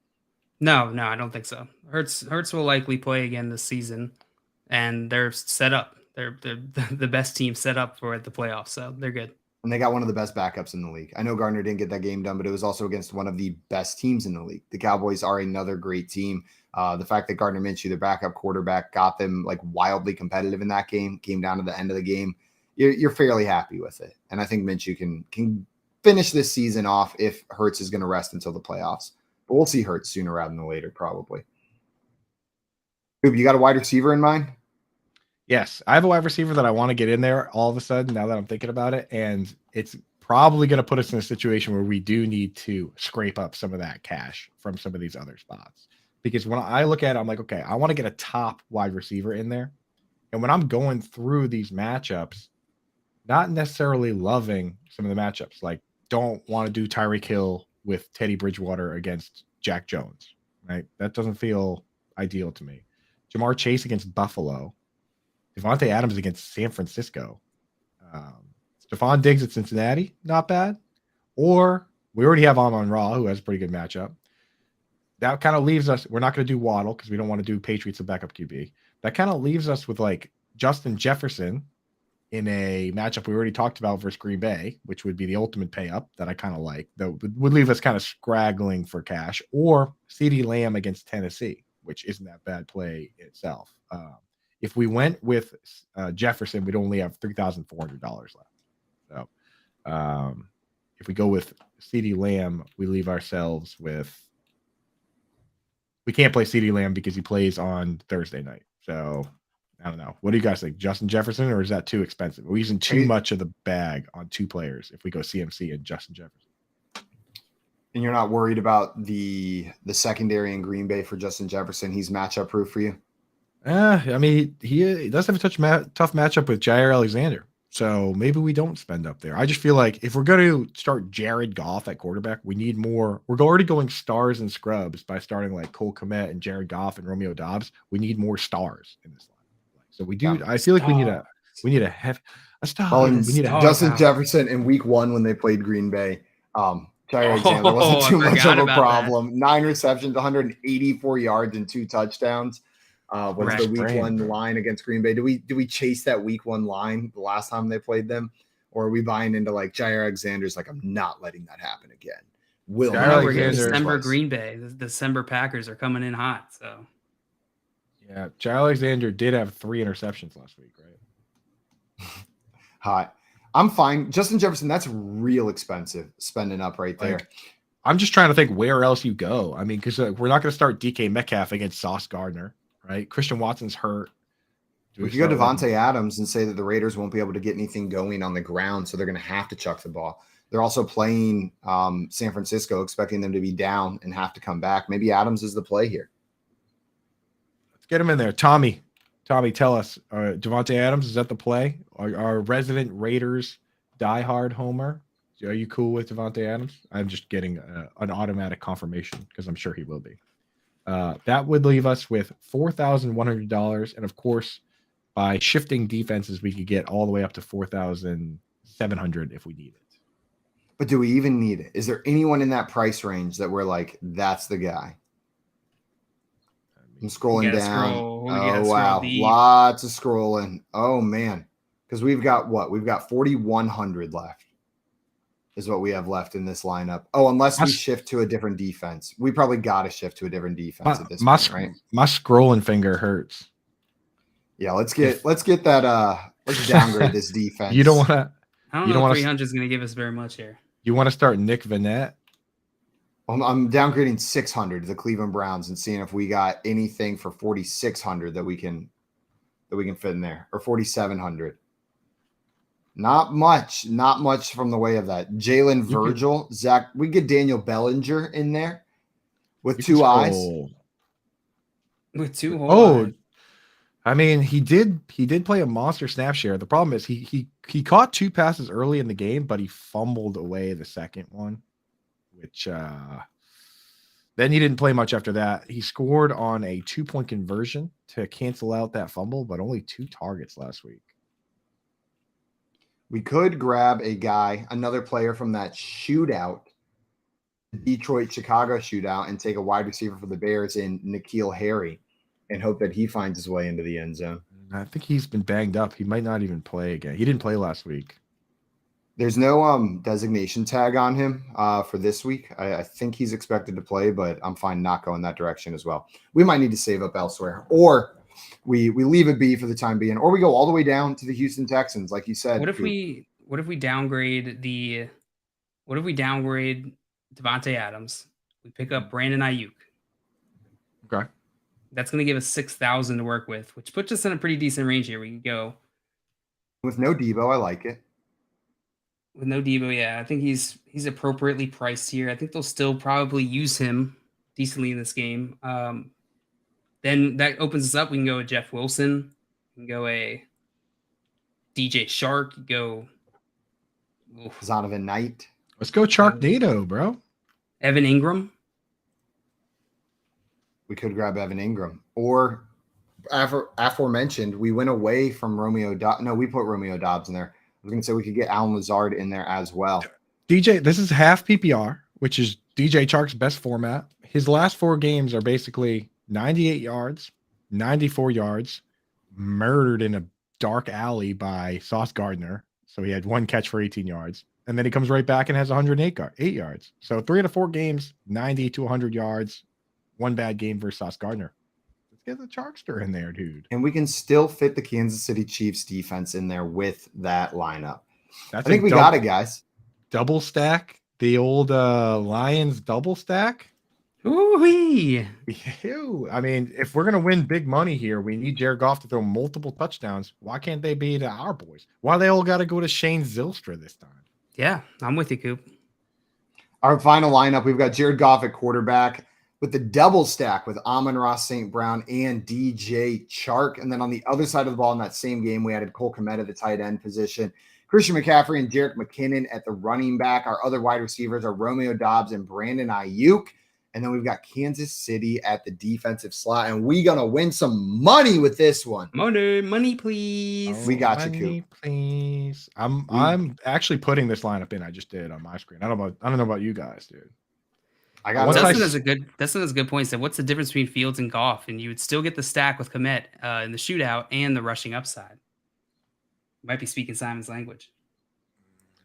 No, I don't think so. Hurts will likely play again this season, and they're set up. They're the best team set up for the playoffs, so they're good. And they got one of the best backups in the league. I know Gardner didn't get that game done, but it was also against one of the best teams in the league. The Cowboys are another great team. The fact that Gardner Minshew, their backup quarterback, got them like wildly competitive in that game, came down to the end of the game. You're fairly happy with it. And I think Minshew can finish this season off if Hurts is going to rest until the playoffs. But we'll see Hurts sooner rather than later, probably. Coop, you got a wide receiver in mind? Yes, I have a wide receiver that I want to get in there all of a sudden now that I'm thinking about it. And it's probably going to put us in a situation where we do need to scrape up some of that cash from some of these other spots. Because when I look at it, I'm like, okay, I want to get a top wide receiver in there. And when I'm going through these matchups, not necessarily loving some of the matchups, like don't want to do Tyreek Hill with Teddy Bridgewater against Jack Jones, right? That doesn't feel ideal to me. Jamar Chase against Buffalo. Devontae Adams against San Francisco. Stephon Diggs at Cincinnati, not bad. Or we already have Amon-Ra, who has a pretty good matchup. That kind of leaves us, we're not going to do Waddle because we don't want to do Patriots and backup QB. That kind of leaves us with like Justin Jefferson in a matchup we already talked about versus Green Bay, which would be the ultimate pay up that I kind of like. That would leave us kind of scraggling for cash. Or CeeDee Lamb against Tennessee, which isn't that bad play itself. If we went with Jefferson, we'd only have $3,400 left. So if we go with CeeDee Lamb, we leave ourselves with, we can't play CeeDee Lamb because he plays on Thursday night. So I don't know. What do you guys think? Justin Jefferson, or is that too expensive? We're using too much of the bag on 2 players if we go CMC and Justin Jefferson. And you're not worried about the secondary in Green Bay for Justin Jefferson? He's matchup proof for you? I mean, he does have a tough matchup with Jair Alexander. So maybe we don't spend up there. I just feel like if we're going to start Jared Goff at quarterback, we need more. We're already going stars and scrubs by starting like Cole Kmet and Jared Goff and Romeo Doubs. We need more stars in this line. So we do. I feel like we need a star. We need a Justin Jefferson in week 1 when they played Green Bay. Jair Alexander wasn't too much of a problem. That. 9 receptions, 184 yards, and 2 touchdowns. Was the week 1 line against Green Bay? Do we chase that week 1 line the last time they played them, or are we buying into like Jair Alexander's? Like, I'm not letting that happen again. We're getting December Green Bay. The December Packers are coming in hot. So yeah, Jair Alexander did have 3 interceptions last week, right? Hot. I'm fine. Justin Jefferson, that's real expensive spending up right there. I'm just trying to think where else you go. I mean, because we're not going to start DK Metcalf against Sauce Gardner. right? Christian Watson's hurt. We could go Devontae Adams and say that the Raiders won't be able to get anything going on the ground, so they're going to have to chuck the ball. They're also playing San Francisco, expecting them to be down and have to come back. Maybe Adams is the play here. Let's get him in there. Tommy, tell us, Devontae Adams, is that the play? Our resident Raiders diehard homer. Are you cool with Devontae Adams? I'm just getting an automatic confirmation because I'm sure he will be. That would leave us with $4,100. And of course, by shifting defenses, we could get all the way up to $4,700 if we need it. But do we even need it? Is there anyone in that price range that we're like, that's the guy? I'm scrolling down. Oh, wow. Lots of scrolling. Oh, man. Because we've got what? We've got 4,100 left is what we have left in this lineup. Oh, unless we shift to a different defense. We probably got to shift to a different defense at this point, right? My scrolling finger hurts. Yeah, let's get that. Let's downgrade this defense. You don't want to. I don't know if 300 is going to give us very much here. You want to start Nick Vanette? I'm downgrading 600 to the Cleveland Browns and seeing if we got anything for 4,600 that we can fit in there, or 4,700. Not much from the way of that. Jalen Virgil, Zach. We get Daniel Bellinger in there with two eyes. With two eyes. Oh, I mean, he did play a monster snap share. The problem is he caught 2 passes early in the game, but he fumbled away the second one, which then he didn't play much after that. He scored on a 2-point conversion to cancel out that fumble, but only 2 targets last week. We could grab a guy, another player from that shootout, Detroit-Chicago shootout, and take a wide receiver for the Bears in N'Keal Harry and hope that he finds his way into the end zone. I think he's been banged up. He might not even play again. He didn't play last week. There's no designation tag on him for this week. I think he's expected to play, but I'm fine not going that direction as well. We might need to save up elsewhere, or we leave it be for the time being, or we go all the way down to the Houston Texans, like you said. What if we downgrade Devontae Adams? We pick up Brandon Ayuk. Okay. That's going to give us 6,000 to work with, which puts us in a pretty decent range here. We can go with no Debo. I like it. With no Debo, yeah, I think he's appropriately priced here. I think they'll still probably use him decently in this game. Then that opens us up. We can go with Jeff Wilson. We can go a DJ Shark. Go Zonovan Knight. Let's go Sharknado, bro. Evan Ingram. We could grab Evan Ingram, or aforementioned, we went away from Romeo Dobbs. No, we put Romeo Dobbs in there. I was going to say we could get Alan Lazard in there as well. DJ, this is half PPR, which is DJ Chark's best format. His last 4 games are basically 98 yards, 94 yards, murdered in a dark alley by Sauce Gardner. So he had 1 catch for 18 yards. And then he comes right back and has 108 yards. So 3 out of 4 games, 90 to 100 yards. 1 bad game versus Sauce Gardner. Let's get the Charkster in there, dude. And we can still fit the Kansas City Chiefs defense in there with that lineup. I think we got it, guys. Double stack. The old Lions double stack. Ooh-wee. I mean, if we're going to win big money here, we need Jared Goff to throw multiple touchdowns. Why can't they be to our boys? Why they all got to go to Shane Zylstra this time? Yeah, I'm with you, Coop. Our final lineup, we've got Jared Goff at quarterback with the double stack with Amon-Ra St. Brown and DJ Chark. And then on the other side of the ball in that same game, we added Cole Kmet at the tight end position, Christian McCaffrey and Jerick McKinnon at the running back. Our other wide receivers are Romeo Dobbs and Brandon Ayuk. And then we've got Kansas City at the defensive slot. And we going to win some money with this one. Money, please. We got you, Coop. Please. I'm actually putting this lineup in. I just did on my screen. I don't know about you guys, dude. Dustin has a good point. Said, what's the difference between Fields and Goff? And you would still get the stack with Kmet in the shootout and the rushing upside. You might be speaking Simon's language.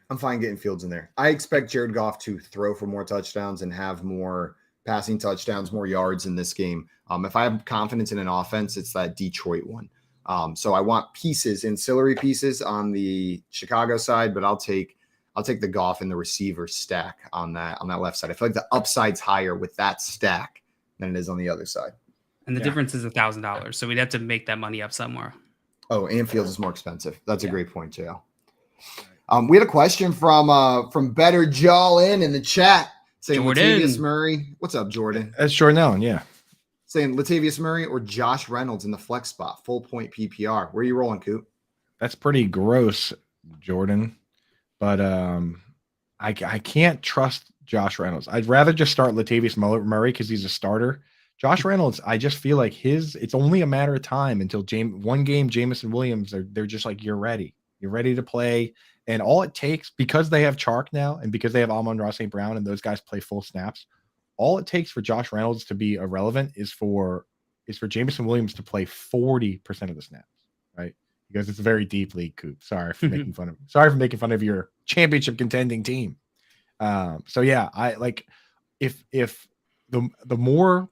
I'm fine getting Fields in there. I expect Jared Goff to throw for more touchdowns and have more passing touchdowns, more yards in this game. If I have confidence in an offense, it's that Detroit one. So I want pieces, ancillary pieces on the Chicago side, but I'll take the Goff and the receiver stack on that left side. I feel like the upside's higher with that stack than it is on the other side. And the difference is $1,000. So we'd have to make that money up somewhere. Oh, Anfield is more expensive. That's a great point, JL. We had a question from Better Jawlin in the chat saying Latavius Murray. What's up, Jordan? That's Jordan Allen, yeah. Saying Latavius Murray or Josh Reynolds in the flex spot, full point PPR. Where are you rolling, Coop? That's pretty gross, Jordan. But I can't trust Josh Reynolds. I'd rather just start Latavius Murray because he's a starter. Josh Reynolds, I just feel like it's only a matter of time until one game Jameson Williams, they're just like, you're ready. You're ready to play. And all it takes, because they have Chark now and because they have Amon-Ra St. Brown and those guys play full snaps, all it takes for Josh Reynolds to be irrelevant is for Jameson Williams to play 40% of the snaps, right? Because it's a very deep league, Coop. Sorry for making fun of your championship contending team. So yeah, I like if the more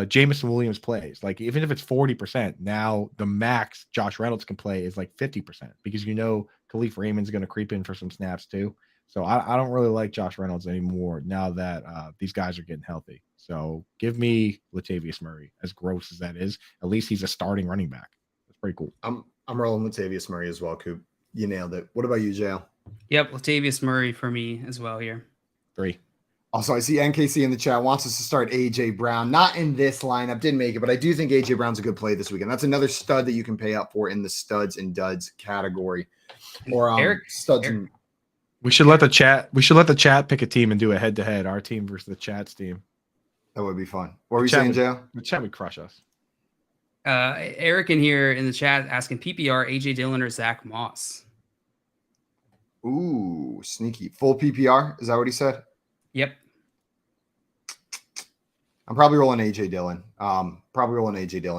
Jameson Williams plays, like even if it's 40%, now the max Josh Reynolds can play is like 50% because Khalif Raymond's going to creep in for some snaps too. So I don't really like Josh Reynolds anymore now that these guys are getting healthy. So give me Latavius Murray, as gross as that is. At least he's a starting running back. That's pretty cool. I'm rolling Latavius Murray as well, Coop. You nailed it. What about you, JL? Yep, Latavius Murray for me as well here. 3. Also, I see NKC in the chat wants us to start A.J. Brown. Not in this lineup. Didn't make it, but I do think A.J. Brown's a good play this weekend. That's another stud that you can pay up for in the studs and duds category. Or studs and... We should let the chat pick a team and do a head-to-head. Our team versus the chat's team. That would be fun. What were you saying, JL? The chat would crush us. Eric in here in the chat asking PPR, AJ Dillon or Zach Moss. Ooh, sneaky. Full PPR? Is that what he said? Yep. I'm probably rolling AJ Dillon.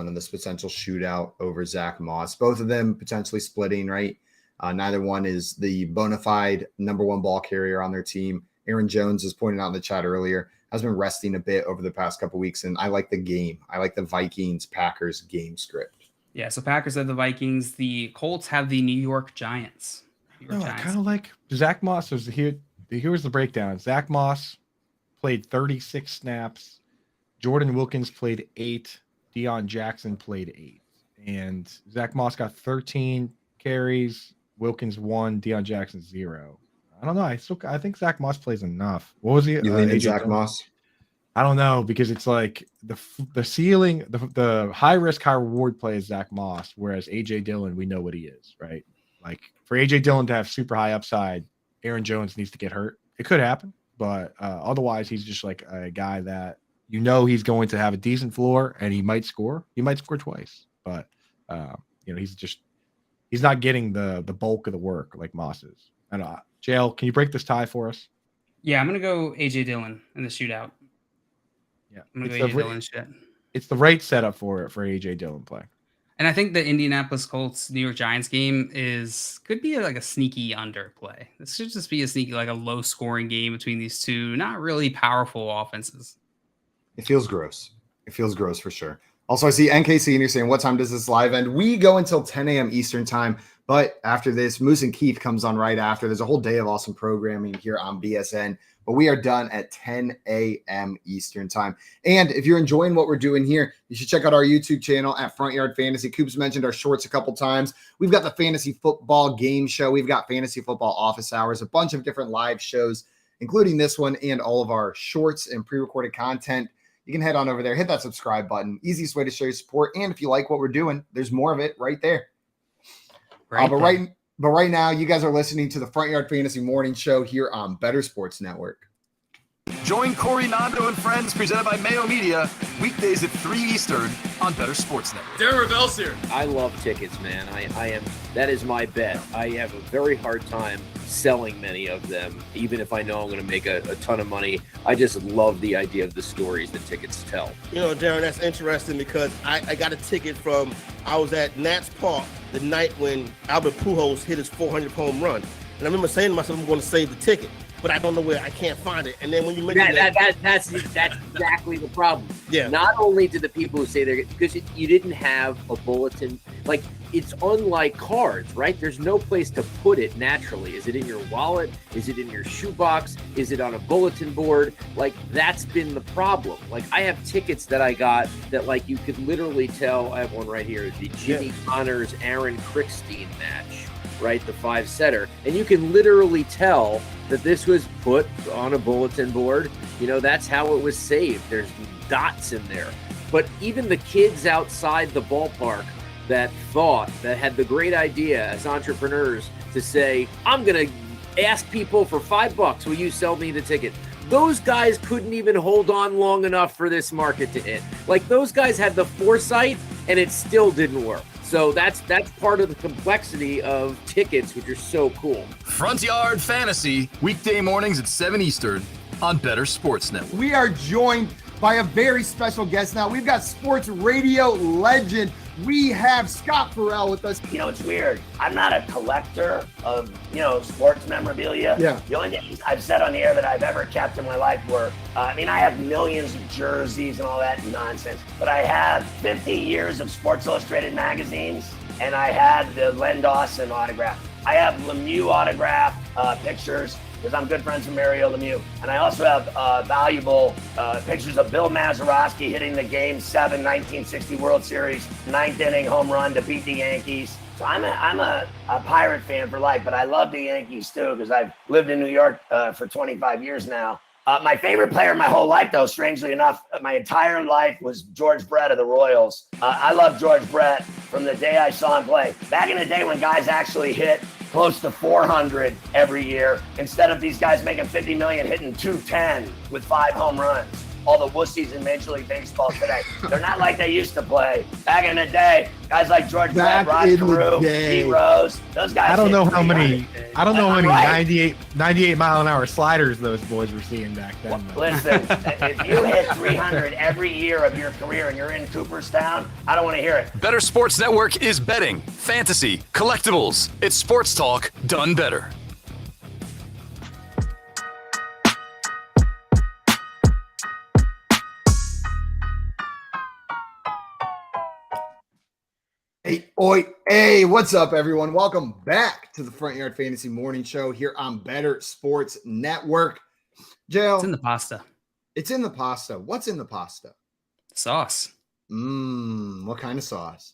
In this potential shootout over Zach Moss. Both of them potentially splitting, right? Neither one is the bona fide number one ball carrier on their team. Aaron Jones, as pointed out in the chat earlier, has been resting a bit over the past couple weeks, and I like the game. I like the Vikings-Packers game script. Yeah, so Packers have the Vikings. The Colts have the New York Giants. I kind of like Zach Moss. Here's the breakdown. Zach Moss played 36 snaps. Jordan Wilkins played 8. Deion Jackson played 8. And Zach Moss got 13 carries. Wilkins 1. Deion Jackson 0. I don't know. I think Zach Moss plays enough. What was he? You leaning Zach Moss? I don't know, because it's like the ceiling, the high risk, high reward play is Zach Moss, whereas AJ Dillon, we know what he is, right? Like for AJ Dillon to have super high upside, Aaron Jones needs to get hurt. It could happen, but otherwise he's just like a guy that he's going to have a decent floor and he might score. He might score twice, but he's not getting the bulk of the work like Moss is. And JL, can you break this tie for us? Yeah, I'm gonna go AJ Dillon in the shootout. Yeah, I'm gonna go AJ Dillon shit. It's the right setup for AJ Dillon play. And I think the Indianapolis Colts New York Giants game could be like a sneaky under play. This should just be a sneaky, like a low scoring game between these two not really powerful offenses. It feels gross. It feels gross for sure. Also, I see NKC and you're saying, what time does this live end? We go until 10 a.m. Eastern time. But after this, Moose and Keith comes on right after. There's a whole day of awesome programming here on BSN. But we are done at 10 a.m. Eastern time. And if you're enjoying what we're doing here, you should check out our YouTube channel at Front Yard Fantasy. Coop's mentioned our shorts a couple times. We've got the fantasy football game show. We've got fantasy football office hours, a bunch of different live shows, including this one and all of our shorts and pre-recorded content. You can head on over there, hit that subscribe button. Easiest way to show your support. And if you like what we're doing, there's more of it right there. But right now, you guys are listening to the Front Yard Fantasy Morning Show here on Better Sports Network. Join Corey Nando and friends, presented by Mayo Media, weekdays at 3 Eastern on Better Sports Network. Darren Ravel's here. I love tickets, man. That is my bet. I have a very hard time selling many of them, even if I know I'm going to make a ton of money. I just love the idea of the stories that tickets tell. You know, Darren, that's interesting because I got a ticket I was at Nats Park the night when Albert Pujols hit his 400th home run. And I remember saying to myself, I'm going to save the ticket. but I don't know where. I can't find it. And then when you mention that's exactly the problem. Yeah. Not only did the people who say they're because you didn't have a bulletin, like it's unlike cards, right? There's no place to put it naturally. Is it in your wallet? Is it in your shoebox? Is it on a bulletin board? Like that's been the problem. Like I have tickets that I got that like you could literally tell. I have one right here. The Jimmy Connors Aaron Crickstein match, right? The 5-setter, and you can literally tell that this was put on a bulletin board. You know, that's how it was saved. There's dots in there. But even the kids outside the ballpark that had the great idea as entrepreneurs to say, I'm going to ask people for $5, will you sell me the ticket? Those guys couldn't even hold on long enough for this market to hit. Like those guys had the foresight and it still didn't work. So that's part of the complexity of tickets, which are so cool. Front Yard Fantasy, weekday mornings at 7 Eastern on Better Sports Network. We are joined by a very special guest now. We've got sports radio legend. We have Scott Farrell with us. You know, it's weird. I'm not a collector of, sports memorabilia. Yeah. The only things I've said on the air that I've ever kept in my life were, I have millions of jerseys and all that nonsense, but I have 50 years of Sports Illustrated magazines, and I had the Len Dawson autograph. I have Lemieux autograph pictures, because I'm good friends with Mario Lemieux. And I also have valuable pictures of Bill Mazeroski hitting the Game 7 1960 World Series 9th inning home run to beat the Yankees. So I'm a Pirate fan for life, but I love the Yankees too because I've lived in New York for 25 years now. My favorite player my whole life, though, strangely enough, my entire life was George Brett of the Royals. I love George Brett from the day I saw him play. Back in the day when guys actually hit close to 400 every year, instead of these guys making 50 million hitting 210 with 5 home runs. All the wussies in Major League Baseball today, they're not like they used to play. Back in the day, guys like George Brett, Rod Carew, D. Rose, those guys. I don't know how many 98 mile an hour sliders those boys were seeing back then. Listen, if you hit 300 every year of your career and you're in Cooperstown, I don't want to hear it. Better Sports Network is betting, fantasy, collectibles. It's sports talk done better. Hey, what's up, everyone? Welcome back to the Front Yard Fantasy Morning Show here on Better Sports Network. Jail. It's in the pasta. It's in the pasta. What's in the pasta? Sauce. What kind of sauce?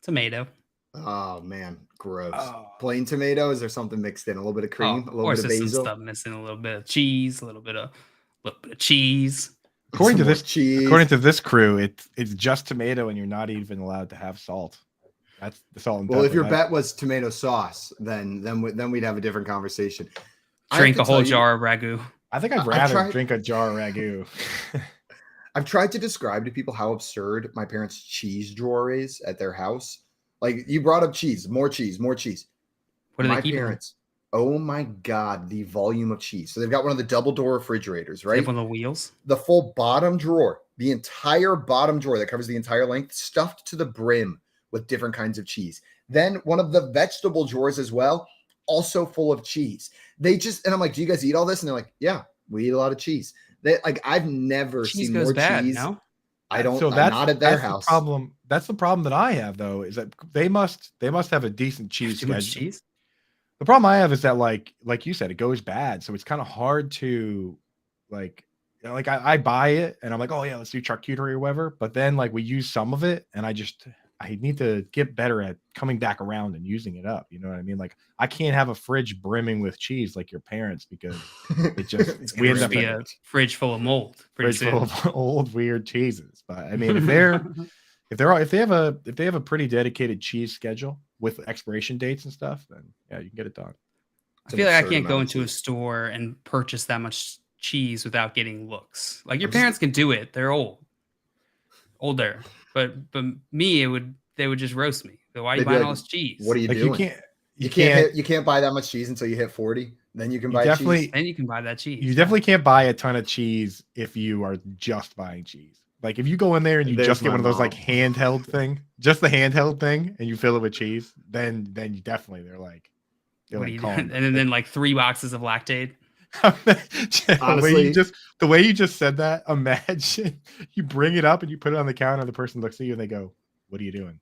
Tomato. Oh, man. Gross. Plain tomato? Is there something mixed in? A little bit of cream? A little bit of basil? Some stuff missing, a little bit of cheese, a little bit of cheese. According to this crew, it's just tomato and you're not even allowed to have salt. That's the salt and pepper. Well, if your bet was tomato sauce, then we'd have a different conversation. Drink a whole jar of ragu. I think I'd rather drink a jar of ragu. I've tried to describe to people how absurd my parents' cheese drawer is at their house. Like, you brought up cheese, more cheese, more cheese. What do they keep? Oh my God, the volume of cheese. So they've got one of the double door refrigerators, right? One of the wheels. The full bottom drawer, the entire bottom drawer that covers the entire length, stuffed to the brim with different kinds of cheese. Then one of the vegetable drawers as well, also full of cheese. And I'm like, do you guys eat all this? And they're like, yeah, we eat a lot of cheese. I've never seen more cheese. No? I don't. So I'm not at their house. That's the problem that I have, though, is that they must have a decent cheese schedule. Much cheese? The problem I have is that like you said, it goes bad, so it's kind of hard to I buy it and I'm like, oh yeah, let's do charcuterie or whatever. But then we use some of it, and I need to get better at coming back around and using it up. You know what I mean? Like, I can't have a fridge brimming with cheese like your parents, because we end up be a fridge full of mold. Full of old weird cheeses. But I mean, if they have a pretty dedicated cheese schedule with expiration dates and stuff, then yeah, you can get it done. I feel like I can't go into a store and purchase that much cheese without getting looks. Like, your parents can do it; they're older. But me, they would just roast me. So why are you buying all this cheese? What are you doing? You can't buy that much cheese until you hit 40. Then you can buy cheese. Then you can buy that cheese. You definitely can't buy a ton of cheese if you are just buying cheese. Like, if you go in there and you just get one of those handheld thing, just the handheld thing, and you fill it with cheese, then you definitely they're like what are you doing? And then 3 boxes of Lactaid. Honestly, the way you just said that, imagine you bring it up and you put it on the counter, the person looks at you and they go, "What are you doing?"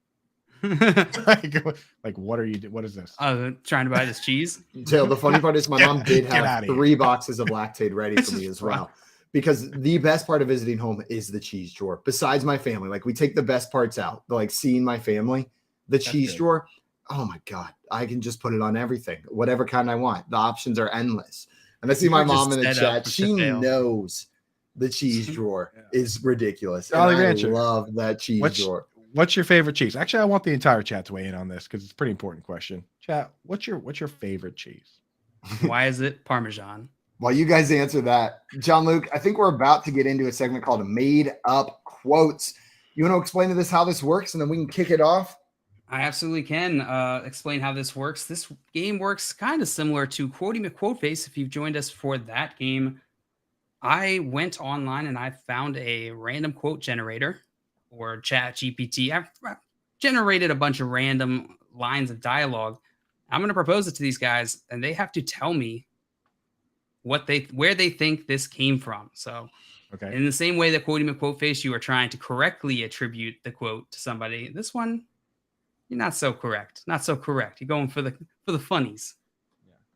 like, what are you? What is this? Trying to buy this cheese. So the funny part is my mom did have 3 boxes of Lactaid ready for me as well. Because the best part of visiting home is the cheese drawer. Besides my family, like we take the best parts out, like seeing my family, the cheese drawer. Oh my God, I can just put it on everything, whatever kind I want. The options are endless. And I see my mom in the chat. She knows the cheese drawer is ridiculous. And I love that cheese drawer. What's your favorite cheese? Actually, I want the entire chat to weigh in on this because it's a pretty important question. Chat, what's your favorite cheese? Why is it Parmesan? While you guys answer that, John Luke, I think we're about to get into a segment called Made Up Quotes. You want to explain to this how this works, and then we can kick it off? I absolutely can explain how this works. This game works kind of similar to Quoting McQuoteface. If you've joined us for that game, I went online and I found a random quote generator or Chat GPT. I've generated a bunch of random lines of dialogue. I'm going to propose it to these guys, and they have to tell me where they think this came from. So in the same way that Quoting McQuoteface, you are trying to correctly attribute the quote to somebody. This one, you're not so correct. Not so correct. You're going for the funnies.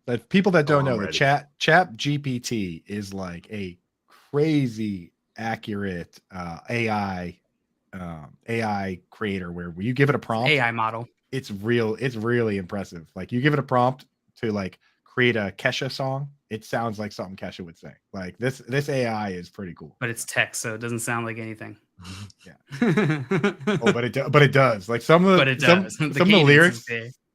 But people that don't know, the Chat GPT is like a crazy accurate AI creator where you give it a prompt, AI model. It's really impressive. Like you give it a prompt to like create a Kesha song, it sounds like something Kesha would say. Like this AI is pretty cool. But it's text, so it doesn't sound like anything. Yeah. But it does. Like some of the lyrics.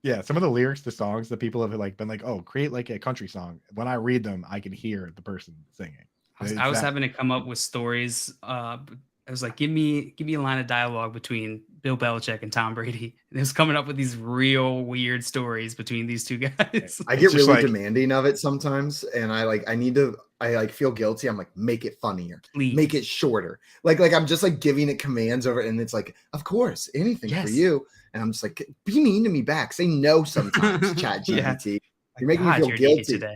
Yeah, some of the lyrics to songs that people have like been like, oh, create like a country song. When I read them, I can hear the person singing. I was having to come up with stories. I was like, give me a line of dialogue between Bill Belichick and Tom Brady. And it was coming up with these real weird stories between these two guys. I get really demanding of it sometimes, and I feel guilty. I'm like, make it funnier, please. Make it shorter. Like I'm just like giving it commands over it, and it's like, of course, anything for you. And I'm just like, be mean to me back. Say no sometimes, Chat GPT. You're making me feel guilty today.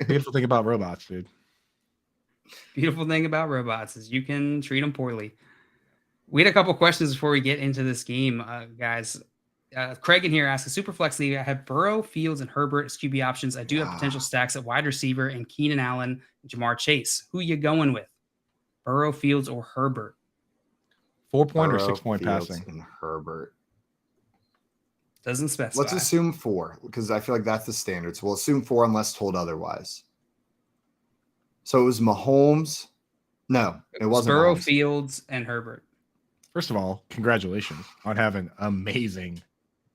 Beautiful thing about robots, dude. Beautiful thing about robots is you can treat them poorly. We had a couple questions before we get into this game, guys. Craig in here asks, a super flex league. I have Burrow, Fields, and Herbert as QB options. I do have potential stacks at wide receiver and Keenan Allen and Jamar Chase. Who you going with? Burrow, Fields, or Herbert? 4-point or 6-point passing? And Herbert. Doesn't specify. Let's assume 4 because I feel like that's the standard. So we'll assume 4 unless told otherwise. So it was Mahomes. No, it wasn't Burrow, Mahomes. Fields, and Herbert. First of all, congratulations on having amazing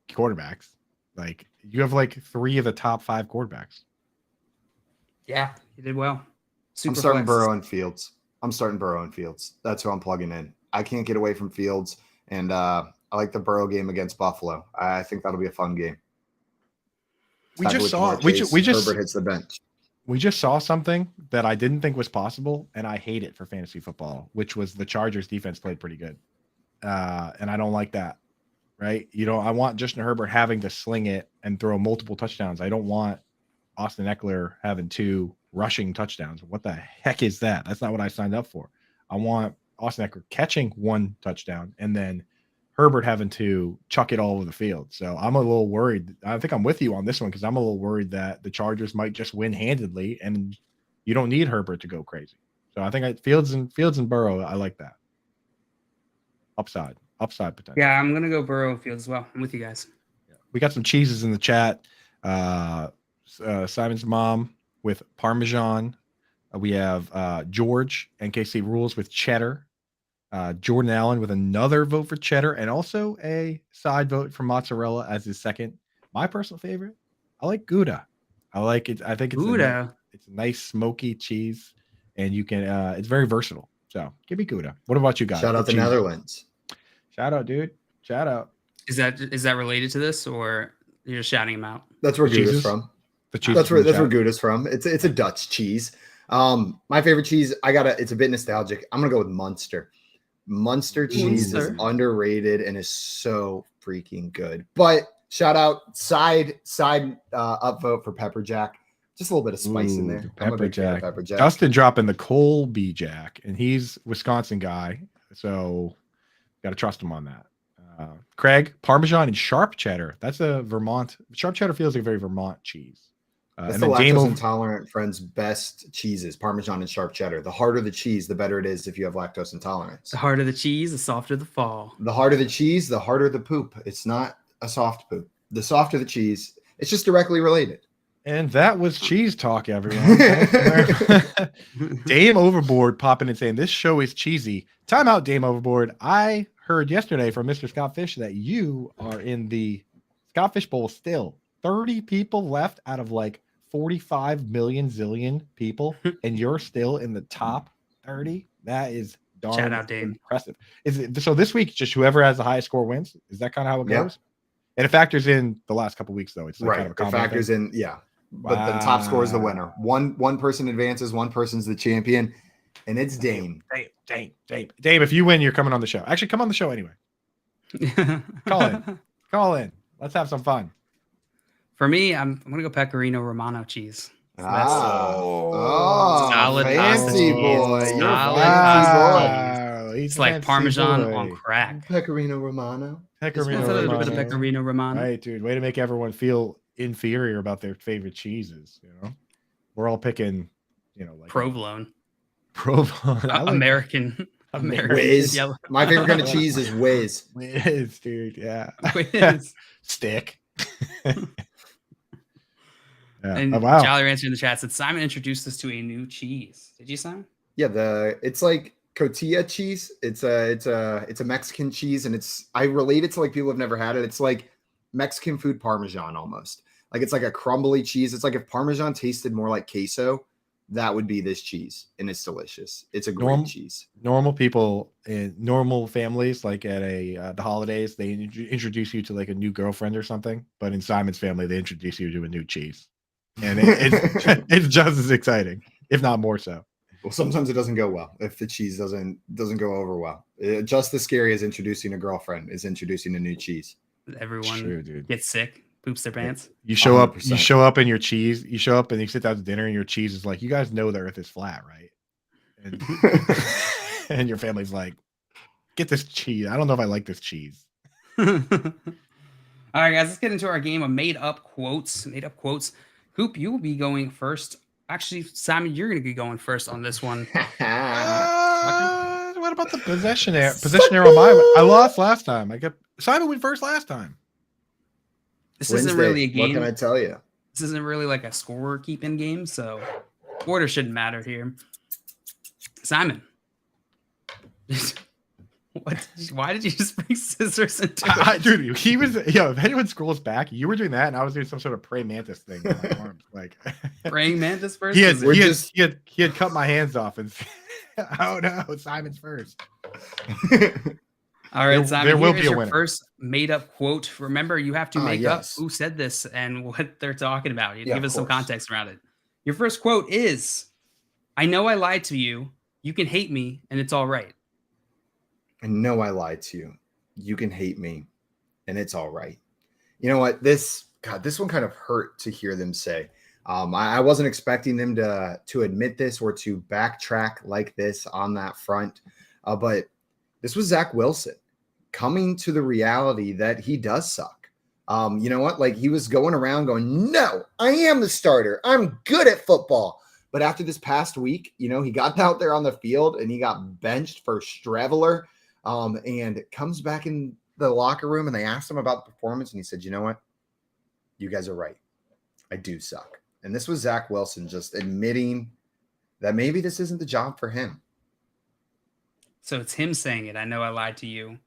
quarterbacks. Like you have like 3 of the top 5 quarterbacks. Yeah, you did well. I'm starting Burrow and Fields. That's who I'm plugging in. I can't get away from Fields, and I like the Burrow game against Buffalo. I think that'll be a fun game. We just Herbert hits the bench. We just saw something that I didn't think was possible, and I hate it for fantasy football, which was the Chargers defense played pretty good. And I don't like that, right? I want Justin Herbert having to sling it and throw multiple touchdowns. I don't want Austin Eckler having 2 rushing touchdowns. What the heck is that? That's not what I signed up for. I want Austin Eckler catching 1 touchdown and then Herbert having to chuck it all over the field. So I'm a little worried. I think I'm with you on this one because I'm a little worried that the Chargers might just win handedly and you don't need Herbert to go crazy. So I think Fields and Burrow, I like that. Upside potential. Yeah, I'm going to go Burrow and Fields as well. I'm with you guys. We got some cheeses in the chat. Simon's mom with Parmesan. We have George, NKC Rules with cheddar. Jordan Allen with another vote for cheddar and also a side vote for mozzarella as his second. My personal favorite, I like Gouda. I like it. I think it's Gouda. It's a nice smoky cheese, and you can. It's very versatile. So give me Gouda. What about you guys? Shout out the Netherlands. Shout out, dude. Shout out. Is that related to this, or you're just shouting him out? That's where Gouda's from. That's where Gouda's from. It's a Dutch cheese. My favorite cheese. It's a bit nostalgic. I'm gonna go with Munster. Munster cheese is underrated and is so freaking good. But shout out side upvote for Pepper Jack Just a little bit of spice in there. I'm a Pepper big fan of jack. pepper jack. Justin dropping the Colby Jack, and he's Wisconsin guy, so got to trust him on that. Craig, Parmesan and sharp cheddar. That's a Vermont. Sharp cheddar feels like a very Vermont cheese. That's And the then lactose intolerant friend's best cheeses, Parmesan and sharp cheddar. The harder the cheese, the better it is if you have lactose intolerance. The harder the cheese, the softer the fall. The harder the cheese, the harder the poop. It's not a soft poop. The softer the cheese, it's just directly related. And that was cheese talk, everyone. Dame Overboard popping and saying this show is cheesy. Time out, Dame Overboard. I heard yesterday from Mr. Scott Fish that you are in the Scott Fish Bowl still. 30 people left out of like 45 million zillion people, and you're still in the top 30. That is darn Shout out, Dame. impressive. Is it so this week? Just whoever has the highest score wins. Is that kind of how it Yeah. goes? And it factors in the last couple weeks, though. It's like Right. kind of a It combo factors thing. in, yeah. But the top score is the winner. One person advances, one person's the champion, and it's Dame. Dame. If you win, you're coming on the show. Actually, come on the show anyway. Call in. Let's have some fun. For me, I'm gonna go Pecorino Romano cheese. So Solid pasta fancy cheese. boy. You're a Solid fancy pasta boy. cheese. It's like Parmesan on crack. Pecorino Romano. Pecorino It's a little bit of Romano. Pecorino Romano. Right, dude. Way to make everyone feel inferior about their favorite cheeses. You know, we're all picking, like Provolone. Provolone. I like American. Whiz. Yellow. My favorite kind of cheese is Whiz. Whiz, dude. Yeah. Whiz. Stick. And Oh, wow. Jolly Rancher in the chat said Simon introduced us to a new cheese. Did you, Simon? Yeah, it's like cotija cheese. It's a Mexican cheese, and I relate it to like people have never had it. It's like Mexican food Parmesan almost. Like it's like a crumbly cheese. It's like if Parmesan tasted more like queso, that would be this cheese, and it's delicious. It's a great cheese. Normal people in normal families, like at the holidays, they introduce you to like a new girlfriend or something. But in Simon's family, they introduce you to a new cheese, and it's just as exciting, if not more so. Well, sometimes it doesn't go well if the cheese doesn't go over well. Just as scary as introducing a girlfriend is introducing a new cheese. Everyone gets sick, poops their pants. You show up, 100%. you show up in your cheese. You show up and you sit down to dinner, and your cheese is like, you guys know the Earth is flat, right? And, and your family's like, get this cheese. I don't know if I like this cheese. All right, guys, let's get into our game of made up quotes. Coop, you will be going first. Actually, Simon, you're going to be going first on this one. What about the possession arrow? I lost last time. Simon went first last time. This isn't really a game. What can I tell you? This isn't really like a score keeping game, so order shouldn't matter here. Simon, why did you just bring scissors into it? Dude, he was, if anyone scrolls back, you were doing that, and I was doing some sort of praying mantis thing with my arms. Like praying mantis first? He had cut my hands off, and oh no, Simon's first. All right, Simon, there will here be is a your winner. first made-up quote. Remember, you have to make yes. up who said this and what they're talking about. You Yeah, give of us some course. context around it. Your first quote is, I know I lied to you. You can hate me, and it's all right. I know I lied to you. You can hate me, and it's all right. You know what? This one kind of hurt to hear them say. I wasn't expecting them to admit this or to backtrack like this on that front. But this was Zach Wilson coming to the reality that he does suck. You know what? Like he was going around going, no, I am the starter. I'm good at football. But after this past week, he got out there on the field and he got benched for Streveler. And comes back in the locker room and they asked him about the performance. And he said, you know what? You guys are right. I do suck. And this was Zach Wilson just admitting that maybe this isn't the job for him. So it's him saying it. I know I lied to you.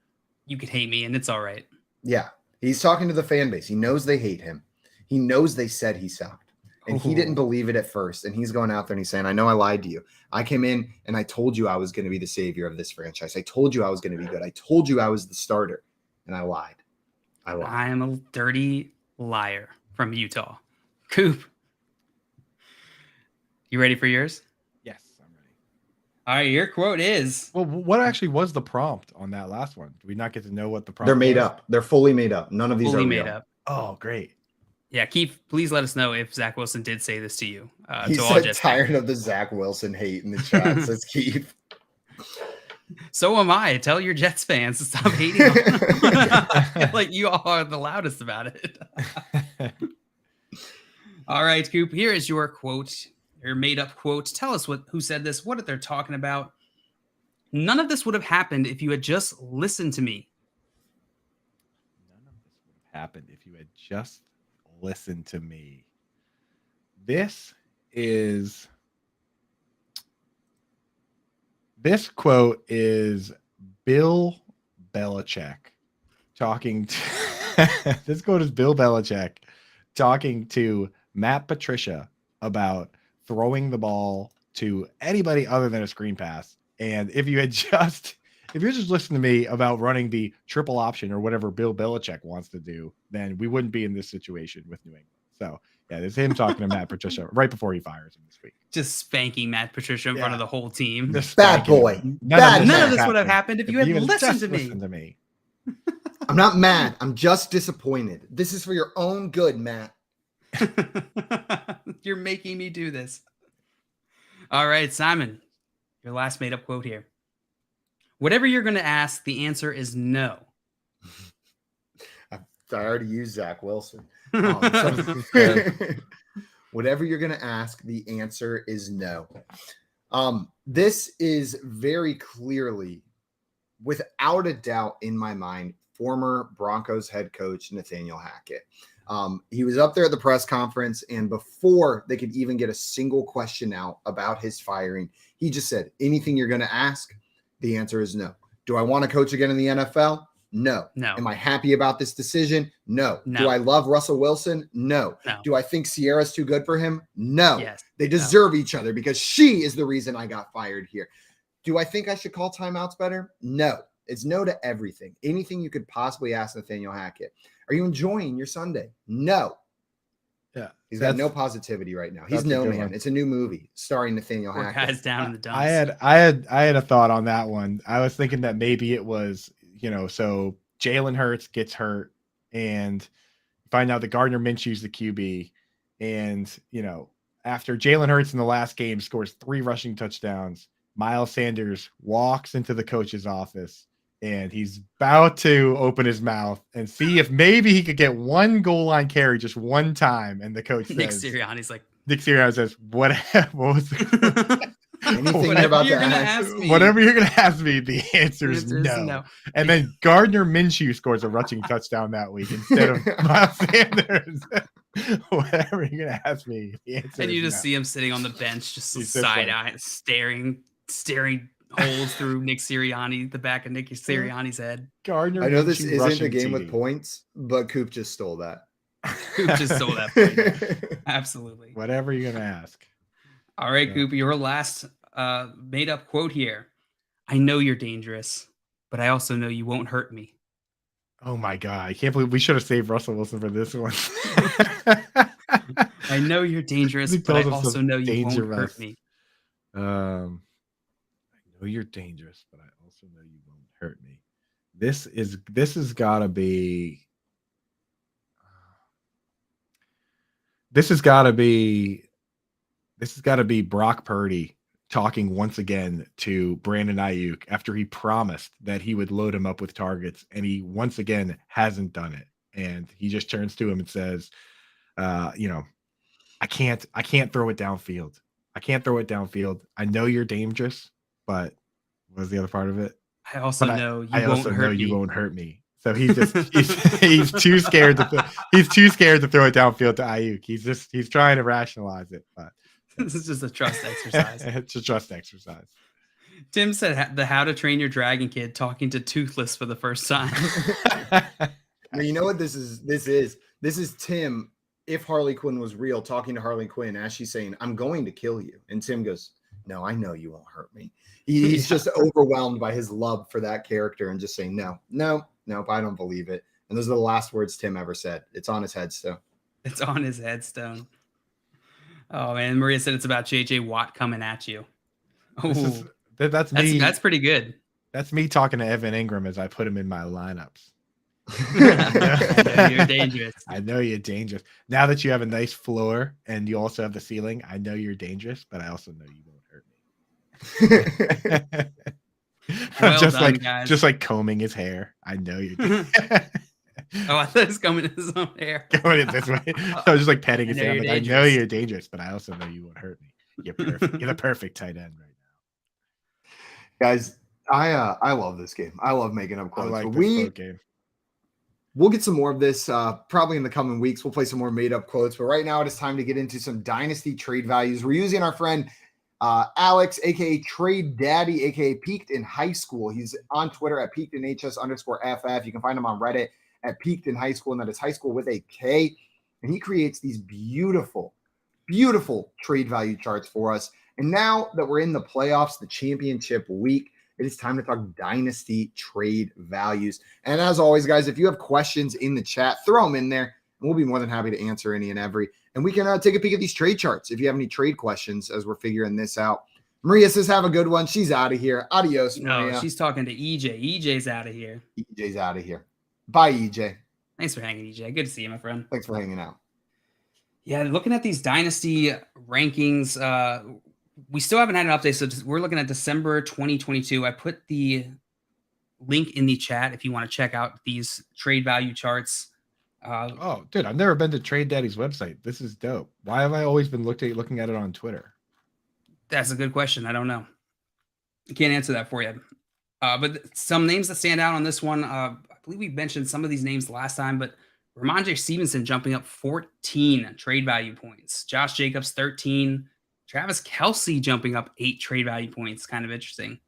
You could hate me, and it's all right. Yeah. He's talking to the fan base. He knows they hate him. He knows they said he sucked. And he didn't believe it at first. And he's going out there and he's saying, I know I lied to you. I came in and I told you I was going to be the savior of this franchise. I told you I was going to be good. I told you I was the starter. And I lied. I am a dirty liar from Utah. Coop, you ready for yours? Yes, I'm ready. All right, your quote is... Well, what actually was the prompt on that last one? Do we not get to know what the prompt They're made was? up. They're fully made up. None of these Fully are made real. up. Oh, great. Yeah, Keith, please let us know if Zach Wilson did say this to you. He to all said Jets tired fans. of the Zach Wilson hate in the chat, says Keith. So am I. Tell your Jets fans to stop hating on I feel like you all are the loudest about it. All right, Coop, here is your quote, your made-up quote. Tell us who said this, what they're talking about. None of this would have happened if you had just listened to me. Happened if you had just listened to me. This quote is Bill Belichick talking to this quote is Bill Belichick talking to Matt Patricia about throwing the ball to anybody other than a screen pass. And if you're just listening to me about running the triple option or whatever Bill Belichick wants to do, then we wouldn't be in this situation with New England. So yeah, there's him talking to Matt Patricia right before he fires him this week. Just spanking Matt Patricia in front of the whole team. Bad boy. None of this would have happened if you had listened to me. I'm not mad. I'm just disappointed. This is for your own good, Matt. You're making me do this. All right, Simon, your last made up quote here. Whatever you're going to ask, the answer is no. I already used Zach Wilson. Whatever you're going to ask, the answer is no. This is very clearly, without a doubt in my mind, former Broncos head coach Nathaniel Hackett. He was up there at the press conference, and before they could even get a single question out about his firing, he just said, anything you're going to ask, the answer is no. Do I want to coach again in the NFL? No. No. Am I happy about this decision? No. No. Do I love Russell Wilson? No. No. Do I think Sierra's too good for him? No. Yes. They deserve each other because she is the reason I got fired here. Do I think I should call timeouts better? No. It's no to everything. Anything you could possibly ask Nathaniel Hackett. Are you enjoying your Sunday? No. Yeah. He's got no positivity right now. He's no man. It's a new movie starring Nathaniel Poor Hackett. guy's down in the dumps. I had a thought on that one. I was thinking that maybe it was, so Jalen Hurts gets hurt and find out that Gardner Minshew's the QB. And, after Jalen Hurts in the last game scores 3 rushing touchdowns, Miles Sanders walks into the coach's office and he's about to open his mouth and see if maybe he could get one goal line carry just one time. And the coach Nick says, Sirianni's like, Nick Sirianni says, what was the Anything you're gonna ask me. Whatever you're going to ask me, the answer is no. no. And then Gardner Minshew scores a rushing touchdown that week instead of Miles Sanders. Whatever you're going to ask me, the answer And you is just no. see him sitting on the bench, just He's so funny. side-eye, staring holes through Nick Sirianni, the back of Nick Sirianni's head. Gardner I know this Minshew isn't a rushing game with TD. points, but Coop just stole that. Coop just stole that point. Absolutely. Whatever you're going to ask. All right, Yeah. Coop, your last made-up quote here. I know you're dangerous, but I also know you won't hurt me. Oh my God. I can't believe we should have saved Russell Wilson for this one. I know you're dangerous, He but I calls himself also know you won't dangerous. hurt me. I know you're dangerous, but I also know you won't hurt me. This has got to be Brock Purdy talking once again to Brandon Ayuk after he promised that he would load him up with targets, and he once again hasn't done it. And he just turns to him and says, I can't throw it downfield. I can't throw it downfield. I know you're dangerous, but what was the other part of it? I also But know you I won't also hurt know me. you won't hurt me. So he's too scared to he's too scared to throw it downfield to Ayuk. He's trying to rationalize it, but This is just a trust exercise. it's a trust exercise. Tim said the How to Train Your Dragon kid talking to Toothless for the first time. Now, you know what this is? This is Tim, if Harley Quinn was real, talking to Harley Quinn as she's saying, I'm going to kill you. And Tim goes, no, I know you won't hurt me. He's just overwhelmed by his love for that character and just saying, no, I don't believe it. And those are the last words Tim ever said. It's on his headstone. It's on his headstone. Oh, man. Maria said it's about JJ Watt coming at you. Oh, That's me. That's pretty good. That's me talking to Evan Ingram as I put him in my lineups. I know you're dangerous. I know you're dangerous. Now that you have a nice floor and you also have the ceiling, I know you're dangerous, but I also know you won't hurt me. Well just done, like guys. just like combing his hair. I know you're Oh, I thought it was coming in his own hair. going it this way. I was just like petting his I know hair. you're Like, I know dangerous. you're dangerous, but I also know you won't hurt me. You're perfect. You're the perfect tight end right Guys, I love this game. I love making up now. I quotes. like But this quote game. we'll get some more of this probably in the coming weeks. We'll play some more made up quotes. But right now it is time to get into some Dynasty trade values. We're using our friend Alex, aka Trade Daddy, aka Peaked in High School. He's on Twitter at peakedinhs_FF. You can find him on Reddit at Peaked in High School, and that is high school with a K. And he creates these beautiful, beautiful trade value charts for us. And now that we're in the playoffs, the championship week, it is time to talk Dynasty trade values. And as always, guys, if you have questions in the chat, throw them in there, and we'll be more than happy to answer any and every. And we can take a peek at these trade charts if you have any trade questions as we're figuring this out. Maria says, have a good one. She's out of here. Adios, Maria. No, she's talking to EJ. EJ's out of here. EJ's out of here. Bye, EJ. Thanks for hanging, EJ. Good to see you, my friend. Thanks for hanging out. Yeah, looking at these Dynasty rankings, we still haven't had an update. So we're looking at December 2022. I put the link in the chat if you want to check out these trade value charts. Oh, dude, I've never been to Trade Daddy's website. This is dope. Why have I always been looking at it on Twitter? That's a good question. I don't know. I can't answer that for you. But some names that stand out on this one, I believe we mentioned some of these names last time, but Ramondre Stevenson jumping up 14 trade value points. Josh Jacobs, 13. Travis Kelce jumping up 8 trade value points. Kind of interesting.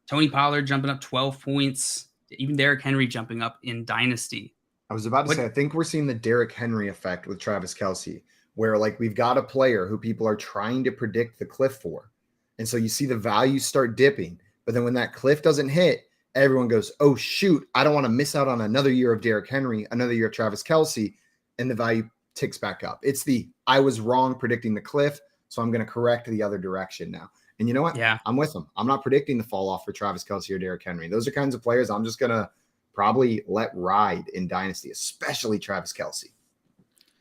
Tony Pollard jumping up 12 points. Even Derrick Henry jumping up in Dynasty. I was about to say, I think we're seeing the Derrick Henry effect with Travis Kelce, where like we've got a player who people are trying to predict the cliff for. And so you see the values start dipping, but then when that cliff doesn't hit, everyone goes, oh shoot, I don't want to miss out on another year of Derrick Henry, another year of Travis Kelce, and the value ticks back up. It's the, I was wrong predicting the cliff, so I'm going to correct the other direction now. And you know what? Yeah, I'm with them. I'm not predicting the fall off for Travis Kelce or Derrick Henry. Those are kinds of players I'm just going to probably let ride in Dynasty, especially Travis Kelce.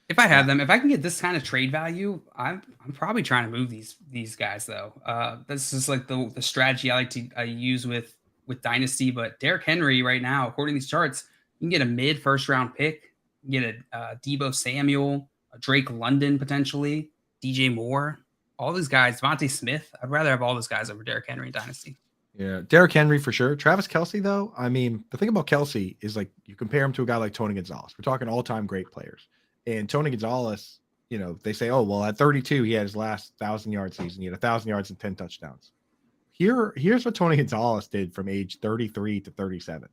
If I have them, if I can get this kind of trade value, I'm probably trying to move these guys though. This is like the strategy I like to use with Dynasty. But Derrick Henry right now, according to these charts, you can get a mid first round pick, you can get a Deebo Samuel, a Drake London potentially, DJ Moore, all these guys, Devontae Smith. I'd rather have all those guys over Derrick Henry in Dynasty. Yeah, Derrick Henry for sure. Travis Kelce, though, I mean, the thing about Kelce is like you compare him to a guy like Tony Gonzalez. We're talking all-time great players. And Tony Gonzalez, you know, they say, oh, well, at 32, he had his last 1,000-yard season. He had 1,000 yards and 10 touchdowns. Here's what Tony Gonzalez did from age 33 to 37.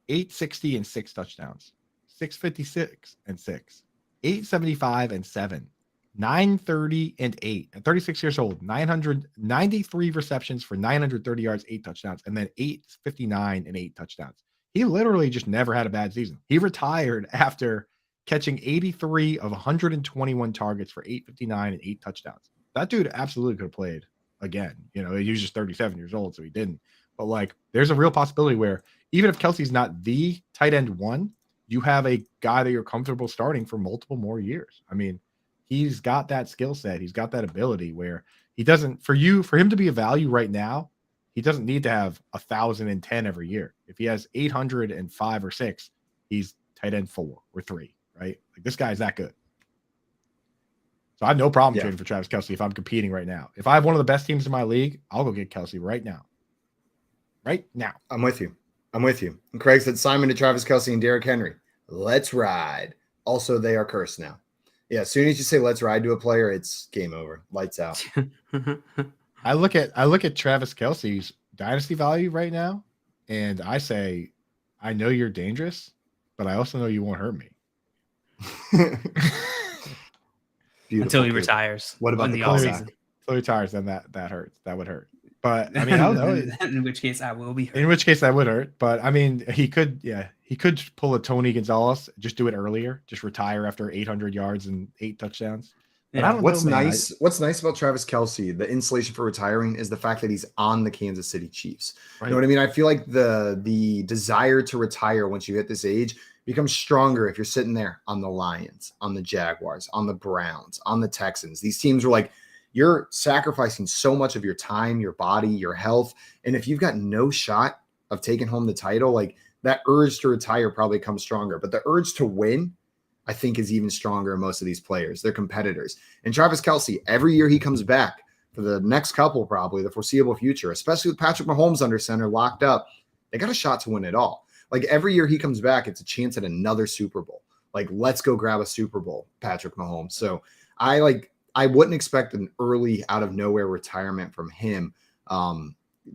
860 and 6 touchdowns. 656 and 6. 875 and 7. 930 and 8. At 36 years old, 993 receptions for 930 yards, 8 touchdowns, and then 859 and 8 touchdowns. He literally just never had a bad season. He retired after catching 83 of 121 targets for 859 and 8 touchdowns. That dude absolutely could have played again. You know, he was just 37 years old, so he didn't. But like, there's a real possibility where even if Kelce's not the tight end one, you have a guy that you're comfortable starting for multiple more years. I mean, he's got that skill set. He's got that ability where he doesn't, for him to be a value right now, he doesn't need to have 1,010 every year. If he has 805 or 6, he's tight end 4 or 3, right? Like this guy's that good. So I have no problem trading for Travis Kelce if I'm competing right now. If I have one of the best teams in my league, I'll go get Kelce right now. Right now. I'm with you. And Craig said Simon to Travis Kelce and Derrick Henry. Let's ride. Also, they are cursed now. Yeah, as soon as you say let's ride to a player, it's game over. Lights out. I look at Travis Kelce's dynasty value right now, and I say, I know you're dangerous, but I also know you won't hurt me. Until he retires. What about the offseason? Until he retires, then that hurts. That would hurt. But I mean, I don't know. In which case, I will be hurt. In which case, that would hurt. But I mean, he could pull a Tony Gonzalez, just do it earlier, just retire after 800 yards and 8 touchdowns. But I don't What's know, man. nice? What's nice about Travis Kelce, the insulation for retiring, is the fact that he's on the Kansas City Chiefs. Right. You know what I mean? I feel like the desire to retire once you hit this age becomes stronger if you're sitting there on the Lions, on the Jaguars, on the Browns, on the Texans. These teams are like, you're sacrificing so much of your time, your body, your health. And if you've got no shot of taking home the title, like that urge to retire probably comes stronger. But the urge to win, I think, is even stronger in most of these players. They're competitors. And Travis Kelce, every year he comes back for the next couple, probably the foreseeable future, especially with Patrick Mahomes under center locked up, they got a shot to win it all. Like every year he comes back, it's a chance at another Super Bowl. Like, let's go grab a Super Bowl, Patrick Mahomes. So I wouldn't expect an early out of nowhere retirement from him.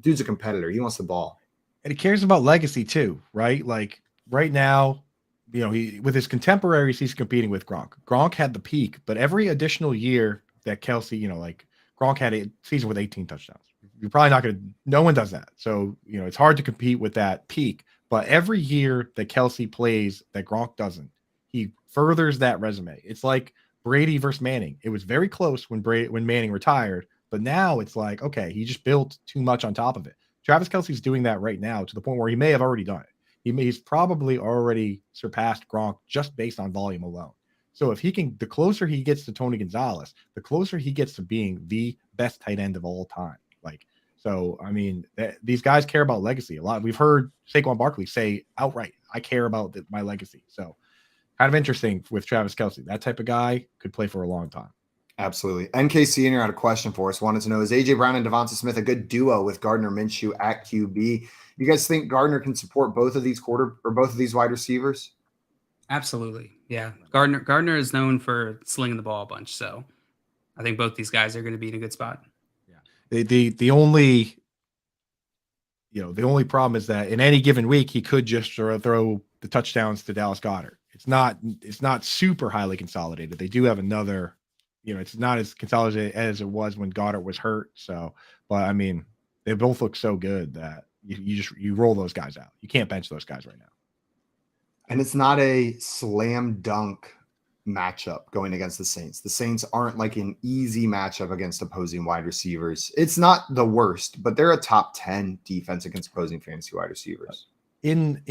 Dude's a competitor. He wants the ball. And he cares about legacy too, right? Like right now, you know, he with his contemporaries, he's competing with Gronk. Gronk had the peak, but every additional year that Kelce, you know, like Gronk had a season with 18 touchdowns. You're probably not going to, no one does that. So, you know, it's hard to compete with that peak. But every year that Kelce plays that Gronk doesn't, he furthers that resume. It's like Brady versus Manning. It was very close when Manning retired, but now it's like, okay, he just built too much on top of it. Travis Kelce's doing that right now to the point where he may have already done it. He's probably already surpassed Gronk just based on volume alone. So if he can, the closer he gets to Tony Gonzalez, the closer he gets to being the best tight end of all time. Like, so, I mean, these guys care about legacy a lot. We've heard Saquon Barkley say outright, I care about my legacy. So kind of interesting with Travis Kelce. That type of guy could play for a long time. Absolutely. NK Senior had a question for us. Wanted to know, is AJ Brown and Devonta Smith a good duo with Gardner Minshew at QB? You guys think Gardner can support both of these wide receivers? Absolutely. Yeah. Gardner is known for slinging the ball a bunch. So I think both these guys are going to be in a good spot. Yeah. The only problem is that in any given week, he could just throw the touchdowns to Dallas Goedert. It's not super highly consolidated. They do have another, it's not as consolidated as it was when Goddard was hurt. So, but I mean, they both look so good that you roll those guys out. You can't bench those guys right now. And it's not a slam dunk matchup going against the Saints. The Saints aren't like an easy matchup against opposing wide receivers. It's not the worst, but they're a top 10 defense against opposing fantasy wide receivers. In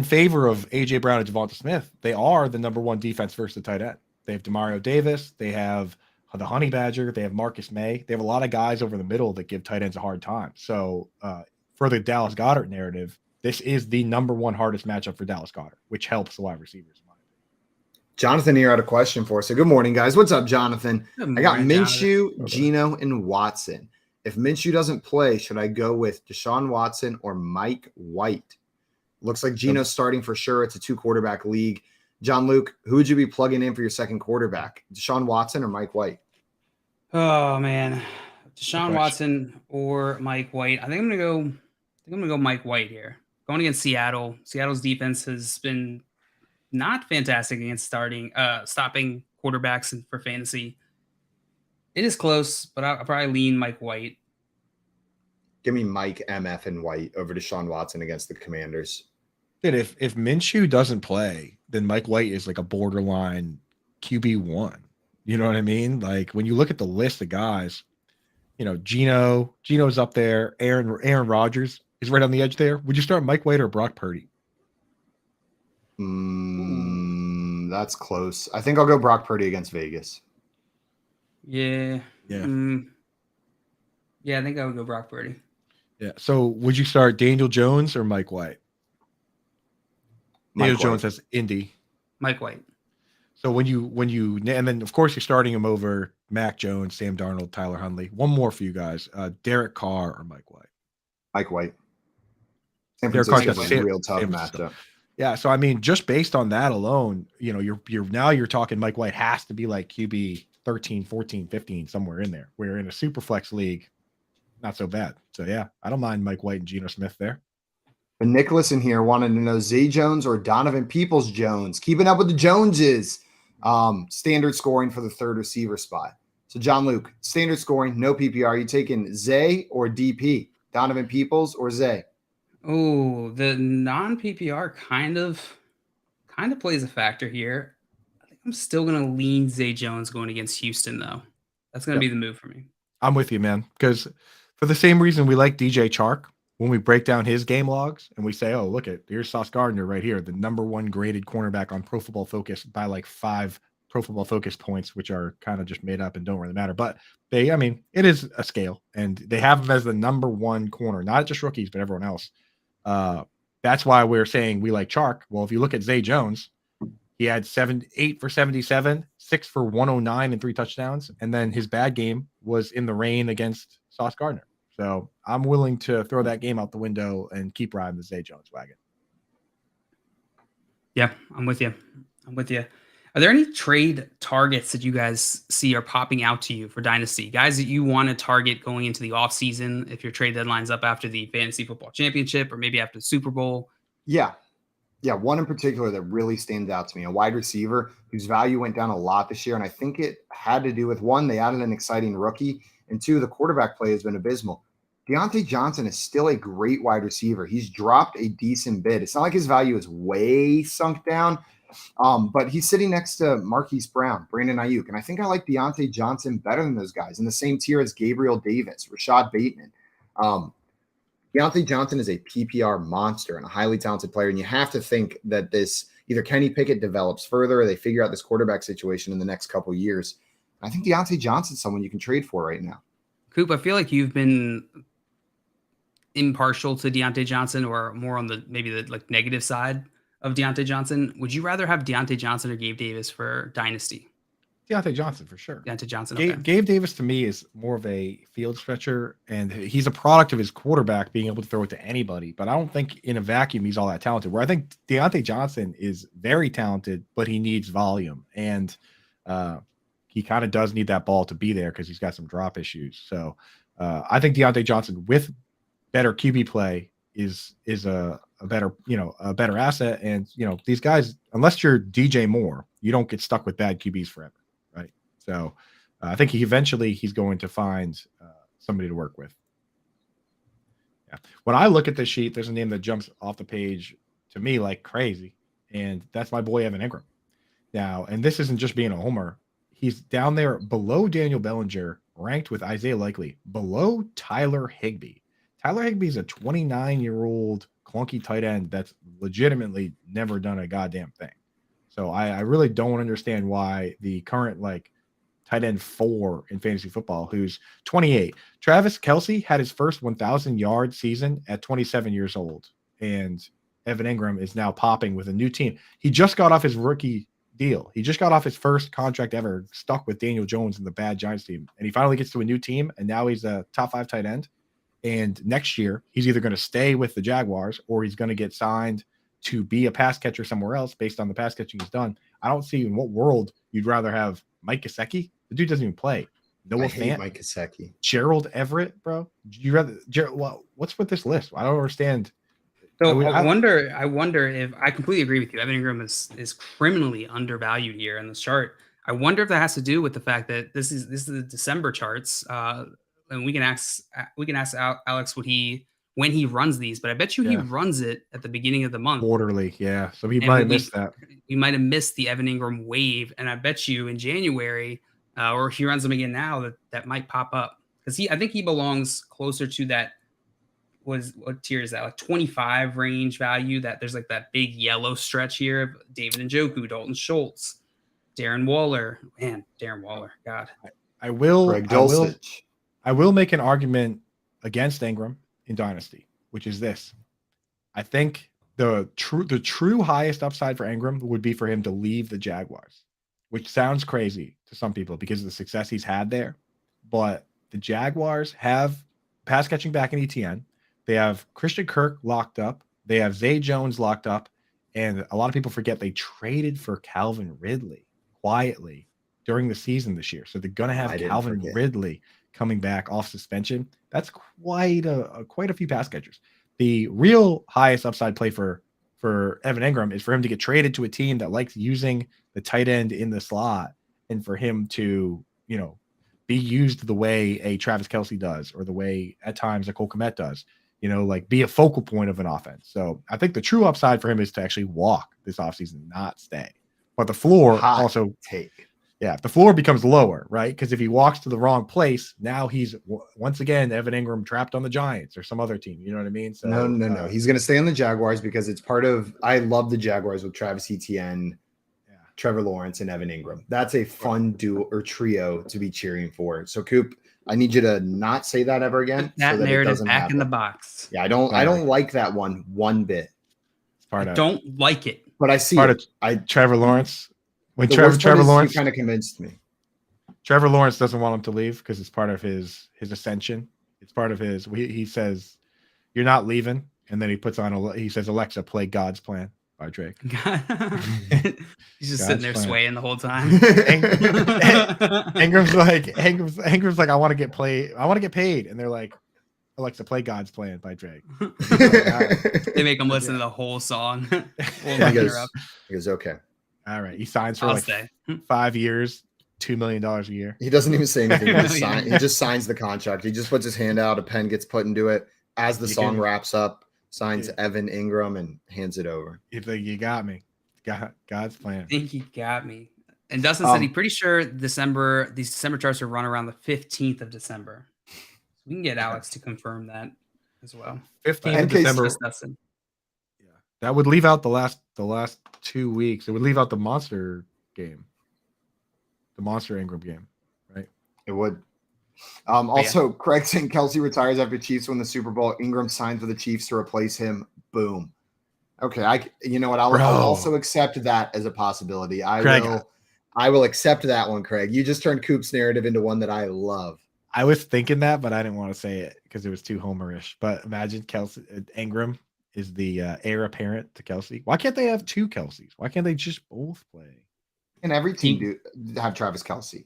favor of AJ Brown and Devonta Smith, they are the number one defense versus the tight end. They have Demario Davis, they have the Honey Badger, they have Marcus May. They have a lot of guys over the middle that give tight ends a hard time. So for the Dallas Goedert narrative, this is the number one hardest matchup for Dallas Goedert, which helps the wide receivers. Jonathan here had a question for us. So good morning, guys. What's up, Jonathan? Morning, I got Minshew, Jonathan. Geno, and Watson. If Minshew doesn't play, should I go with Deshaun Watson or Mike White? Looks like Geno's starting for sure. It's a 2-quarterback league. John Luke, who would you be plugging in for your second quarterback? Deshaun Watson or Mike White? Oh man, Deshaun Watson or Mike White. I think I'm gonna go Mike White here. Going against Seattle. Seattle's defense has been not fantastic against stopping quarterbacks for fantasy. It is close, but I'll probably lean Mike White. Give me Mike, MF, and White over Deshaun Watson against the Commanders. Dude, if Minshew doesn't play, then Mike White is like a borderline QB1. You know what I mean? Like when you look at the list of guys, Geno's up there. Aaron Rodgers is right on the edge there. Would you start Mike White or Brock Purdy? That's close. I think I'll go Brock Purdy against Vegas. Yeah. Yeah. Yeah, I think I would go Brock Purdy. Yeah. So would you start Daniel Jones or Mike White? Daniel Jones has Indy. Mike White. So when you and then of course you're starting him over Mac Jones, Sam Darnold, Tyler Huntley. One more for you guys: Derek Carr or Mike White. Mike White. San Derek Carr's Francisco's a real tough matchup. Yeah, so I mean, just based on that alone, you're talking Mike White has to be like QB 13, 14, 15, somewhere in there. We're in a super flex league, not so bad. So yeah, I don't mind Mike White and Geno Smith there. And Nicholas in here wanted to know Zay Jones or Donovan Peoples-Jones. Keeping up with the Joneses. Standard scoring for the third receiver spot. So John Luke, standard scoring, no PPR. Are you taking Zay or DP? Donovan Peoples or Zay? Oh, the non-PPR kind of plays a factor here. I think I'm still going to lean Zay Jones going against Houston, though. That's going to be the move for me. I'm with you, man, because for the same reason we like DJ Chark, when we break down his game logs and we say, oh, look at here's Sauce Gardner right here, the #1 graded cornerback on Pro Football Focus by like 5 Pro Football Focus points, which are kind of just made up and don't really matter. But it is a scale, and they have him as the #1 corner, not just rookies, but everyone else. That's why we're saying we like Chark. Well, if you look at Zay Jones, he had 8 for 77, 6 for 109 and 3 touchdowns. And then his bad game was in the rain against Sauce Gardner. So I'm willing to throw that game out the window and keep riding the Zay Jones wagon. Yeah, I'm with you. Are there any trade targets that you guys see are popping out to you for Dynasty? Guys that you want to target going into the offseason if your trade deadline's up after the Fantasy Football Championship or maybe after the Super Bowl? Yeah, one in particular that really stands out to me, a wide receiver whose value went down a lot this year. And I think it had to do with, 1, they added an exciting rookie, and 2, the quarterback play has been abysmal. Deontay Johnson is still a great wide receiver. He's dropped a decent bit. It's not like his value is way sunk down, but he's sitting next to Marquise Brown, Brandon Ayuk. And I think I like Deontay Johnson better than those guys, in the same tier as Gabriel Davis, Rashad Bateman. Deontay Johnson is a PPR monster and a highly talented player. And you have to think that this either Kenny Pickett develops further or they figure out this quarterback situation in the next couple of years. I think Deontay Johnson's someone you can trade for right now. Coop, I feel like you've been impartial to Deontay Johnson, or more on the negative side of Deontay Johnson. Would you rather have Deontay Johnson or Gabe Davis for Dynasty? Deontay Johnson for sure. Deontay Johnson. Okay. Gabe Davis to me is more of a field stretcher, and he's a product of his quarterback being able to throw it to anybody. But I don't think in a vacuum he's all that talented. Where I think Deontay Johnson is very talented, but he needs volume, and he kind of does need that ball to be there because he's got some drop issues. So I think Deontay Johnson with better QB play is a better asset. And these guys, unless you're DJ Moore, you don't get stuck with bad QBs forever. So I think he's going to find somebody to work with. Yeah. When I look at this sheet, there's a name that jumps off the page to me like crazy, and that's my boy Evan Ingram. Now, and this isn't just being a homer. He's down there below Daniel Bellinger, ranked with Isaiah Likely, below Tyler Higbee. Tyler Higbee is a 29-year-old clunky tight end that's legitimately never done a goddamn thing. So I really don't understand why the current tight end 4 in fantasy football, who's 28. Travis Kelce had his first 1,000-yard season at 27 years old, and Evan Ingram is now popping with a new team. He just got off his rookie deal. He just got off his first contract ever, stuck with Daniel Jones in the bad Giants team, and he finally gets to a new team, and now he's a top 5 tight end. And next year, he's either going to stay with the Jaguars or he's going to get signed to be a pass catcher somewhere else based on the pass catching he's done. I don't see in what world you'd rather have Mike Gesicki. The dude doesn't even play. I hate Mike Gesicki. Gerald Everett, bro. You rather what's with this list? I don't understand. So I wonder if I completely agree with you. Evan Ingram is criminally undervalued here in this chart. I wonder if that has to do with the fact that this is the December charts. And we can ask Alex when he runs these, but I bet you he runs it at the beginning of the month. Quarterly, yeah. So he might have missed that. He might have missed the Evan Ingram wave, and I bet you in January, or if he runs them again now, that might pop up. Because I think he belongs closer to that. What tier is that? Like 25 range value. That there's that big yellow stretch here of David Njoku, Dalton Schultz, Darren Waller. Man, Darren Waller. God. I will. Greg Dulcich. I will make an argument against Ingram in Dynasty, which is this. I think the true highest upside for Ingram would be for him to leave the Jaguars, which sounds crazy to some people because of the success he's had there. But the Jaguars have pass catching back in ETN. They have Christian Kirk locked up. They have Zay Jones locked up. And a lot of people forget they traded for Calvin Ridley quietly during the season this year. So they're going to have Calvin Ridley coming back off suspension. That's quite a few pass catchers. The real highest upside play for Evan Ingram is for him to get traded to a team that likes using the tight end in the slot, and for him to, be used the way a Travis Kelce does, or the way at times a Cole Kmet does, be a focal point of an offense. So I think the true upside for him is to actually walk this offseason, not stay. But the floor Yeah, the floor becomes lower, right? Because if he walks to the wrong place, now he's once again Evan Ingram trapped on the Giants or some other team. You know what I mean? So No. He's going to stay on the Jaguars because it's part of. I love the Jaguars with Travis Etienne, Trevor Lawrence, and Evan Ingram. That's a fun duo or trio to be cheering for. So Coop, I need you to not say that ever again. Put that so that narrative it doesn't back happen. in the box. Yeah, I don't like that one bit. I don't like it. But I see part it. of Trevor Lawrence. When The Trevor worst part is Lawrence you kind of convinced me. Trevor Lawrence doesn't want him to leave because it's part of his ascension. It's part of his. He says, "You're not leaving," and then he puts on. He says, "Alexa, play God's Plan" by Drake. He's just sitting there swaying the whole time. Ingram's like, I want to get paid, and they're like, "Alexa, play God's Plan" by Drake. They make him listen to the whole song. He goes, okay. All right. He signs for I'll like stay. 5 years, $2 million a year. He doesn't even say anything. He just signs the contract. He just puts his hand out. A pen gets put into it as the song wraps up. Signs Evan Ingram and hands it over. You think you got me? God's Plan. I think he got me. And Dustin said he's pretty sure these December charts will run around the 15th of December. We can get Alex to confirm that as well. 15th of December. Yeah, that would leave out the last 2 weeks. It would leave out the Monster game, the Monster Ingram game, right? It would. Also, Craig saying Kelsey retires after Chiefs win the Super Bowl. Ingram signs for the Chiefs to replace him. Boom. Okay, you know what? I'll also accept that as a possibility. I will accept that one, Craig. You just turned Coop's narrative into one that I love. I was thinking that, but I didn't want to say it because it was too homerish. But imagine Kelsey Ingram is the heir apparent to Kelsey. Why can't they have two Kelseys? Why can't they just both play? And every team have Travis Kelce.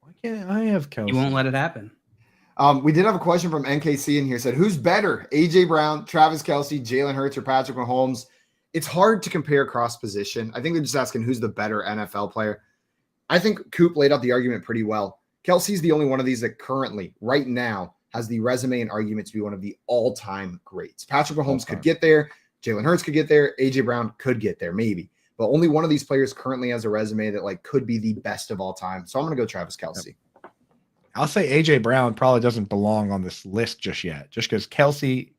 Why can't I have Kelce? You won't let it happen. We did have a question from NKC in here. Said, who's better, AJ Brown, Travis Kelce, Jalen Hurts, or Patrick Mahomes? It's hard to compare cross position. I think they're just asking who's the better NFL player. I think Coop laid out the argument pretty well. Kelsey's the only one of these that currently, right now, has the resume and argument to be one of the all-time greats. Patrick Mahomes could get there. Jalen Hurts could get there. AJ Brown could get there, maybe. But only one of these players currently has a resume that could be the best of all time. So I'm going to go Travis Kelce. I'll say AJ Brown probably doesn't belong on this list just yet, just because Kelce,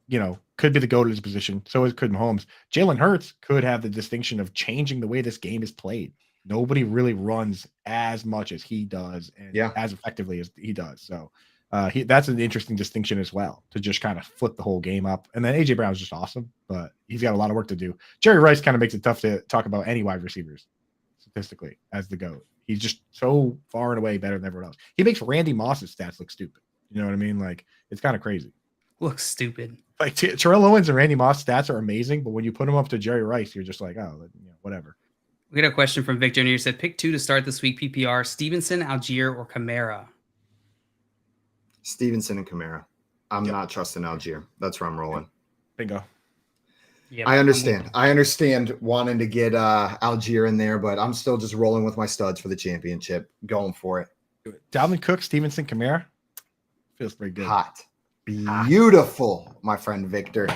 could be the go to his position. So could Mahomes. Jalen Hurts could have the distinction of changing the way this game is played. Nobody really runs as much as he does and as effectively as he does. So that's an interesting distinction as well, to just kind of flip the whole game up. And then AJ Brown is just awesome, but he's got a lot of work to do. Jerry Rice kind of makes it tough to talk about any wide receivers statistically as the GOAT. He's just so far and away better than everyone else. He makes Randy Moss's stats look stupid. You know what I mean? It's kind of crazy. Looks stupid. Terrell Owens and Randy Moss stats are amazing, but when you put them up to Jerry Rice, you're just like, oh, whatever. We got a question from Victor Neer. Said, pick two to start this week, PPR, Stevenson, Algier, or Kamara. Stevenson and Kamara. I'm not trusting Algier. That's where I'm rolling. Bingo. Yeah, I understand wanting to get Algier in there, but I'm still just rolling with my studs for the championship, going for it. Dalvin Cook, Stevenson, Kamara. Feels pretty good. Hot. Beautiful, my friend Victor.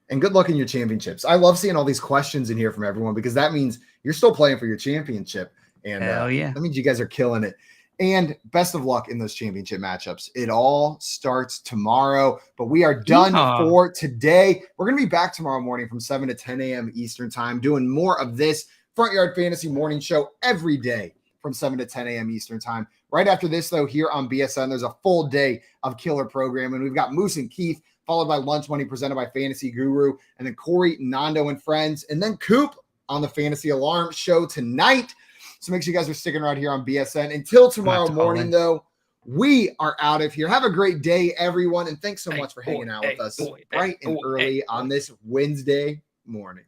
And good luck in your championships. I love seeing all these questions in here from everyone because that means you're still playing for your championship. And Hell yeah. That means you guys are killing it. And best of luck in those championship matchups. It all starts tomorrow, but we are done for today. We're going to be back tomorrow morning from 7 to 10 a.m. Eastern time, doing more of this Front Yard Fantasy Morning Show every day from 7 to 10 a.m. Eastern time. Right after this, though, here on BSN, there's a full day of killer programming. We've got Moose and Keith, followed by Lunch Money presented by Fantasy Guru, and then Corey, Nando, and friends, and then Coop on the Fantasy Alarm Show tonight. So make sure you guys are sticking around here on BSN. Until tomorrow morning, though, we are out of here. Have a great day, everyone, and thanks so much for hanging out with us bright and early on this Wednesday morning.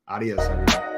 Adios, everyone.